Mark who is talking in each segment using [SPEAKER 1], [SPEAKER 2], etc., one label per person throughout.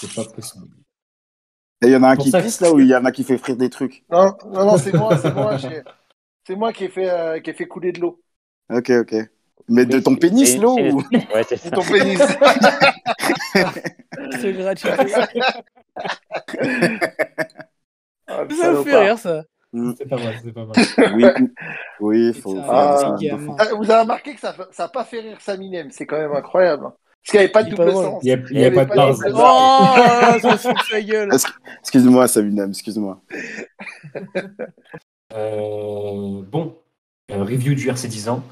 [SPEAKER 1] C'est pas possible.
[SPEAKER 2] Et il y en a un
[SPEAKER 1] Pour
[SPEAKER 2] qui
[SPEAKER 1] ça,
[SPEAKER 2] pisse là ou il y en a qui fait frire des trucs?
[SPEAKER 3] Non, non, non, c'est moi, c'est moi qui ai fait couler de l'eau.
[SPEAKER 2] Ok, ok. Mais de
[SPEAKER 4] Oui,
[SPEAKER 2] ton pénis l'eau
[SPEAKER 4] c'est-
[SPEAKER 2] ou...
[SPEAKER 4] Ouais, c'est
[SPEAKER 3] C'est
[SPEAKER 4] ça.
[SPEAKER 3] ton pénis.
[SPEAKER 5] C'est gratuité.
[SPEAKER 3] Ah, le
[SPEAKER 5] Ça me fait
[SPEAKER 3] salopard.
[SPEAKER 5] rire, ça.
[SPEAKER 1] c'est pas mal, c'est pas mal.
[SPEAKER 2] Oui, oui, faut
[SPEAKER 5] Putain,
[SPEAKER 2] avoir des
[SPEAKER 3] Ah.
[SPEAKER 2] signes
[SPEAKER 5] petit
[SPEAKER 2] d'enfant.
[SPEAKER 5] gamin.
[SPEAKER 3] Vous avez remarqué que ça n'a pas fait rire Saminem, c'est quand même incroyable. Parce qu'il n'y avait pas de
[SPEAKER 5] Il est pas
[SPEAKER 3] double
[SPEAKER 5] drôle.
[SPEAKER 3] sens.
[SPEAKER 1] Il
[SPEAKER 3] Il
[SPEAKER 1] y
[SPEAKER 3] n'y
[SPEAKER 1] a
[SPEAKER 3] avait
[SPEAKER 1] pas de
[SPEAKER 3] pas
[SPEAKER 1] barre.
[SPEAKER 3] double
[SPEAKER 5] Oh, ça se fout de sa gueule.
[SPEAKER 2] Excuse-moi, Sabinam, excuse-moi.
[SPEAKER 1] Bon, review du RC10 ans.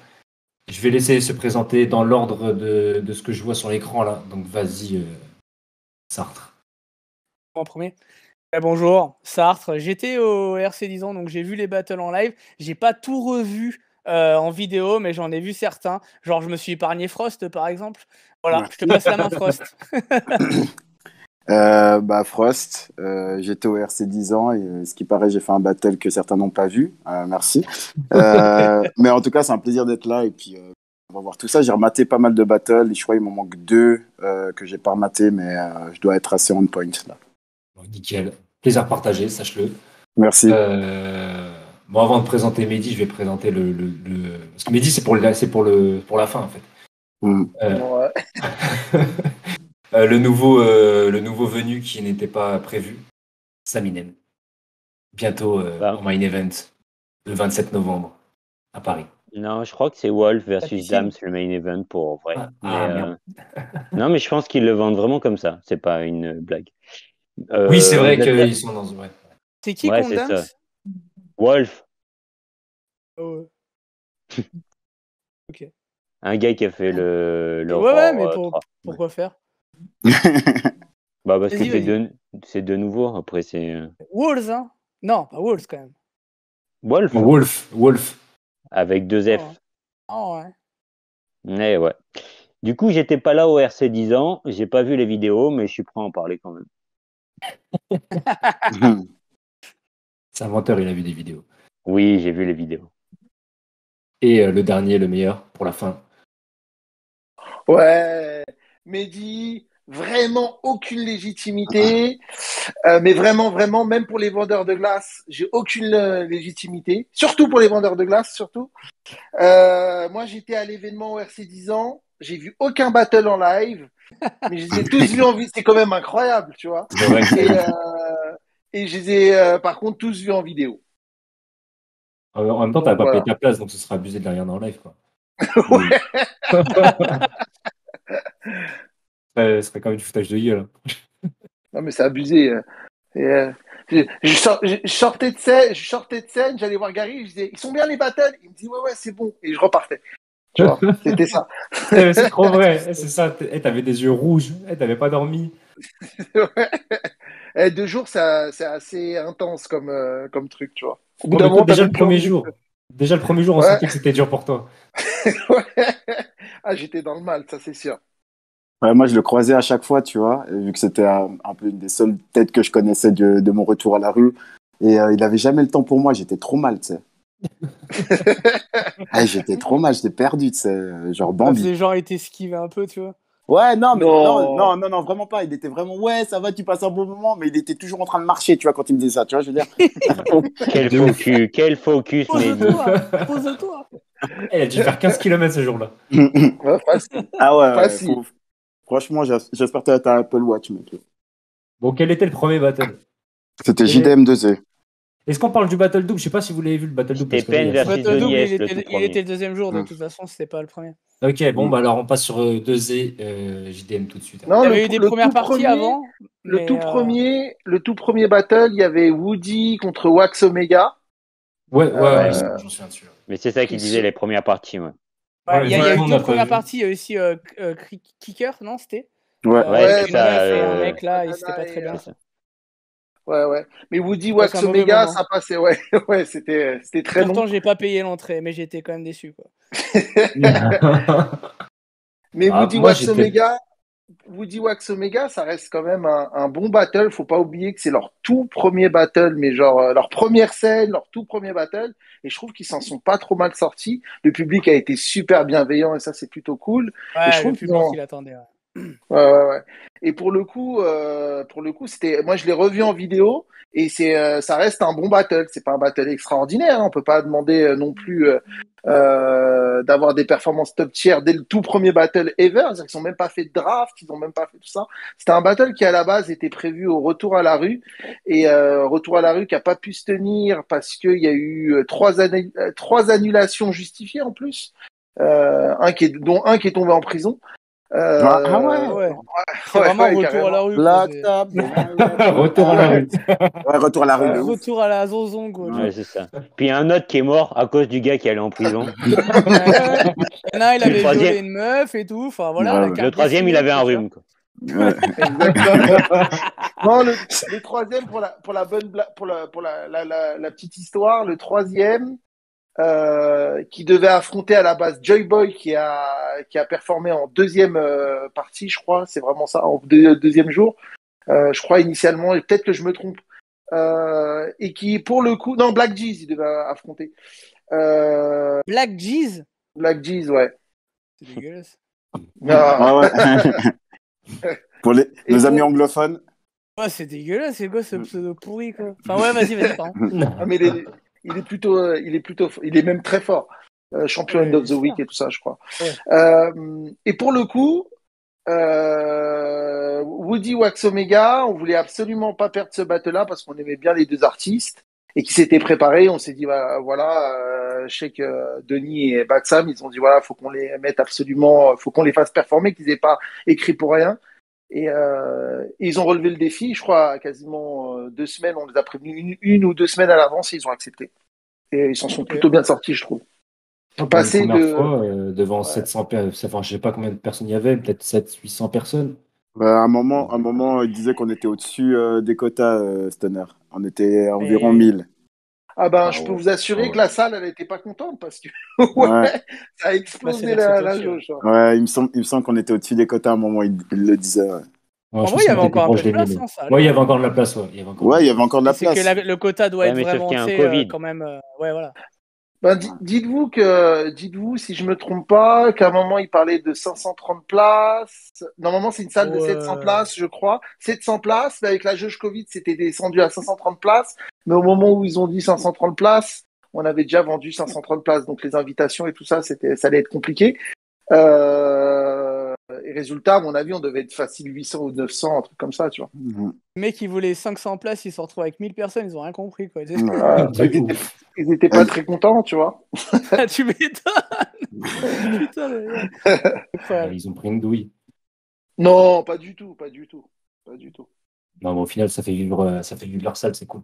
[SPEAKER 1] Je vais laisser se présenter dans l'ordre de ce que je vois sur l'écran là. Donc vas-y, Sartre.
[SPEAKER 5] En premier. Bonjour, Sartre. J'étais au RC10 ans, donc j'ai vu les battles en live. J'ai pas tout revu en vidéo, mais j'en ai vu certains. Genre, je me suis épargné Frost, par exemple. Voilà,
[SPEAKER 2] Merci.
[SPEAKER 5] je te passe la main, Frost.
[SPEAKER 2] Frost, j'étais au RC 10 ans et ce qui paraît, j'ai fait un battle que certains n'ont pas vu. Merci. Mais en tout cas, c'est un plaisir d'être là et puis on va voir tout ça. J'ai rematé pas mal de battles et je crois qu'il m'en manque deux que j'ai pas rematé, mais je dois être assez on point là.
[SPEAKER 1] Bon, nickel. Plaisir partagé, sache-le.
[SPEAKER 2] Merci.
[SPEAKER 1] Bon, avant de présenter Mehdi, je vais présenter parce que Mehdi, c'est pour la fin en fait.
[SPEAKER 3] Ouais.
[SPEAKER 1] Le nouveau venu qui n'était pas prévu, Saminem. Bientôt en main event, le 27 novembre, à Paris.
[SPEAKER 4] Non, je crois que c'est Wolf versus
[SPEAKER 5] piscine.
[SPEAKER 4] Dams, le main event pour vrai.
[SPEAKER 1] Merde.
[SPEAKER 4] Non, mais je pense qu'ils le vendent vraiment comme ça. C'est pas une blague.
[SPEAKER 1] Oui, c'est vrai
[SPEAKER 4] vous êtes là-
[SPEAKER 1] qu'ils sont dans... Ouais.
[SPEAKER 5] C'est qui
[SPEAKER 4] Ouais,
[SPEAKER 5] qu'on
[SPEAKER 4] c'est
[SPEAKER 5] dame?
[SPEAKER 4] ça. Wolf,
[SPEAKER 5] Oh, ok.
[SPEAKER 4] un gars qui a fait le
[SPEAKER 5] Ouais, mais
[SPEAKER 4] 3.
[SPEAKER 5] pourquoi faire?
[SPEAKER 4] Bah parce que
[SPEAKER 5] Vas-y,
[SPEAKER 4] c'est de nouveau. Après, c'est
[SPEAKER 5] Walls, hein? Non, pas Walls quand même.
[SPEAKER 4] Wolf
[SPEAKER 1] Wolf.
[SPEAKER 4] avec 2
[SPEAKER 5] Oh,
[SPEAKER 4] F.
[SPEAKER 5] oh, ouais.
[SPEAKER 4] Eh ouais. Du coup, j'étais pas là au RC 10 ans. J'ai pas vu les vidéos, mais je suis prêt à en parler quand même.
[SPEAKER 1] C'est un menteur, il a vu des vidéos.
[SPEAKER 4] Oui, j'ai vu les vidéos.
[SPEAKER 1] Et le dernier, le meilleur, pour la fin.
[SPEAKER 3] Ouais. Mehdi, vraiment aucune légitimité. Mais vraiment, vraiment, même pour les vendeurs de glace, j'ai aucune légitimité. Surtout pour les vendeurs de glace, surtout. Moi, j'étais à l'événement au RC 10 ans. J'ai vu aucun battle en live. Mais je les ai tous vus en vidéo. C'est quand même incroyable, tu vois.
[SPEAKER 1] C'est vrai que
[SPEAKER 3] Et je les ai, par contre, tous vus en vidéo.
[SPEAKER 1] en même temps,
[SPEAKER 3] Donc,
[SPEAKER 1] t'as pas
[SPEAKER 3] voilà.
[SPEAKER 1] payé ta place, donc ce sera abusé de la regarder en live, quoi.
[SPEAKER 3] Ouais.
[SPEAKER 1] Ce serait quand même du foutage de gueule.
[SPEAKER 3] Non, mais c'est abusé. Je sortais de scène, j'allais voir Gary, je disais, ils sont bien les battles? Il me dit, ouais, c'est bon. Et je repartais. Tu vois, c'était ça.
[SPEAKER 1] C'est trop vrai, c'est ça. T'avais des yeux rouges, t'avais pas dormi.
[SPEAKER 3] Ouais. Et 2 jours, c'est assez intense comme truc, tu vois. Au bout
[SPEAKER 1] Ouais,
[SPEAKER 3] d'un
[SPEAKER 1] mais toi,
[SPEAKER 3] moment, t'as
[SPEAKER 1] déjà le
[SPEAKER 3] même plus
[SPEAKER 1] premier
[SPEAKER 3] envie de-
[SPEAKER 1] jour. Déjà le premier jour, on
[SPEAKER 3] Ouais.
[SPEAKER 1] sentait que c'était dur pour toi.
[SPEAKER 3] Ouais. Ah, j'étais dans le mal, ça c'est sûr.
[SPEAKER 2] Ouais, moi, je le croisais à chaque fois, tu vois, et vu que c'était un peu une des seules têtes que je connaissais de mon retour à la rue. Et il avait jamais le temps pour moi, j'étais trop mal, tu sais. J'étais trop mal, j'étais perdu, tu sais, genre
[SPEAKER 5] Ça
[SPEAKER 2] Bambi.
[SPEAKER 5] faisait genre, il t'esquivait un peu, tu vois.
[SPEAKER 2] Ouais, non, mais
[SPEAKER 3] Non.
[SPEAKER 2] non, vraiment pas. Il était vraiment, ouais, ça va, tu passes un bon moment, mais il était toujours en train de marcher, tu vois, quand il me disait ça, tu vois, je veux dire.
[SPEAKER 4] Quel focus, Mehdi.
[SPEAKER 5] Pose-toi.
[SPEAKER 1] Elle a dû faire 15 km ce jour-là.
[SPEAKER 3] Ouais, facile.
[SPEAKER 2] Ah ouais,
[SPEAKER 3] Facile.
[SPEAKER 2] franchement, j'espère que t'as Apple Watch, mec.
[SPEAKER 1] Bon, quel était le premier battle?
[SPEAKER 2] C'était
[SPEAKER 1] Et-
[SPEAKER 2] JDM2E.
[SPEAKER 1] Est-ce qu'on parle du battle double? Je sais pas si vous l'avez vu, le battle double. Parce que là, il y a-
[SPEAKER 4] Stephen versus
[SPEAKER 5] Battle double,
[SPEAKER 4] Johnny
[SPEAKER 5] il
[SPEAKER 4] S, le
[SPEAKER 5] était,
[SPEAKER 4] tout
[SPEAKER 5] il
[SPEAKER 4] premier.
[SPEAKER 5] était le deuxième jour, de
[SPEAKER 2] Mm.
[SPEAKER 5] toute façon, c'était pas le premier.
[SPEAKER 1] Ok, bon, bah alors on passe sur 2Z, JDM tout de suite.
[SPEAKER 3] Non,
[SPEAKER 5] Il y
[SPEAKER 3] le,
[SPEAKER 5] avait eu des
[SPEAKER 3] le
[SPEAKER 5] premières
[SPEAKER 3] tout
[SPEAKER 5] parties
[SPEAKER 3] premier,
[SPEAKER 5] avant,
[SPEAKER 3] le
[SPEAKER 5] mais
[SPEAKER 3] tout premier battle, il y y avait Woody contre Wax Omega.
[SPEAKER 1] Ouais,
[SPEAKER 4] Ouais.
[SPEAKER 1] j'en suis dessus.
[SPEAKER 4] Mais c'est ça qu'il disait les premières parties, ouais.
[SPEAKER 5] ouais, il y a
[SPEAKER 1] Ouais,
[SPEAKER 5] eu
[SPEAKER 1] on
[SPEAKER 5] deux
[SPEAKER 1] a pas
[SPEAKER 5] premières
[SPEAKER 1] vu.
[SPEAKER 5] parties. Il y a aussi Kicker, non, c'était
[SPEAKER 2] Ouais.
[SPEAKER 4] Ouais, c'est
[SPEAKER 5] une
[SPEAKER 4] ça,
[SPEAKER 5] meuf et un mec là,
[SPEAKER 3] Banana
[SPEAKER 5] c'était pas très
[SPEAKER 3] et,
[SPEAKER 5] bien.
[SPEAKER 4] c'est ça.
[SPEAKER 3] ouais. Mais Woody
[SPEAKER 5] Passe
[SPEAKER 3] Wax
[SPEAKER 5] un mauvais
[SPEAKER 3] Omega,
[SPEAKER 5] moment.
[SPEAKER 3] ça passait, ouais, ouais, c'était très long.
[SPEAKER 5] Pourtant, j'ai pas payé l'entrée, mais j'étais quand même déçu, quoi.
[SPEAKER 3] Mais
[SPEAKER 1] Ah, moi, j'étais.
[SPEAKER 3] Woody Wax Omega, ça reste quand même un bon battle. Faut pas oublier que c'est leur tout premier battle, mais genre leur première scène, leur tout premier battle. Et je trouve qu'ils s'en sont pas trop mal sortis. Le public a été super bienveillant et ça, c'est plutôt cool. Et je
[SPEAKER 5] Ouais, le
[SPEAKER 3] trouve qu'ils
[SPEAKER 5] public,
[SPEAKER 3] ont,
[SPEAKER 5] il attendait. Ouais.
[SPEAKER 3] Ouais. Et pour le coup, c'était, moi je l'ai revu en vidéo et ça reste un bon battle. C'est pas un battle extraordinaire, hein. On peut pas demander non plus d'avoir des performances top tier dès le tout premier battle ever. C'est-à-dire qu'ils ont même pas fait de draft, ils ont même pas fait tout ça. C'était un battle qui à la base était prévu au retour à la rue et retour à la rue qui a pas pu se tenir parce qu'il y a eu trois annulations justifiées en plus. Dont un qui est tombé en prison.
[SPEAKER 2] Ah ouais.
[SPEAKER 5] Ah ouais. C'est vraiment retour à
[SPEAKER 3] carrément.
[SPEAKER 5] la rue.
[SPEAKER 2] Black
[SPEAKER 5] C'est
[SPEAKER 2] Tab.
[SPEAKER 1] Retour à la rue.
[SPEAKER 2] Ouais, retour à la rue de ouf.
[SPEAKER 5] retour à la zozon, quoi.
[SPEAKER 4] Ouais, c'est ça. Puis il y a un autre qui est mort à cause du gars qui allait en prison.
[SPEAKER 5] Il y en a un, il
[SPEAKER 4] Le
[SPEAKER 5] avait
[SPEAKER 4] troisième-
[SPEAKER 5] violé une meuf et tout. Enfin voilà,
[SPEAKER 2] Ouais,
[SPEAKER 5] la
[SPEAKER 2] ouais.
[SPEAKER 5] carte
[SPEAKER 4] Le troisième, il avait un rhume. Quoi.
[SPEAKER 2] Ouais.
[SPEAKER 3] Exactement. Non, le troisième pour la bonne pour la petite histoire, le troisième qui devait affronter à la base Joy Boy qui a performé en deuxième partie, je crois, c'est vraiment ça, en deuxième jour, je crois initialement, et peut-être que je me trompe, et qui pour le coup, non, Black Jeez il devait affronter.
[SPEAKER 5] Black Jeez.
[SPEAKER 3] Black Jeez, ouais.
[SPEAKER 5] C'est dégueulasse.
[SPEAKER 3] Ah.
[SPEAKER 2] Ouais, ouais. Pour nos amis anglophones.
[SPEAKER 5] Ouais, c'est dégueulasse, c'est quoi ce pseudo pourri, quoi. Enfin ouais, vas-y, pardon.
[SPEAKER 3] Ah, mais il est même très fort. Champion
[SPEAKER 5] Ouais,
[SPEAKER 3] End of the
[SPEAKER 5] j'espère.
[SPEAKER 3] Week et tout ça, je crois.
[SPEAKER 5] Ouais.
[SPEAKER 3] Et pour le coup, Woody Wax Omega, on voulait absolument pas perdre ce battle-là parce qu'on aimait bien les deux artistes et qui s'étaient préparés. On s'est dit, voilà, je sais que Denis et Batsam, ils ont dit, voilà, faut qu'on les mette absolument, faut qu'on les fasse performer, qu'ils aient pas écrit pour rien. Et ils ont relevé le défi, je crois, quasiment 2 semaines. On les a prévenus une ou 2 semaines à l'avance et ils ont accepté. Et ils s'en sont plutôt bien sortis, je trouve.
[SPEAKER 1] Pour une
[SPEAKER 3] Passer
[SPEAKER 1] première
[SPEAKER 3] de.
[SPEAKER 1] fois, devant
[SPEAKER 3] Ouais.
[SPEAKER 1] 700 personnes, enfin, je sais pas combien de personnes il y avait, peut-être 700-800 personnes.
[SPEAKER 2] Bah, à un moment, il disait qu'on était au-dessus des quotas, Stunner. On était à environ
[SPEAKER 5] Et-
[SPEAKER 2] 1000.
[SPEAKER 3] Ah ben,
[SPEAKER 1] Ah
[SPEAKER 3] je peux
[SPEAKER 1] ouais.
[SPEAKER 3] vous assurer
[SPEAKER 1] Ah ouais.
[SPEAKER 3] que la salle, elle n'était pas contente parce que
[SPEAKER 2] Ouais,
[SPEAKER 3] ça a
[SPEAKER 5] Bah,
[SPEAKER 3] explosé
[SPEAKER 5] c'est-à-dire que c'était
[SPEAKER 3] la
[SPEAKER 5] au-dessus, ouais.
[SPEAKER 3] jauge.
[SPEAKER 2] ouais, il me semble qu'on était au-dessus des quotas à un moment, il le disait. Ouais,
[SPEAKER 1] Ouais,
[SPEAKER 5] En
[SPEAKER 1] je
[SPEAKER 5] vrai,
[SPEAKER 1] pense
[SPEAKER 5] il y
[SPEAKER 1] qu'on
[SPEAKER 5] avait
[SPEAKER 1] était
[SPEAKER 5] encore un
[SPEAKER 1] proche
[SPEAKER 5] peu de
[SPEAKER 1] des
[SPEAKER 5] place,
[SPEAKER 1] 1000.
[SPEAKER 5] hein, ça
[SPEAKER 1] Ouais, il y
[SPEAKER 5] allait.
[SPEAKER 1] avait encore de la place, ouais. Il y avait encore de
[SPEAKER 2] ouais,
[SPEAKER 1] la
[SPEAKER 2] il y
[SPEAKER 1] place.
[SPEAKER 2] avait encore de la
[SPEAKER 5] C'est que
[SPEAKER 2] place.
[SPEAKER 5] le quota doit
[SPEAKER 4] Ouais,
[SPEAKER 5] être
[SPEAKER 4] mais sauf
[SPEAKER 5] vraiment,
[SPEAKER 4] qu'il y a
[SPEAKER 5] tu
[SPEAKER 4] un
[SPEAKER 5] sais,
[SPEAKER 4] Covid.
[SPEAKER 5] quand même. Ouais, voilà.
[SPEAKER 3] Ben, dites-vous si je me trompe pas, qu'à un moment il parlait de 530 places. Normalement, c'est une salle de 700 places, je crois. 700 places, mais avec la jauge Covid, c'était descendu à 530 places. Mais au moment où ils ont dit 530 places, on avait déjà vendu 530 places. Donc les invitations et tout ça, ça allait être compliqué. Et résultat, à mon avis, on devait être facile 800 ou 900, un truc comme ça, tu vois.
[SPEAKER 2] Mhm.
[SPEAKER 5] Les mecs, ils voulaient 500 places, ils se retrouvent avec 1000 personnes, ils ont rien compris, quoi.
[SPEAKER 2] Ouais.
[SPEAKER 1] De ouf.
[SPEAKER 3] Ils étaient pas très contents, tu vois.
[SPEAKER 5] Tu m'étonnes. Putain, incroyable.
[SPEAKER 1] Ils ont pris une douille.
[SPEAKER 3] Non, pas du tout, pas du tout, pas du tout.
[SPEAKER 1] Non, mais au final, ça fait vivre leur salle, c'est cool.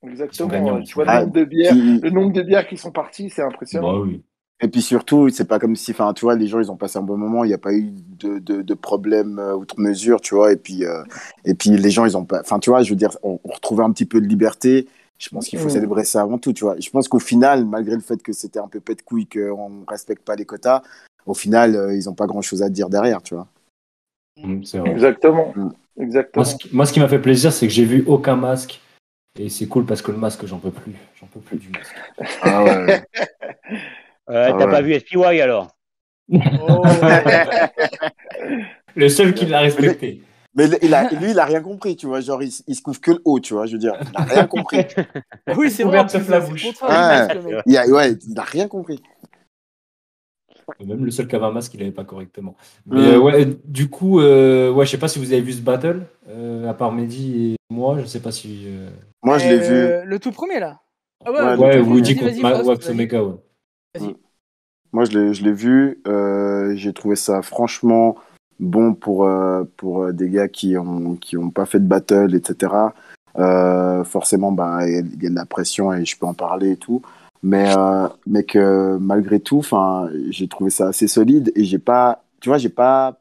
[SPEAKER 1] Ils sont
[SPEAKER 3] Exactement.
[SPEAKER 1] gagnants.
[SPEAKER 3] Tu vois
[SPEAKER 2] Ah, puis,
[SPEAKER 3] le nombre de bières qui sont parties, c'est impressionnant.
[SPEAKER 1] Bah oui.
[SPEAKER 2] et puis surtout, c'est pas comme si, enfin, tu vois, les gens, ils ont passé un bon moment, il n'y a pas eu de problème outre mesure, tu vois, et puis les gens, ils ont pas, enfin, tu vois, je veux dire, on retrouvait un petit peu de liberté. Je pense qu'il faut célébrer ça avant tout, tu vois. Je pense qu'au final, malgré le fait que c'était un peu pète-couille, qu'on ne respecte pas les quotas, au final, ils n'ont pas grand-chose à dire derrière, tu vois.
[SPEAKER 1] C'est vrai.
[SPEAKER 3] Exactement.
[SPEAKER 2] Mm.
[SPEAKER 3] Exactement.
[SPEAKER 1] Moi, ce qui m'a fait plaisir, c'est que j'ai vu aucun masque. Et c'est cool parce que le masque, j'en peux plus. J'en peux plus du masque.
[SPEAKER 2] Ah ouais.
[SPEAKER 4] T'as
[SPEAKER 2] ouais.
[SPEAKER 4] pas vu SPY alors?
[SPEAKER 5] Oh.
[SPEAKER 1] Le seul qui l'a respecté.
[SPEAKER 2] Mais lui, il a rien compris, tu vois. Genre, il se couvre que le haut, tu vois. Je veux dire, il a rien compris.
[SPEAKER 5] Oui, c'est vrai, en
[SPEAKER 1] Ouverte
[SPEAKER 5] plus,
[SPEAKER 1] la
[SPEAKER 5] c'est
[SPEAKER 1] bouche.
[SPEAKER 5] le contraire du masque, le mec.
[SPEAKER 2] Il a rien compris.
[SPEAKER 1] Même le seul qui avait un masque, il l'avait pas correctement. Mais ouais, du coup, ouais, je sais pas si vous avez vu ce battle, à part Mehdi et moi, je sais pas si.
[SPEAKER 2] Moi, je l'ai vu.
[SPEAKER 5] Le tout premier, là. Ah
[SPEAKER 2] Ouais,
[SPEAKER 1] Ouais,
[SPEAKER 2] le tout
[SPEAKER 1] Woody
[SPEAKER 2] premier.
[SPEAKER 1] contre
[SPEAKER 5] vas-y, Frost,
[SPEAKER 1] Wax
[SPEAKER 5] vas-y.
[SPEAKER 1] Omega, ouais.
[SPEAKER 5] Vas-y.
[SPEAKER 2] Moi, je l'ai vu. J'ai trouvé ça franchement bon pour des gars qui ont pas fait de battle, etc. Forcément, bah, il y a de la pression et je peux en parler et tout. Mais que malgré tout, enfin, j'ai trouvé ça assez solide et j'ai pas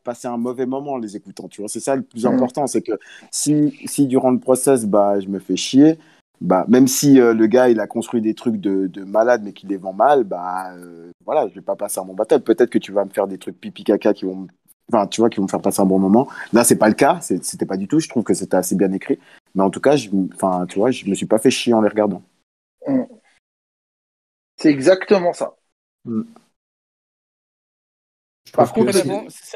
[SPEAKER 2] passé un mauvais moment en les écoutant. Tu vois, c'est ça le plus important, c'est que si durant le process, bah, je me fais chier. Bah, même si le gars il a construit des trucs de malade mais qu'il les vend mal, bah voilà, je vais pas passer un bon battle. Peut-être que tu vas me faire des trucs pipi caca enfin tu vois, qui vont me faire passer un bon moment. Là c'est pas le cas, c'était pas du tout. Je trouve que c'était assez bien écrit, mais en tout cas, enfin tu vois, je me suis pas fait chier en les regardant.
[SPEAKER 3] C'est exactement ça. Par contre,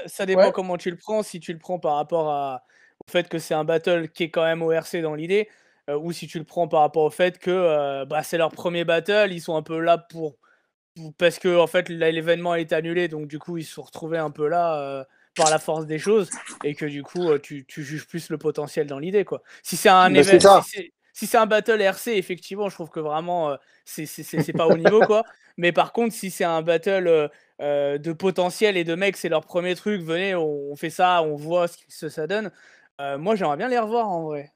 [SPEAKER 5] ça dépend comment tu le prends. Si tu le prends par rapport au fait que c'est un battle qui est quand même ORC dans l'idée, ou si tu le prends par rapport au fait que c'est leur premier battle, ils sont un peu là parce que en fait l'événement est annulé, donc du coup ils se sont retrouvés un peu là par la force des choses, et que du coup tu juges plus le potentiel dans l'idée, quoi. Si c'est un événement, si c'est un battle RC, effectivement, je trouve que vraiment c'est pas au niveau, quoi. Mais par contre, si c'est un battle de potentiel et de mecs, c'est leur premier truc, venez, on fait ça, on voit ce que ça donne. Moi, j'aimerais bien les revoir en vrai.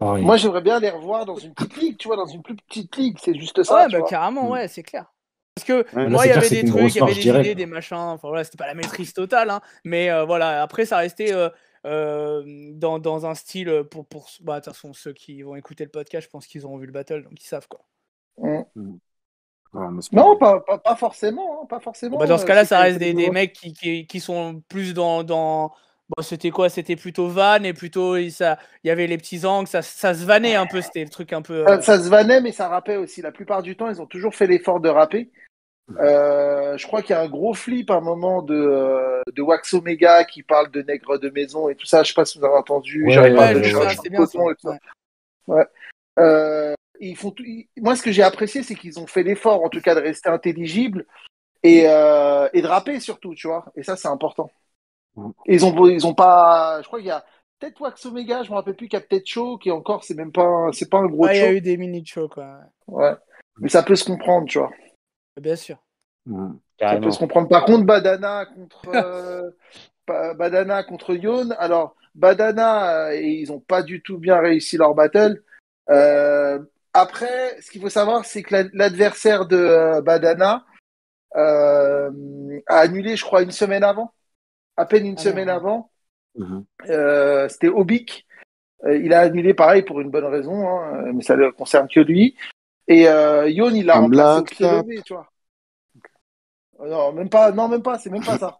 [SPEAKER 3] Moi, j'aimerais bien les revoir dans une petite ligue, tu vois, dans une plus petite ligue, c'est juste ça.
[SPEAKER 5] Ouais,
[SPEAKER 3] tu vois.
[SPEAKER 5] Carrément, ouais, c'est clair. Parce que
[SPEAKER 1] moi,
[SPEAKER 5] il y avait des trucs, il y avait
[SPEAKER 1] des
[SPEAKER 5] idées, des machins. Enfin voilà, c'était pas la maîtrise totale, hein, mais voilà. Après, ça restait dans un style pour. De toute façon, ceux qui vont écouter le podcast, je pense qu'ils auront vu le battle, donc ils savent, quoi.
[SPEAKER 3] Non, pas forcément, pas forcément.
[SPEAKER 5] Dans ce cas-là, ça reste des mecs qui sont plus dans c'était quoi? C'était plutôt van, et plutôt il y avait les petits angles, ça se vannait un peu, c'était le truc un peu.
[SPEAKER 3] Ça se vannait, mais ça rappait aussi. La plupart du temps, ils ont toujours fait l'effort de rapper. Je crois qu'il y a un gros flip à un moment de Wax Omega qui parle de nègre de maison et tout ça. Je sais pas si vous avez entendu.
[SPEAKER 5] C'était bien ça.
[SPEAKER 3] Et tout ça. Ouais. Moi, ce que j'ai apprécié, c'est qu'ils ont fait l'effort, en tout cas, de rester intelligibles et de rapper surtout, tu vois. Et ça, c'est important. Et ils ont pas. Je crois qu'il y a peut-être Wax Omega, je me rappelle plus, qu'il y a peut-être Show qui encore, c'est pas un gros show.
[SPEAKER 5] Il y a eu des mini shows, quoi.
[SPEAKER 3] Ouais. Mais ça peut se comprendre, tu vois.
[SPEAKER 5] Bien sûr.
[SPEAKER 3] Ça peut se comprendre. Par contre, Badana contre Yon. Alors, Badana, ils ont pas du tout bien réussi leur battle. Après, ce qu'il faut savoir, c'est que l'adversaire de Badana a annulé, je crois, une semaine avant. À peine une semaine avant. C'était Obik. Il a annulé pareil pour une bonne raison, hein, mais ça ne concerne que lui. Et Yon, il l'a remplacé au pied levé, tu vois. Non, même pas, c'est même pas ça.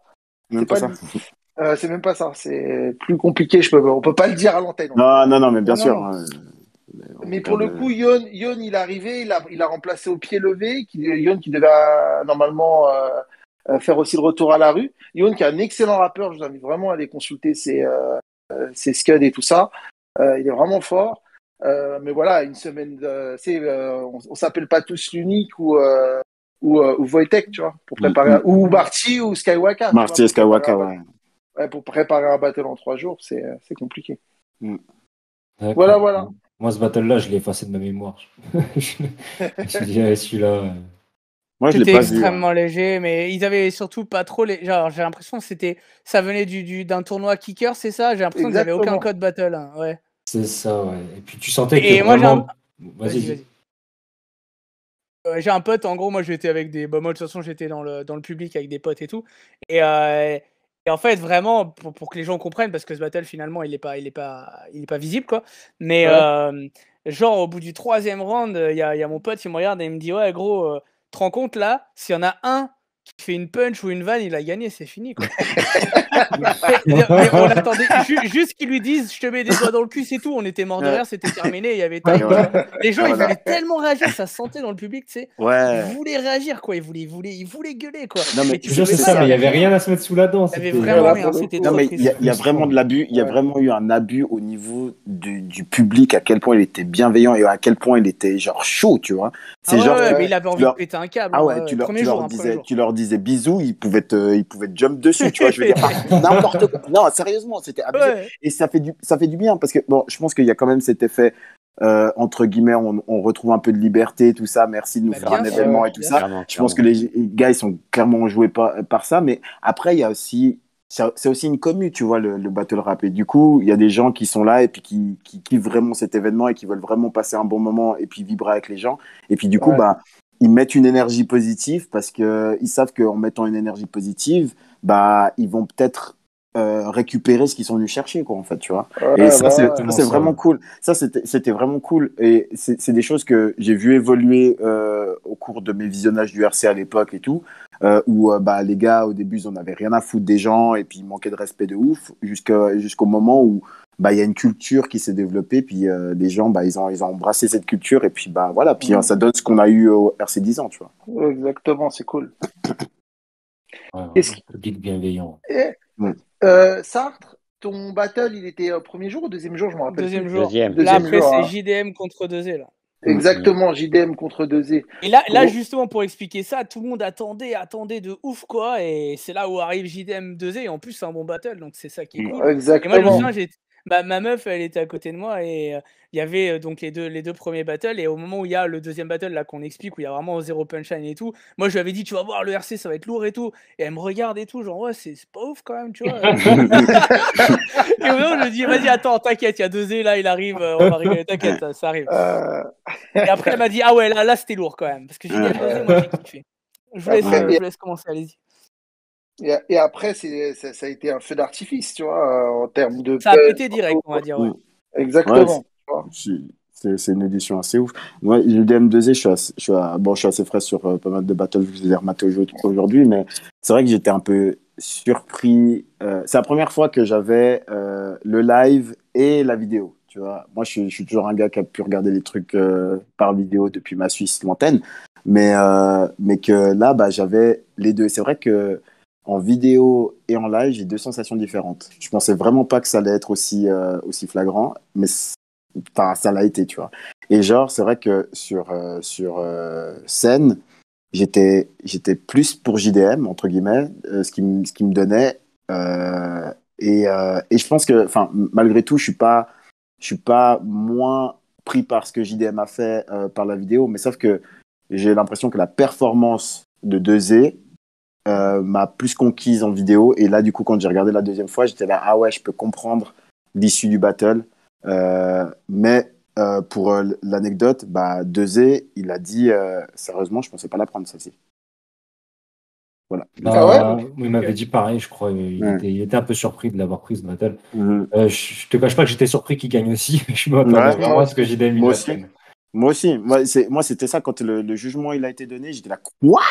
[SPEAKER 3] C'est même pas ça. C'est plus compliqué, on peut pas le dire à l'antenne.
[SPEAKER 2] Non, mais bien sûr.
[SPEAKER 3] Mais pour le coup, Yon, il est arrivé, il a remplacé au pied levé, Yon qui devait normalement faire aussi le retour à la rue. Yon qui est un excellent rappeur, je vous invite vraiment à aller consulter ses scuds et tout ça. Il est vraiment fort. Mais voilà, une semaine, on s'appelle pas tous l'unique ou Wojtek, tu vois, pour préparer ou Marty ou Skywalker.
[SPEAKER 2] Marty et Skywalker, ouais.
[SPEAKER 3] Ouais, pour préparer un battle en 3 jours, c'est compliqué. Voilà.
[SPEAKER 1] Moi, ce battle-là, je l'ai effacé de ma mémoire. Je me dit, celui-là.
[SPEAKER 5] Moi, c'était extrêmement léger, mais ils avaient surtout pas trop genre, j'ai l'impression que ça venait d'un tournoi kicker, c'est ça? J'ai l'impression qu'ils n'avaient aucun code battle, hein. Ouais.
[SPEAKER 1] C'est ça, ouais. Et puis tu sentais que vraiment. Vas-y.
[SPEAKER 5] J'ai un pote, en gros, moi j'étais avec moi de toute façon j'étais dans le public avec des potes et tout, et en fait vraiment pour que les gens comprennent, parce que ce battle finalement il est pas visible, quoi, mais genre au bout du 3e round, il y a mon pote, il me regarde et il me dit, ouais gros, te rends compte là, s'il y en a un qui fait une punch ou une vanne, il a gagné, c'est fini, quoi. Mais on attendait juste qu'ils lui disent, je te mets des doigts dans le cul, c'est tout. On était mort de rire, c'était terminé. Il y avait les gens, ils voulaient tellement réagir, ça se sentait dans le public, tu sais.
[SPEAKER 2] Ouais.
[SPEAKER 5] Ils voulaient réagir, quoi. Ils voulaient gueuler, quoi.
[SPEAKER 2] Non, mais
[SPEAKER 1] c'est ça, mais il y avait rien à se mettre sous la dent.
[SPEAKER 5] Il y avait vraiment rien. C'était trop triste.
[SPEAKER 2] Il y a vraiment de l'abus. Il y a vraiment eu un abus au niveau du public, à quel point il était bienveillant et à quel point il était genre chaud, tu vois.
[SPEAKER 5] C'est genre. Mais il avait envie de péter un câble.
[SPEAKER 2] Ah ouais, tu leur disais bisous, ils pouvaient te jump dessus, tu vois. Je veux dire, n'importe quoi. Non, sérieusement, c'était abusé. Ouais. Et ça fait du bien parce que bon, je pense qu'il y a quand même cet effet entre guillemets, on retrouve un peu de liberté, tout ça. Merci de nous faire un événement et tout ça. Je pense que les gars ils sont clairement joués par ça, mais après il y a aussi c'est aussi une commu, tu vois, le battle rap. Et du coup, il y a des gens qui sont là et puis qui kiffent vraiment cet événement et qui veulent vraiment passer un bon moment et puis vibrer avec les gens. Et puis du coup, ils mettent une énergie positive parce que ils savent qu'en mettant une énergie positive, ils vont peut-être récupérer ce qu'ils sont venus chercher, quoi, en fait, tu vois. Et ça, c'est vraiment cool. Ça, c'était vraiment cool. Et c'est des choses que j'ai vu évoluer au cours de mes visionnages du RC à l'époque et tout, où les gars, au début, ils en avaient rien à foutre des gens et puis ils manquaient de respect de ouf jusqu'au moment où il y a une culture qui s'est développée, puis les gens, ils ont embrassé cette culture et puis voilà, puis ça donne ce qu'on a eu au RC 10 ans, tu vois.
[SPEAKER 3] Exactement, c'est cool. Qu'est-ce qui-
[SPEAKER 1] Public bienveillant.
[SPEAKER 3] Eh,
[SPEAKER 2] Ouais.
[SPEAKER 3] Sartre, ton battle, il était au premier jour ou deuxième jour, je me rappelle
[SPEAKER 5] Deuxième
[SPEAKER 3] plus.
[SPEAKER 5] jour.
[SPEAKER 4] Deuxième.
[SPEAKER 5] Là,
[SPEAKER 3] Deuxième
[SPEAKER 5] après,
[SPEAKER 3] jour,
[SPEAKER 5] c'est
[SPEAKER 3] hein.
[SPEAKER 5] JDM contre 2E, là.
[SPEAKER 3] Exactement, JDM contre 2E.
[SPEAKER 5] Et là,
[SPEAKER 3] Gros.
[SPEAKER 5] justement, pour expliquer ça, tout le monde attendait de ouf, quoi. Et c'est là où arrive JDM 2E. Et en plus, c'est un bon battle, donc c'est ça qui est cool. Et moi, je me
[SPEAKER 3] Exactement.
[SPEAKER 5] souviens, ma meuf, elle était à côté de moi et il y avait donc les deux premiers battles. Et au moment où il y a le deuxième battle, là, qu'on explique, où il y a vraiment zéro punchline et tout, moi, je lui avais dit, tu vas voir, le RC, ça va être lourd et tout. Et elle me regarde et tout, genre, ouais, c'est pas ouf quand même, tu vois. Et au moment, je lui dis, vas-y, attends, t'inquiète, il y a 2E, là, il arrive, on va rigoler, t'inquiète, ça arrive.
[SPEAKER 3] Euh,
[SPEAKER 5] Et après, elle m'a dit, ah ouais, là c'était lourd quand même. Parce que JDM 2E, moi, j'ai kiffé. Je vous laisse commencer, allez-y.
[SPEAKER 3] et après, ça a été un feu d'artifice, tu vois, en termes de
[SPEAKER 5] Ça a
[SPEAKER 3] punch,
[SPEAKER 5] pété direct, on va dire, ouais.
[SPEAKER 2] Ouais,
[SPEAKER 3] Exactement. Tu vois.
[SPEAKER 2] c'est une édition assez ouf. Moi, UDM 2E, bon, je suis assez frais sur pas mal de battles que je les ai rematés aujourd'hui, mais c'est vrai que j'étais un peu surpris. C'est la première fois que j'avais le live et la vidéo. Tu vois, moi, je suis toujours un gars qui a pu regarder les trucs par vidéo depuis ma Suisse lointaine, mais que là, bah, j'avais les deux. C'est vrai que en vidéo et en live, j'ai deux sensations différentes. Je pensais vraiment pas que ça allait être aussi flagrant, mais enfin, ça l'a été, tu vois. Et genre, c'est vrai que sur scène, j'étais plus pour JDM, entre guillemets, ce qui me donnait. Et je pense que, enfin, malgré tout, je suis pas moins pris par ce que JDM a fait par la vidéo, mais sauf que j'ai l'impression que la performance de 2E m'a plus conquise en vidéo. Et là, du coup, quand j'ai regardé la deuxième fois, j'étais là, ah ouais, je peux comprendre l'issue du battle. Mais pour l'anecdote, bah, 2E, il a dit, sérieusement, je pensais pas la prendre, celle-ci. Voilà.
[SPEAKER 3] Ah ouais?
[SPEAKER 1] Il m'avait dit pareil, je crois.
[SPEAKER 2] Ouais.
[SPEAKER 1] Il était un peu surpris de l'avoir prise, battle.
[SPEAKER 2] Mhm.
[SPEAKER 1] Je te cache pas que j'étais surpris qu'il gagne aussi. Je m'attendais
[SPEAKER 2] Ouais,
[SPEAKER 1] vraiment à ce que JDM il
[SPEAKER 2] moi
[SPEAKER 1] la
[SPEAKER 2] aussi.
[SPEAKER 1] prenne.
[SPEAKER 2] Moi aussi. Moi, c'était ça quand le jugement il a été donné. J'étais là, quoi?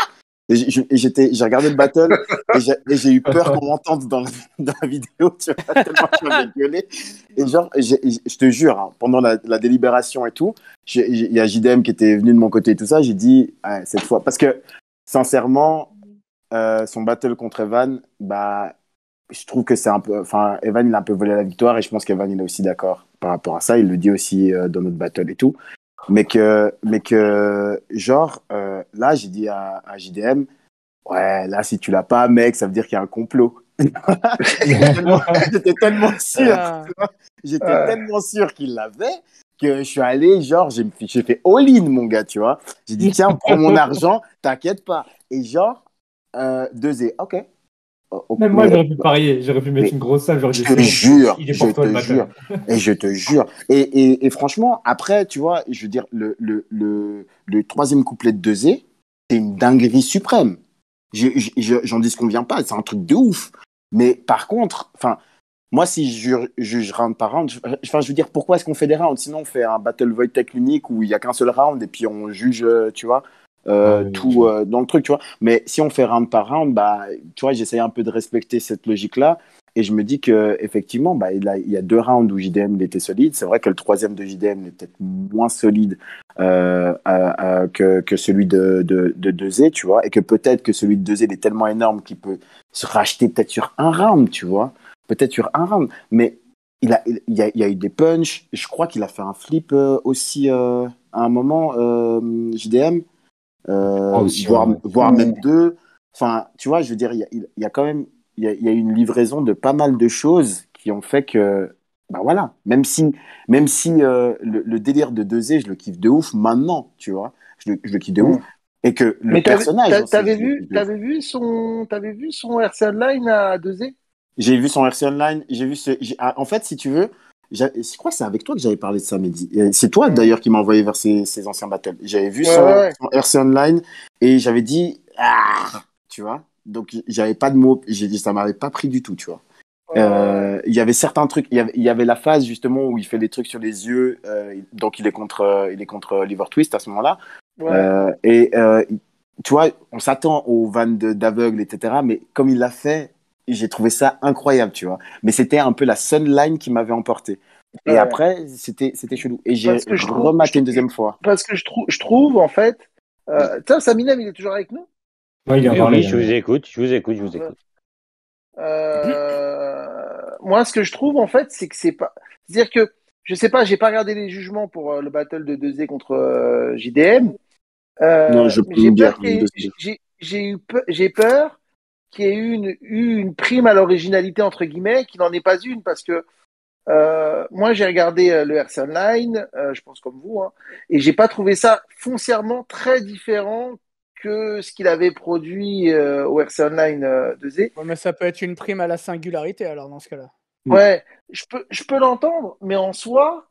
[SPEAKER 2] Et j'ai regardé le battle et j'ai eu peur qu'on m'entende dans la vidéo, tu vois, tellement j'avais gueulé. Et genre, je te jure, hein, pendant la délibération et tout, il y a JDM qui était venu de mon côté et tout ça, j'ai dit, ah, cette fois, parce que sincèrement, son battle contre Evan, bah, je trouve que c'est un peu, enfin, Evan il a un peu volé la victoire et je pense qu'Evan il est aussi d'accord par rapport à ça. Il le dit aussi dans notre battle et tout. Mais que genre, là, j'ai dit à JDM, ouais, là, si tu l'as pas, mec, ça veut dire qu'il y a un complot. J'étais tellement sûr,
[SPEAKER 5] Ah.
[SPEAKER 2] tu vois. J'étais tellement sûr qu'il l'avait que je suis allé, genre, j'ai fait all-in, mon gars, tu vois. J'ai dit, tiens, prends mon argent, t'inquiète pas. Et genre, 2 ok.
[SPEAKER 1] Même moi, j'aurais pu parier, j'aurais pu mettre une grosse salle, j'aurais dit,
[SPEAKER 2] Je te jure,
[SPEAKER 1] il est pour toi le battle.
[SPEAKER 2] et je te jure. Et franchement, après, tu vois, je veux dire, le troisième couplet de 2E, c'est une dinguerie suprême. J'en disconviens pas, c'est un truc de ouf. Mais par contre, enfin, moi, si je juge round par round, je veux dire, pourquoi est-ce qu'on fait des rounds? Sinon, on fait un Battle Void Tech unique où il y a qu'un seul round et puis on juge, tu vois, tout dans le truc, tu vois. Mais si on fait round par round, bah, tu vois, j'essaye un peu de respecter cette logique-là. Et je me dis que effectivement, bah, il y a deux rounds où JDM il était solide. C'est vrai que le troisième de JDM est peut-être moins solide que celui de 2Z, tu vois. Et que peut-être que celui de 2Z il est tellement énorme qu'il peut se racheter peut-être sur un round, tu vois. Peut-être sur un round. Mais il y a eu des punchs. Je crois qu'il a fait un flip aussi à un moment, JDM.
[SPEAKER 1] Aussi,
[SPEAKER 2] voire même deux. Enfin, tu vois, je veux dire, il y a quand même il y a une livraison de pas mal de choses qui ont fait que, bah voilà, même si le délire de 2E, je le kiffe de ouf maintenant, tu vois, je le kiffe de ouf. Et que le personnage aussi,
[SPEAKER 3] t'avais vu son RC Online à 2E?
[SPEAKER 2] J'ai vu son RC Online, en fait, si tu veux, je crois que c'est avec toi que j'avais parlé de ça, Mehdi. C'est toi, d'ailleurs, qui m'a envoyé vers ses anciens battles. J'avais vu son RC Online et j'avais dit, ah, tu vois. Donc, j'avais pas de mots. J'ai dit, ça m'avait pas pris du tout, tu vois. Il y avait certains trucs. Il y avait la phase, justement, où il fait des trucs sur les yeux. Donc, il est contre Liver Twist à ce moment-là. Tu vois, on s'attend aux vannes d'aveugle, etc. Mais comme il l'a fait, j'ai trouvé ça incroyable, tu vois. Mais c'était un peu la Sunline qui m'avait emporté. Et après, c'était chelou. Et j'ai rematé une deuxième fois.
[SPEAKER 3] Parce que je trouve en fait. Saminem, il est toujours avec nous?
[SPEAKER 1] Ouais, il en
[SPEAKER 4] Oui,
[SPEAKER 1] parlait.
[SPEAKER 4] oui, je vous écoute, je vous écoute, je vous écoute.
[SPEAKER 3] Moi, ce que je trouve, en fait, c'est que c'est pas. C'est-à-dire que, je sais pas, j'ai pas regardé les jugements pour le battle de 2Z contre JDM,
[SPEAKER 2] Non, je
[SPEAKER 3] mais
[SPEAKER 2] prends
[SPEAKER 3] j'ai
[SPEAKER 2] une
[SPEAKER 3] peur
[SPEAKER 2] bière.
[SPEAKER 3] qu'il y ait- j'ai peur qu'il y ait eu une prime à l'originalité, entre guillemets, qu'il n'en ait pas une, parce que moi, j'ai regardé le RC Online, je pense comme vous, hein, et j'ai pas trouvé ça foncièrement très différent que ce qu'il avait produit au RC Online 2Z.
[SPEAKER 5] Ouais, mais ça peut être une prime à la singularité, alors, dans ce cas-là.
[SPEAKER 3] Ouais, je peux l'entendre, mais en soi,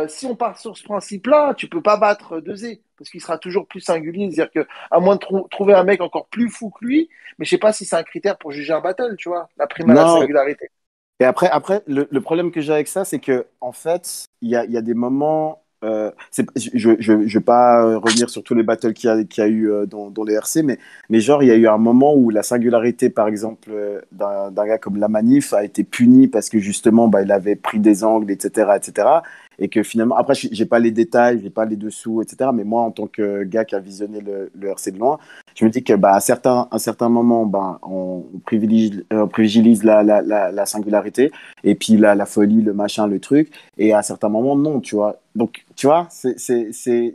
[SPEAKER 3] si on part sur ce principe-là, tu peux pas battre 2Z, parce qu'il sera toujours plus singulier. C'est-à-dire que, à moins de trouver un mec encore plus fou que lui, mais je sais pas si c'est un critère pour juger un battle, tu vois, la prime à la
[SPEAKER 2] Non,
[SPEAKER 3] singularité.
[SPEAKER 2] et après le problème que j'ai avec ça, c'est que en fait, il y a des moments. Je vais pas revenir sur tous les battles qu'il y a eu dans les RC, mais genre, il y a eu un moment où la singularité, par exemple, d'un gars comme La Manif a été punie parce que justement, bah, il avait pris des angles, etc., etc. Et que finalement, après, j'ai pas les détails, j'ai pas les dessous, etc. Mais moi, en tant que gars qui a visionné le RC de loin, je me dis que bah, à certains moments, bah, on privilégie la singularité et puis la folie, le machin, le truc. Et à certains moments, non, tu vois. Donc, tu vois,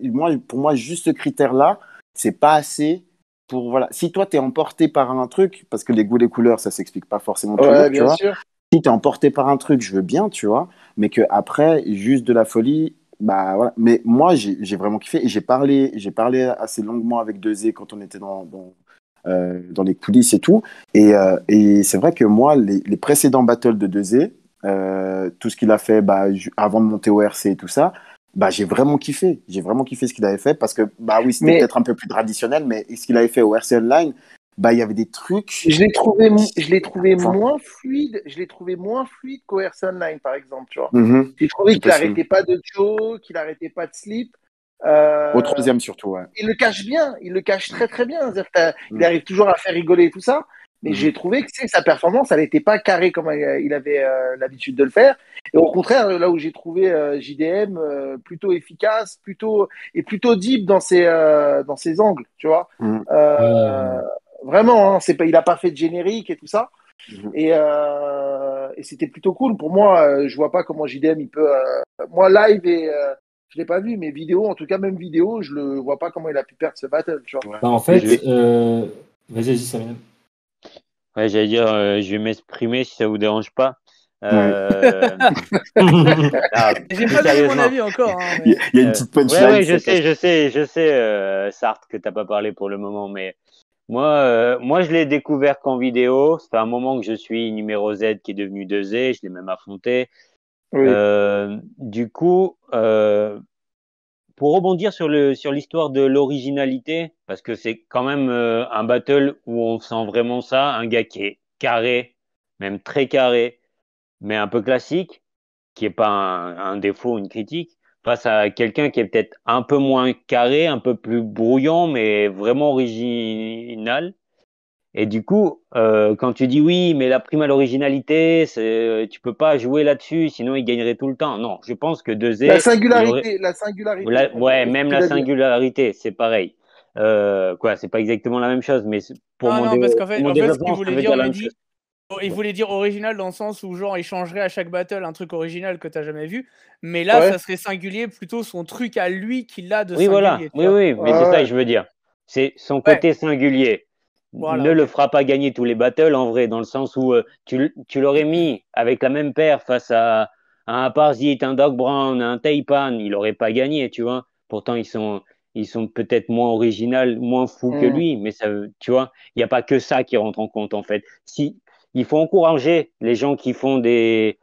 [SPEAKER 2] moi, pour moi, juste ce critère-là, c'est pas assez pour, voilà. Si toi, t'es emporté par un truc, parce que les goûts, les couleurs, ça s'explique pas forcément
[SPEAKER 3] Ouais,
[SPEAKER 2] toujours, tu
[SPEAKER 3] bien
[SPEAKER 2] vois.
[SPEAKER 3] sûr.
[SPEAKER 2] Si t'es emporté par un truc, je veux bien, tu vois. Mais que après, juste de la folie, bah voilà. Mais moi, j'ai vraiment kiffé et j'ai parlé assez longuement avec Dezé quand on était dans les coulisses et tout. Et c'est vrai que moi, les précédents battles de Dezé, tout ce qu'il a fait bah, avant de monter au RC et tout ça, bah, j'ai vraiment kiffé. J'ai vraiment kiffé ce qu'il avait fait parce que, bah oui, c'était
[SPEAKER 3] Mais
[SPEAKER 2] peut-être un peu plus traditionnel, mais ce qu'il avait fait au RC Online, bah, il y avait des trucs.
[SPEAKER 3] je l'ai trouvé
[SPEAKER 2] Enfin,
[SPEAKER 3] moins fluide, je l'ai trouvé moins fluide qu'au RC Online, par exemple, tu vois. J'ai trouvé
[SPEAKER 2] c'est
[SPEAKER 3] qu'il
[SPEAKER 2] possible.
[SPEAKER 3] arrêtait pas de choke, qu'il arrêtait pas de slip.
[SPEAKER 2] Au
[SPEAKER 3] Euh,
[SPEAKER 2] troisième surtout, ouais.
[SPEAKER 3] il le cache bien, il le cache très très bien. C'est-à-dire il
[SPEAKER 2] Mm.
[SPEAKER 3] arrive toujours à faire rigoler et tout ça. Mais
[SPEAKER 2] Mhm.
[SPEAKER 3] j'ai trouvé que sa performance, elle n'était pas carrée comme il avait l'habitude de le faire. Et au contraire, là où j'ai trouvé JDM plutôt efficace, plutôt deep dans ses angles, tu vois.
[SPEAKER 2] Mhm.
[SPEAKER 3] Euh, Vraiment, hein, il a pas fait de générique et tout ça.
[SPEAKER 2] Mhm.
[SPEAKER 3] Et c'était plutôt cool. Pour moi, je vois pas comment JDM il peut. Moi, live je l'ai pas vu, mais vidéo, en tout cas, même vidéo, je le vois pas comment il a pu perdre ce battle, tu vois.
[SPEAKER 2] Ouais.
[SPEAKER 1] Bah, en
[SPEAKER 4] Je
[SPEAKER 1] fait,
[SPEAKER 4] vais,
[SPEAKER 1] vas-y, Samir.
[SPEAKER 4] ouais, j'allais dire, je vais m'exprimer si ça vous dérange pas.
[SPEAKER 2] Ouais.
[SPEAKER 4] Euh, ah,
[SPEAKER 5] J'ai
[SPEAKER 4] plus
[SPEAKER 5] pas donné mon
[SPEAKER 4] sérieusement.
[SPEAKER 5] avis encore, hein, mais...
[SPEAKER 2] Il y a une petite
[SPEAKER 4] Ouais,
[SPEAKER 2] punchline,
[SPEAKER 4] ouais,
[SPEAKER 2] c'est caché.
[SPEAKER 4] je sais, Sartre, que t'as pas parlé pour le moment, mais moi, je l'ai découvert qu'en vidéo. Ça fait un moment que je suis numéro Z qui est devenu 2Z, je l'ai même affronté.
[SPEAKER 3] Oui.
[SPEAKER 4] Du coup, pour rebondir sur l'histoire de l'originalité, parce que c'est quand même un battle où on sent vraiment ça, un gars qui est carré, même très carré, mais un peu classique, qui est pas un défaut, une critique, face à quelqu'un qui est peut-être un peu moins carré, un peu plus brouillon, mais vraiment original. Et du coup, quand tu dis oui, mais la prime à l'originalité, tu peux pas jouer là-dessus, sinon il gagnerait tout le temps. Non, je pense que 2Z, il aurait,
[SPEAKER 3] La singularité. Moi,
[SPEAKER 4] ouais,
[SPEAKER 3] c'est ce
[SPEAKER 4] même
[SPEAKER 3] qu'il
[SPEAKER 4] la
[SPEAKER 3] a dit.
[SPEAKER 4] singularité, c'est pareil. Quoi, c'est pas exactement la même chose, mais
[SPEAKER 5] Non, non, parce qu'en
[SPEAKER 4] pour
[SPEAKER 5] fait,
[SPEAKER 4] mon
[SPEAKER 5] ce qu'il
[SPEAKER 4] développement, ça
[SPEAKER 5] voulait
[SPEAKER 4] veut dire
[SPEAKER 5] dire,
[SPEAKER 4] la même chose.
[SPEAKER 5] Mehdi, il voulait dire original dans le sens où, genre, il changerait à chaque battle un truc original que t'as jamais vu. Mais là,
[SPEAKER 3] Ouais.
[SPEAKER 5] ça serait singulier, plutôt son truc à lui qu'il a de
[SPEAKER 4] Oui, voilà,
[SPEAKER 5] singulier, tu
[SPEAKER 4] oui,
[SPEAKER 5] vois.
[SPEAKER 4] oui, mais c'est ça que
[SPEAKER 3] Ouais.
[SPEAKER 4] je veux dire. C'est son
[SPEAKER 5] Ouais,
[SPEAKER 4] côté singulier.
[SPEAKER 5] voilà,
[SPEAKER 4] Ne le
[SPEAKER 5] ok.
[SPEAKER 4] fera pas gagner tous les battles, en vrai, dans le sens où tu l'aurais mis avec la même paire face à un Parzit, un Doc Brown, un Taipan, il aurait pas gagné, tu vois. Pourtant, ils sont peut-être moins original, moins fous que
[SPEAKER 3] Mm.
[SPEAKER 4] lui, mais ça, tu vois, il n'y a pas que ça qui rentre en compte, en fait. Si, il faut encourager les gens qui tentent des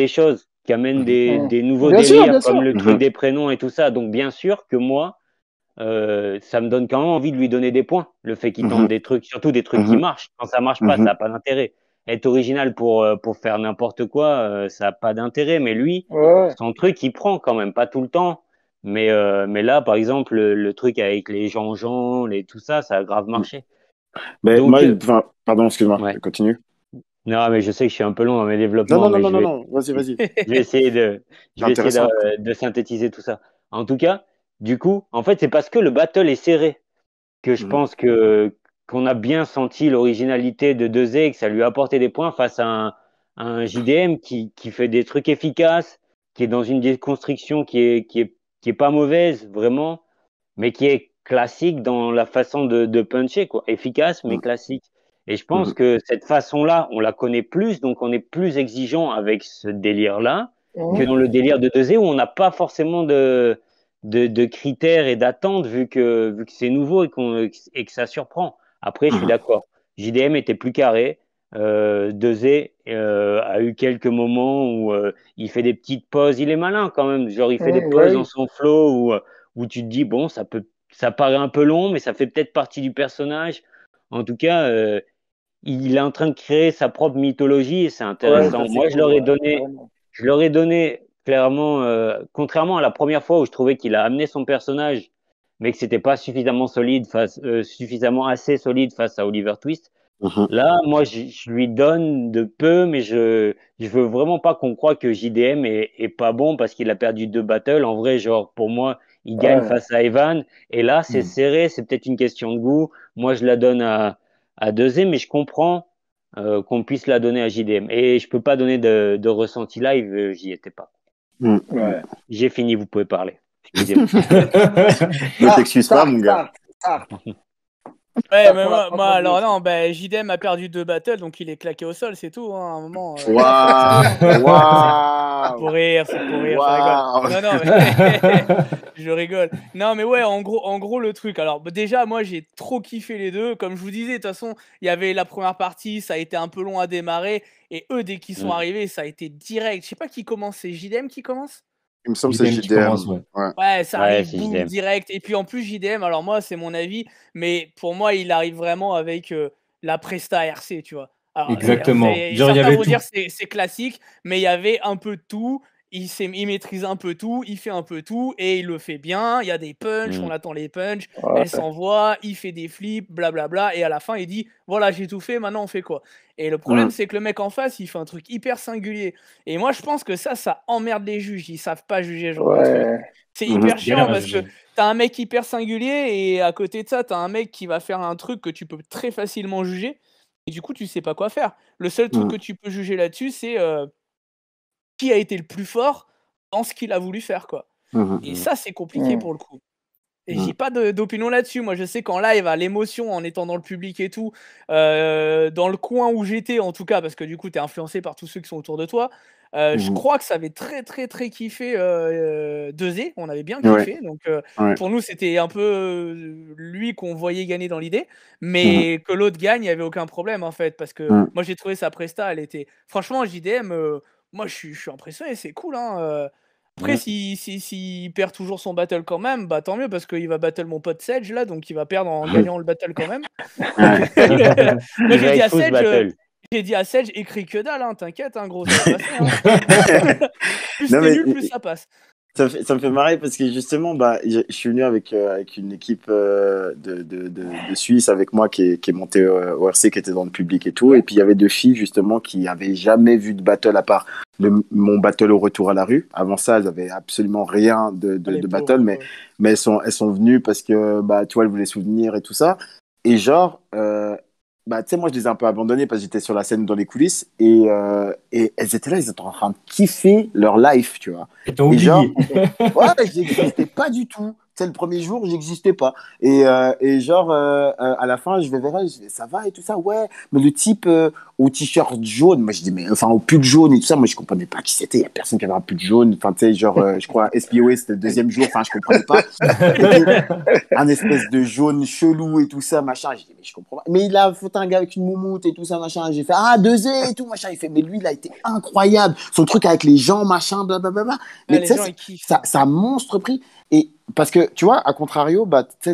[SPEAKER 4] choses, qui amènent
[SPEAKER 2] Mhm.
[SPEAKER 3] Mm.
[SPEAKER 4] des nouveaux
[SPEAKER 3] Bien sûr,
[SPEAKER 4] délires,
[SPEAKER 3] bien
[SPEAKER 4] comme
[SPEAKER 3] sûr.
[SPEAKER 4] le truc
[SPEAKER 2] Mhm.
[SPEAKER 4] des prénoms et tout ça. Donc, bien sûr que moi, ça me donne quand même envie de lui donner des points. Le fait qu'il tente
[SPEAKER 2] Mhm.
[SPEAKER 4] des trucs, surtout des trucs qui
[SPEAKER 2] Mhm.
[SPEAKER 4] marchent. Quand ça marche pas, ça
[SPEAKER 2] Mhm.
[SPEAKER 4] n'a pas d'intérêt. Être original pour faire n'importe quoi, ça n'a pas d'intérêt. Mais lui,
[SPEAKER 3] Ouais.
[SPEAKER 4] son truc, il prend quand même, pas tout le temps. Mais là, par exemple, le truc avec les Jean-Jean, tout ça, ça a grave marché.
[SPEAKER 2] Mais moi,
[SPEAKER 4] Donc,
[SPEAKER 2] enfin, pardon, excuse-moi,
[SPEAKER 4] ouais.
[SPEAKER 2] continue.
[SPEAKER 4] Non, mais je sais que je suis un peu long dans mes
[SPEAKER 2] Non,
[SPEAKER 4] développements,
[SPEAKER 2] non, non,
[SPEAKER 4] mais
[SPEAKER 2] non, non, non, vas-y, vas-y.
[SPEAKER 4] je vais essayer
[SPEAKER 2] C'est
[SPEAKER 4] je vais essayer
[SPEAKER 2] intéressant.
[SPEAKER 4] de synthétiser tout ça. En tout cas, du coup, en fait, c'est parce que le battle est serré que je
[SPEAKER 2] Mhm.
[SPEAKER 4] pense que qu'on a bien senti l'originalité de 2Z et que ça lui a apporté des points face à un JDM qui fait des trucs efficaces, qui est dans une déconstruction qui est pas mauvaise, vraiment, mais qui est classique dans la façon de puncher, quoi. Efficace, mais classique. Et je pense que cette façon-là, on la connaît plus, donc on est plus exigeant avec ce délire-là que dans le délire de 2Z où on n'a pas forcément de critères et d'attentes vu que c'est nouveau et que ça surprend. Après, je suis d'accord. JDM était plus carré. 2Z a eu quelques moments où il fait des petites pauses. Il est malin quand même. Genre, il fait des pauses dans son flow où tu te dis, bon, ça paraît un peu long, mais ça fait peut-être partie du personnage. En tout cas, il est en train de créer sa propre mythologie et c'est intéressant. Moi, je leur ai donné clairement, contrairement à la première fois où je trouvais qu'il a amené son personnage, mais que c'était pas suffisamment solide suffisamment assez solide face à Oliver Twist. Là, moi, je lui donne de peu, mais je veux vraiment pas qu'on croie que JDM est pas bon parce qu'il a perdu 2 battles. En vrai, genre, pour moi, il gagne face à Evan. Et là, c'est serré, c'est peut-être une question de goût. Moi, je la donne à 2Z, mais je comprends qu'on puisse la donner à JDM. Et je peux pas donner de ressenti live, j'y étais pas. J'ai fini, vous pouvez parler. Excusez-moi.
[SPEAKER 2] Ne t'excuse pas, mon gars.
[SPEAKER 5] Ouais, mais moi alors non, JDM a perdu 2 battles, donc il est claqué au sol, c'est tout, hein, à un moment.
[SPEAKER 2] Waouh.
[SPEAKER 5] C'est pour rire, je rigole. Non, mais je rigole. Non, mais ouais, en gros, le truc. Alors, déjà, moi, j'ai trop kiffé les deux. Comme je vous disais, de toute façon, il y avait la première partie, ça a été un peu long à démarrer, et eux, dès qu'ils sont arrivés, ça a été direct. Je sais pas qui commence, c'est JDM qui commence?
[SPEAKER 2] Il me semble que c'est JDM.
[SPEAKER 5] Ouais, ça arrive boum, direct. Et puis en plus, JDM, alors moi, c'est mon avis, mais pour moi, il arrive vraiment avec la Presta RC, tu vois. Alors,
[SPEAKER 1] exactement.
[SPEAKER 5] Certains vont dire c'est classique, mais il y avait un peu de tout. Il maîtrise un peu tout, il fait un peu tout, et il le fait bien. Il y a des punchs, on attend les punchs, elle s'envoie, il fait des flips, blablabla, et à la fin, il dit voilà, j'ai tout fait, maintenant on fait quoi? Et le problème, c'est que le mec en face, il fait un truc hyper singulier. Et moi, je pense que ça emmerde les juges. Ils savent pas juger genre de truc. C'est hyper chiant parce que t'as un mec hyper singulier et à côté de ça, t'as un mec qui va faire un truc que tu peux très facilement juger. Et du coup, tu sais pas quoi faire. Le seul truc que tu peux juger là-dessus, c'est qui a été le plus fort dans ce qu'il a voulu faire, quoi. Et ça, c'est compliqué pour le coup. Et j'ai pas d'opinion là-dessus. Moi, je sais qu'en live, à l'émotion, en étant dans le public et tout, dans le coin où j'étais, en tout cas, parce que du coup, t'es influencé par tous ceux qui sont autour de toi. Je crois que ça avait très, très, très kiffé 2Z. On avait bien kiffé. Donc, pour nous, c'était un peu lui qu'on voyait gagner dans l'idée. Mais que l'autre gagne, il n'y avait aucun problème, en fait. Parce que moi, j'ai trouvé sa presta, elle était. Franchement, JDM, moi, je suis impressionné. C'est cool, hein. Après, s'il perd toujours son battle quand même, bah tant mieux parce qu'il va battle mon pote Sedge là, donc il va perdre en gagnant le battle quand même. Moi j'ai dit à Sedge, écris que dalle, hein, t'inquiète, hein, gros, ça va passer. Hein. Plus t'es nul, plus ça passe.
[SPEAKER 2] Ça me fait marrer parce que justement, je suis venu avec une équipe de Suisse avec moi qui est montée au RC, qui était dans le public et tout. Et puis il y avait 2 filles justement qui avaient jamais vu de battle à part mon battle au retour à la rue. Avant ça, elles avaient absolument rien de battle, mais elles sont venues parce que tu vois, elles voulaient souvenir et tout ça. Et genre, tu sais, moi je les ai un peu abandonnés parce que j'étais sur la scène dans les coulisses et elles étaient là, ils étaient en train de kiffer leur life, tu vois.
[SPEAKER 1] Et genre,
[SPEAKER 2] ouais, j'existais pas du tout. Tu sais, le premier jour, j'existais pas. Et genre, à la fin, je vais vers elle, je dis, ça va et tout ça, ouais. Mais le type au t-shirt jaune, moi je dis, mais enfin au pull jaune et tout ça, moi je comprenais pas qui c'était. Il y a personne qui avait un pull jaune. Enfin, tu sais, genre, je crois, SPOA, c'était le 2e jour, enfin, je comprenais pas. Un espèce de jaune chelou et tout ça, machin. Je dis, mais je comprends pas. Mais il a foutu un gars avec une moumoute et tout ça, machin. J'ai fait, 2Z et tout, machin. Il fait, mais lui, il a été incroyable. Son truc avec les gens, machin, blablabla. Mais tu sais, ça a monstre pris. Et parce que, tu vois, à contrario,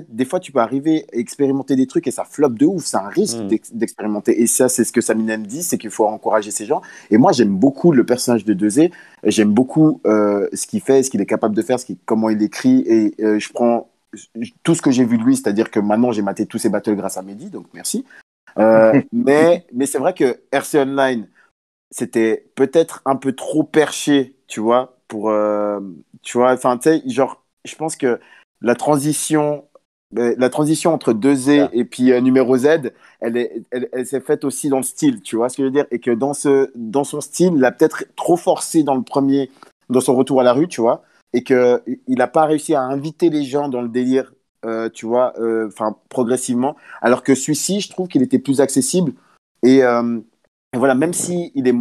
[SPEAKER 2] des fois, tu peux arriver à expérimenter des trucs et ça floppe de ouf. C'est un risque d'expérimenter. Et ça, c'est ce que Saminem dit, c'est qu'il faut encourager ces gens. Et moi, j'aime beaucoup le personnage de 2Z. J'aime beaucoup ce qu'il fait, ce qu'il est capable de faire, comment il écrit. Et je prends tout ce que j'ai vu de lui, c'est-à-dire que maintenant, j'ai maté tous ses battles grâce à Mehdi, donc merci. Mais c'est vrai que RC Online, c'était peut-être un peu trop perché, tu vois, pour... tu vois, enfin, tu sais, genre, je pense que la transition la transition entre 2Z et puis numéro Z, elle s'est faite aussi dans le style, tu vois ce que je veux dire? Et que dans son style, il a peut-être trop forcé dans son retour à la rue, tu vois, et qu'il n'a pas réussi à inviter les gens dans le délire, tu vois, progressivement. Alors que celui-ci, je trouve qu'il était plus accessible. Et voilà, même si il est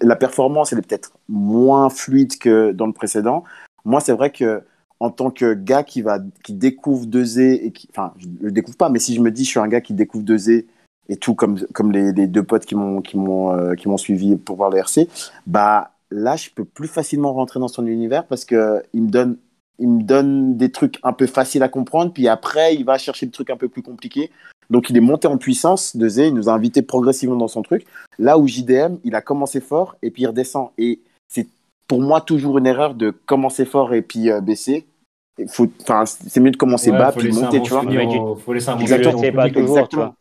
[SPEAKER 2] la performance, elle est peut-être moins fluide que dans le précédent, moi, c'est vrai que en tant que gars qui découvre 2Z enfin, je le découvre pas, mais si je me dis, je suis un gars qui découvre 2Z et tout, comme les deux potes qui m'ont suivi pour voir le RC, bah, là, je peux plus facilement rentrer dans son univers parce que il me donne des trucs un peu faciles à comprendre, puis après, il va chercher des trucs un peu plus compliqués. Donc, il est monté en puissance, 2Z, il nous a invités progressivement dans son truc. Là où JDM, il a commencé fort et puis il redescend. Et c'est pour moi toujours une erreur de commencer fort et puis baisser. C'est mieux de commencer bas puis de monter, tu vois.
[SPEAKER 1] Faut laisser un bon
[SPEAKER 2] Exactement.
[SPEAKER 4] C'est pas toujours, tu vois.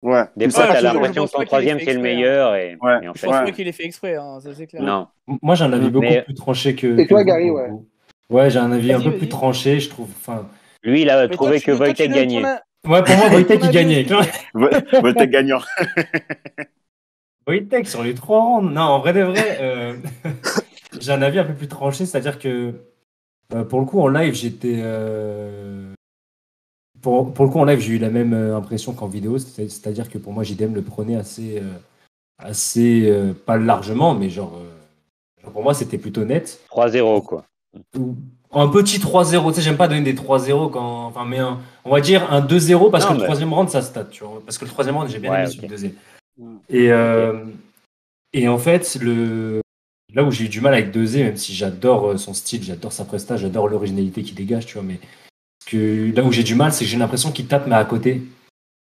[SPEAKER 2] Ouais.
[SPEAKER 4] Des fois, t'as l'impression que ton troisième, c'est le meilleur. Et en
[SPEAKER 5] Je
[SPEAKER 4] fait,
[SPEAKER 5] pense pas qu'il ait fait exprès, hein, ça c'est clair.
[SPEAKER 4] non.
[SPEAKER 1] Moi, j'ai un avis beaucoup plus tranché que.
[SPEAKER 3] Et toi,
[SPEAKER 1] que
[SPEAKER 3] Gary,
[SPEAKER 1] vous,
[SPEAKER 3] ouais.
[SPEAKER 1] Ouais, j'ai un avis un peu plus tranché, je trouve.
[SPEAKER 4] Lui, il a trouvé que Wojtek gagnait.
[SPEAKER 1] Ouais, pour moi, Wojtek, il gagnait.
[SPEAKER 2] Wojtek gagnant.
[SPEAKER 1] Wojtek sur les 3 rounds. Non, en vrai de vrai, j'ai un avis un peu plus tranché, c'est-à-dire que pour le coup, en live, j'étais. Pour le coup, en live, j'ai eu la même impression qu'en vidéo, c'est-à-dire que pour moi, JDM le prenait assez pas largement, mais genre pour moi, c'était plutôt net.
[SPEAKER 4] 3-0, quoi.
[SPEAKER 1] Un petit 3-0, tu sais, j'aime pas donner des 3-0 mais on va dire un 2-0 parce que le troisième round, ça stat, tu vois. Parce que le troisième round, j'ai bien aimé celui de 2-0. Et en fait, là où j'ai eu du mal avec 2Z, même si j'adore son style, j'adore sa presta, j'adore l'originalité qu'il dégage, tu vois, mais là où j'ai du mal, c'est que j'ai l'impression qu'il tape, mais à côté.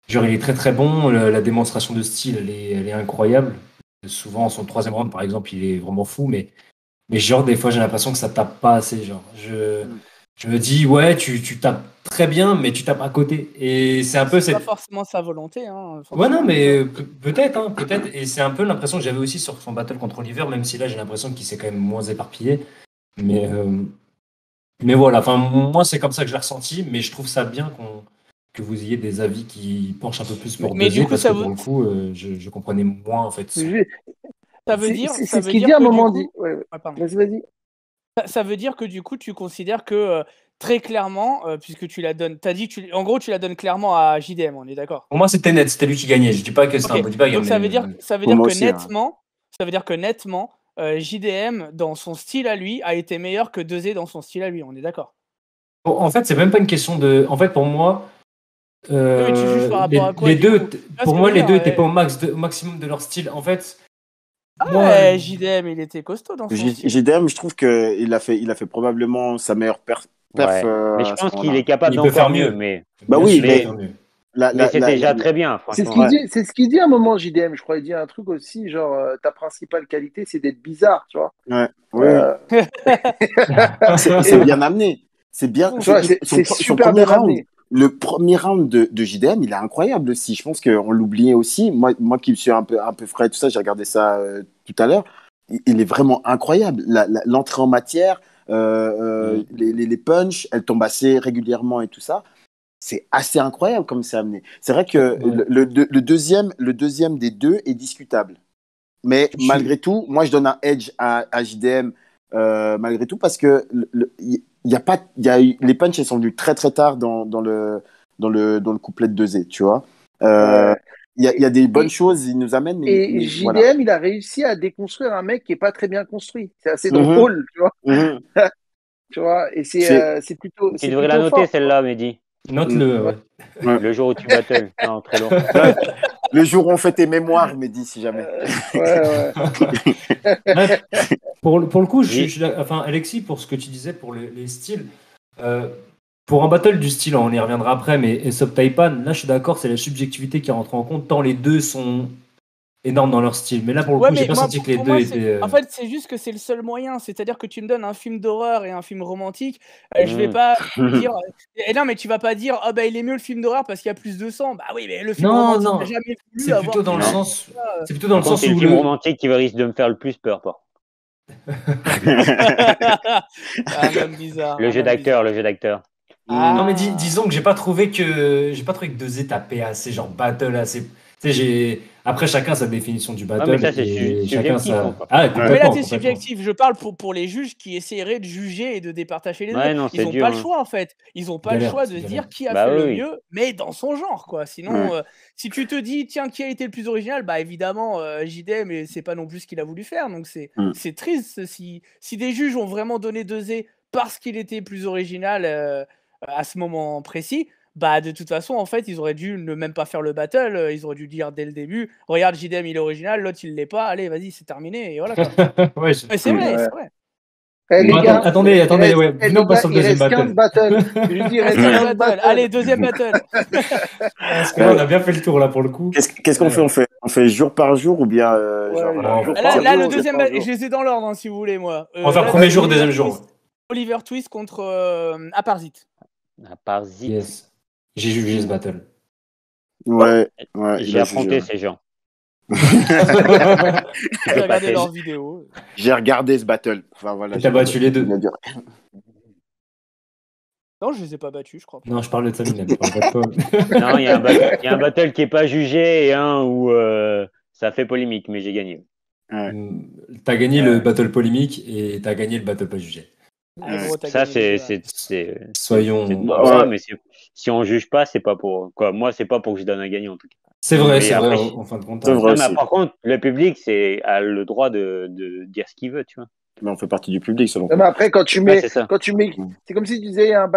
[SPEAKER 1] Genre, il est très très bon, la démonstration de style, elle est incroyable. Souvent, son troisième round, par exemple, il est vraiment fou, mais genre, des fois, j'ai l'impression que ça tape pas assez. Genre, je me dis, ouais, tu tapes très bien, mais tu tapes à côté. Et c'est un peu
[SPEAKER 5] pas forcément sa volonté. Hein,
[SPEAKER 1] ouais, non, mais peut-être. Et c'est un peu l'impression que j'avais aussi sur son battle contre Oliver, même si là, j'ai l'impression qu'il s'est quand même moins éparpillé. Mais voilà, enfin, moi, c'est comme ça que je l'ai ressenti, mais je trouve ça bien que vous ayez des avis qui penchent un peu plus pour 2Z, parce que pour le coup, je comprenais moins, en fait.
[SPEAKER 5] Ça veut dire.
[SPEAKER 3] C'est ce qu'il dit à un moment. Vas-y.
[SPEAKER 5] Ça veut dire que du coup, tu considères que très clairement, puisque tu la donnes, en gros, tu la donnes clairement à JDM, on est d'accord?
[SPEAKER 1] Pour moi, c'était net, c'était lui qui gagnait. Je dis pas que c'était un bodybag.
[SPEAKER 5] Donc ça veut dire que nettement, JDM dans son style à lui a été meilleur que 2Z dans son style à lui, on est d'accord?
[SPEAKER 1] En fait, c'est même pas une question de. En fait, pour moi. Les deux, pour moi, les deux étaient pas au maximum de leur style. En fait.
[SPEAKER 5] JDM, il était costaud dans son style.
[SPEAKER 2] JDM, je trouve qu'il a fait probablement sa meilleure perf.
[SPEAKER 4] Mais je pense qu'il est capable
[SPEAKER 1] d'en
[SPEAKER 4] faire mieux. Mais c'était déjà très bien, franchement.
[SPEAKER 3] C'est ce qu'il dit à un moment, JDM. Je crois qu'il dit un truc aussi, genre, ta principale qualité, c'est d'être bizarre, tu vois.
[SPEAKER 2] C'est bien amené. C'est bien.
[SPEAKER 3] C'est super bien amené.
[SPEAKER 2] Le premier round de JDM, il est incroyable aussi. Je pense qu'on l'oubliait aussi. Moi qui suis un peu frais, tout ça, j'ai regardé ça tout à l'heure. Il est vraiment incroyable. L'entrée en matière, les punchs, elle tombe assez régulièrement et tout ça. C'est assez incroyable comme c'est amené. C'est vrai que le deuxième des deux est discutable. Mais malgré tout, moi je donne un edge à JDM malgré tout parce que les punchs, elles sont venues très très tard dans le couplet de 2Z, tu vois. Il y a des bonnes choses, il nous amène.
[SPEAKER 3] Mais JDM, voilà. Il a réussi à déconstruire un mec qui est pas très bien construit. C'est assez drôle, tu vois. Tu vois, et c'est plutôt.
[SPEAKER 4] Tu devrais la noter celle-là, Mehdi.
[SPEAKER 1] Note-le.
[SPEAKER 4] Le jour où tu battles. Non, très long.
[SPEAKER 2] Le jour où on fait tes mémoires, Mehdi, si jamais.
[SPEAKER 1] Pour le coup, enfin, Alexis, pour ce que tu disais pour les styles, pour un battle du style, on y reviendra après, mais Aesop Taipan, là je suis d'accord, c'est la subjectivité qui rentre en compte, tant les deux sont énormes dans leur style. Mais là, pour le coup, j'ai pas senti que les deux étaient.
[SPEAKER 5] En fait, c'est juste que c'est le seul moyen. C'est-à-dire que tu me donnes un film d'horreur et un film romantique, je vais pas dire. Et non, mais tu vas pas dire, ah bah il est mieux le film d'horreur parce qu'il y a plus de sang. Bah oui, mais le film romantique,
[SPEAKER 1] non.
[SPEAKER 5] Jamais voulu
[SPEAKER 1] c'est plutôt dans le sens. C'est plutôt dans le sens
[SPEAKER 4] où. C'est le film romantique qui risque de me faire le plus peur, pas.
[SPEAKER 5] Même bizarre.
[SPEAKER 4] Le jeu d'acteur.
[SPEAKER 1] Non, mais disons que j'ai pas trouvé que 2Z tapait assez, genre battle assez. Tu sais, après chacun sa définition du battle.
[SPEAKER 4] mais ça, c'est
[SPEAKER 1] et
[SPEAKER 4] subjectif,
[SPEAKER 1] chacun sa.
[SPEAKER 4] encore.
[SPEAKER 1] Complètement.
[SPEAKER 5] Mais là, c'est subjectif. Je parle pour les juges qui essaieraient de juger et de départager les deux.
[SPEAKER 4] Non,
[SPEAKER 5] ils n'ont pas le choix, en fait. Ils n'ont pas le choix de dire qui a fait le mieux, mais dans son genre, quoi. Sinon, si tu te dis, tiens, qui a été le plus original, bah évidemment, JD, mais c'est pas non plus ce qu'il a voulu faire. Donc c'est triste. Si des juges ont vraiment donné 2Z parce qu'il était plus original à ce moment précis, bah de toute façon, en fait, ils auraient dû ne même pas faire le battle. Ils auraient dû dire dès le début, regarde, JDM, il est original, l'autre, il l'est pas. Allez, vas-y, c'est terminé. Et voilà, quoi. Mais c'est vrai, c'est vrai.
[SPEAKER 3] Les gars,
[SPEAKER 1] attendez, venons pas sur le deuxième battle.
[SPEAKER 3] Je dis, il reste 15 battle.
[SPEAKER 5] Allez, deuxième battle.
[SPEAKER 1] Parce que là, on a bien fait le tour, là, pour le coup.
[SPEAKER 2] Qu'est-ce qu'on fait? On fait jour par jour ou bien
[SPEAKER 5] là, le deuxième battle, je les ai dans l'ordre, hein, si vous voulez, moi.
[SPEAKER 1] On va faire premier jour, deuxième jour.
[SPEAKER 5] Oliver Twist contre Aparzit.
[SPEAKER 4] Aparzit.
[SPEAKER 1] Yes. J'ai jugé ce battle.
[SPEAKER 2] Ouais.
[SPEAKER 4] J'ai affronté ces gens.
[SPEAKER 5] J'ai regardé leurs vidéos.
[SPEAKER 2] J'ai regardé ce battle. Enfin, voilà,
[SPEAKER 1] t'as battu les deux.
[SPEAKER 5] Non, je les ai pas battus, je crois.
[SPEAKER 1] Non, je parle de Samina.
[SPEAKER 4] Non, il y a un battle qui est pas jugé et un où ça fait polémique, mais j'ai gagné.
[SPEAKER 1] T'as gagné le battle polémique et t'as gagné le battle pas jugé.
[SPEAKER 4] Ça, c'est
[SPEAKER 1] soyons.
[SPEAKER 4] Mais si on juge pas, c'est pas pour quoi. Moi, c'est pas pour que je donne un gagnant en tout cas.
[SPEAKER 1] C'est vrai, en fin de compte.
[SPEAKER 4] Mais par contre, le public a le droit de dire ce qu'il veut, tu vois.
[SPEAKER 2] Mais on fait partie du public, selon.
[SPEAKER 3] Mais après, quand tu mets, c'est comme si tu disais un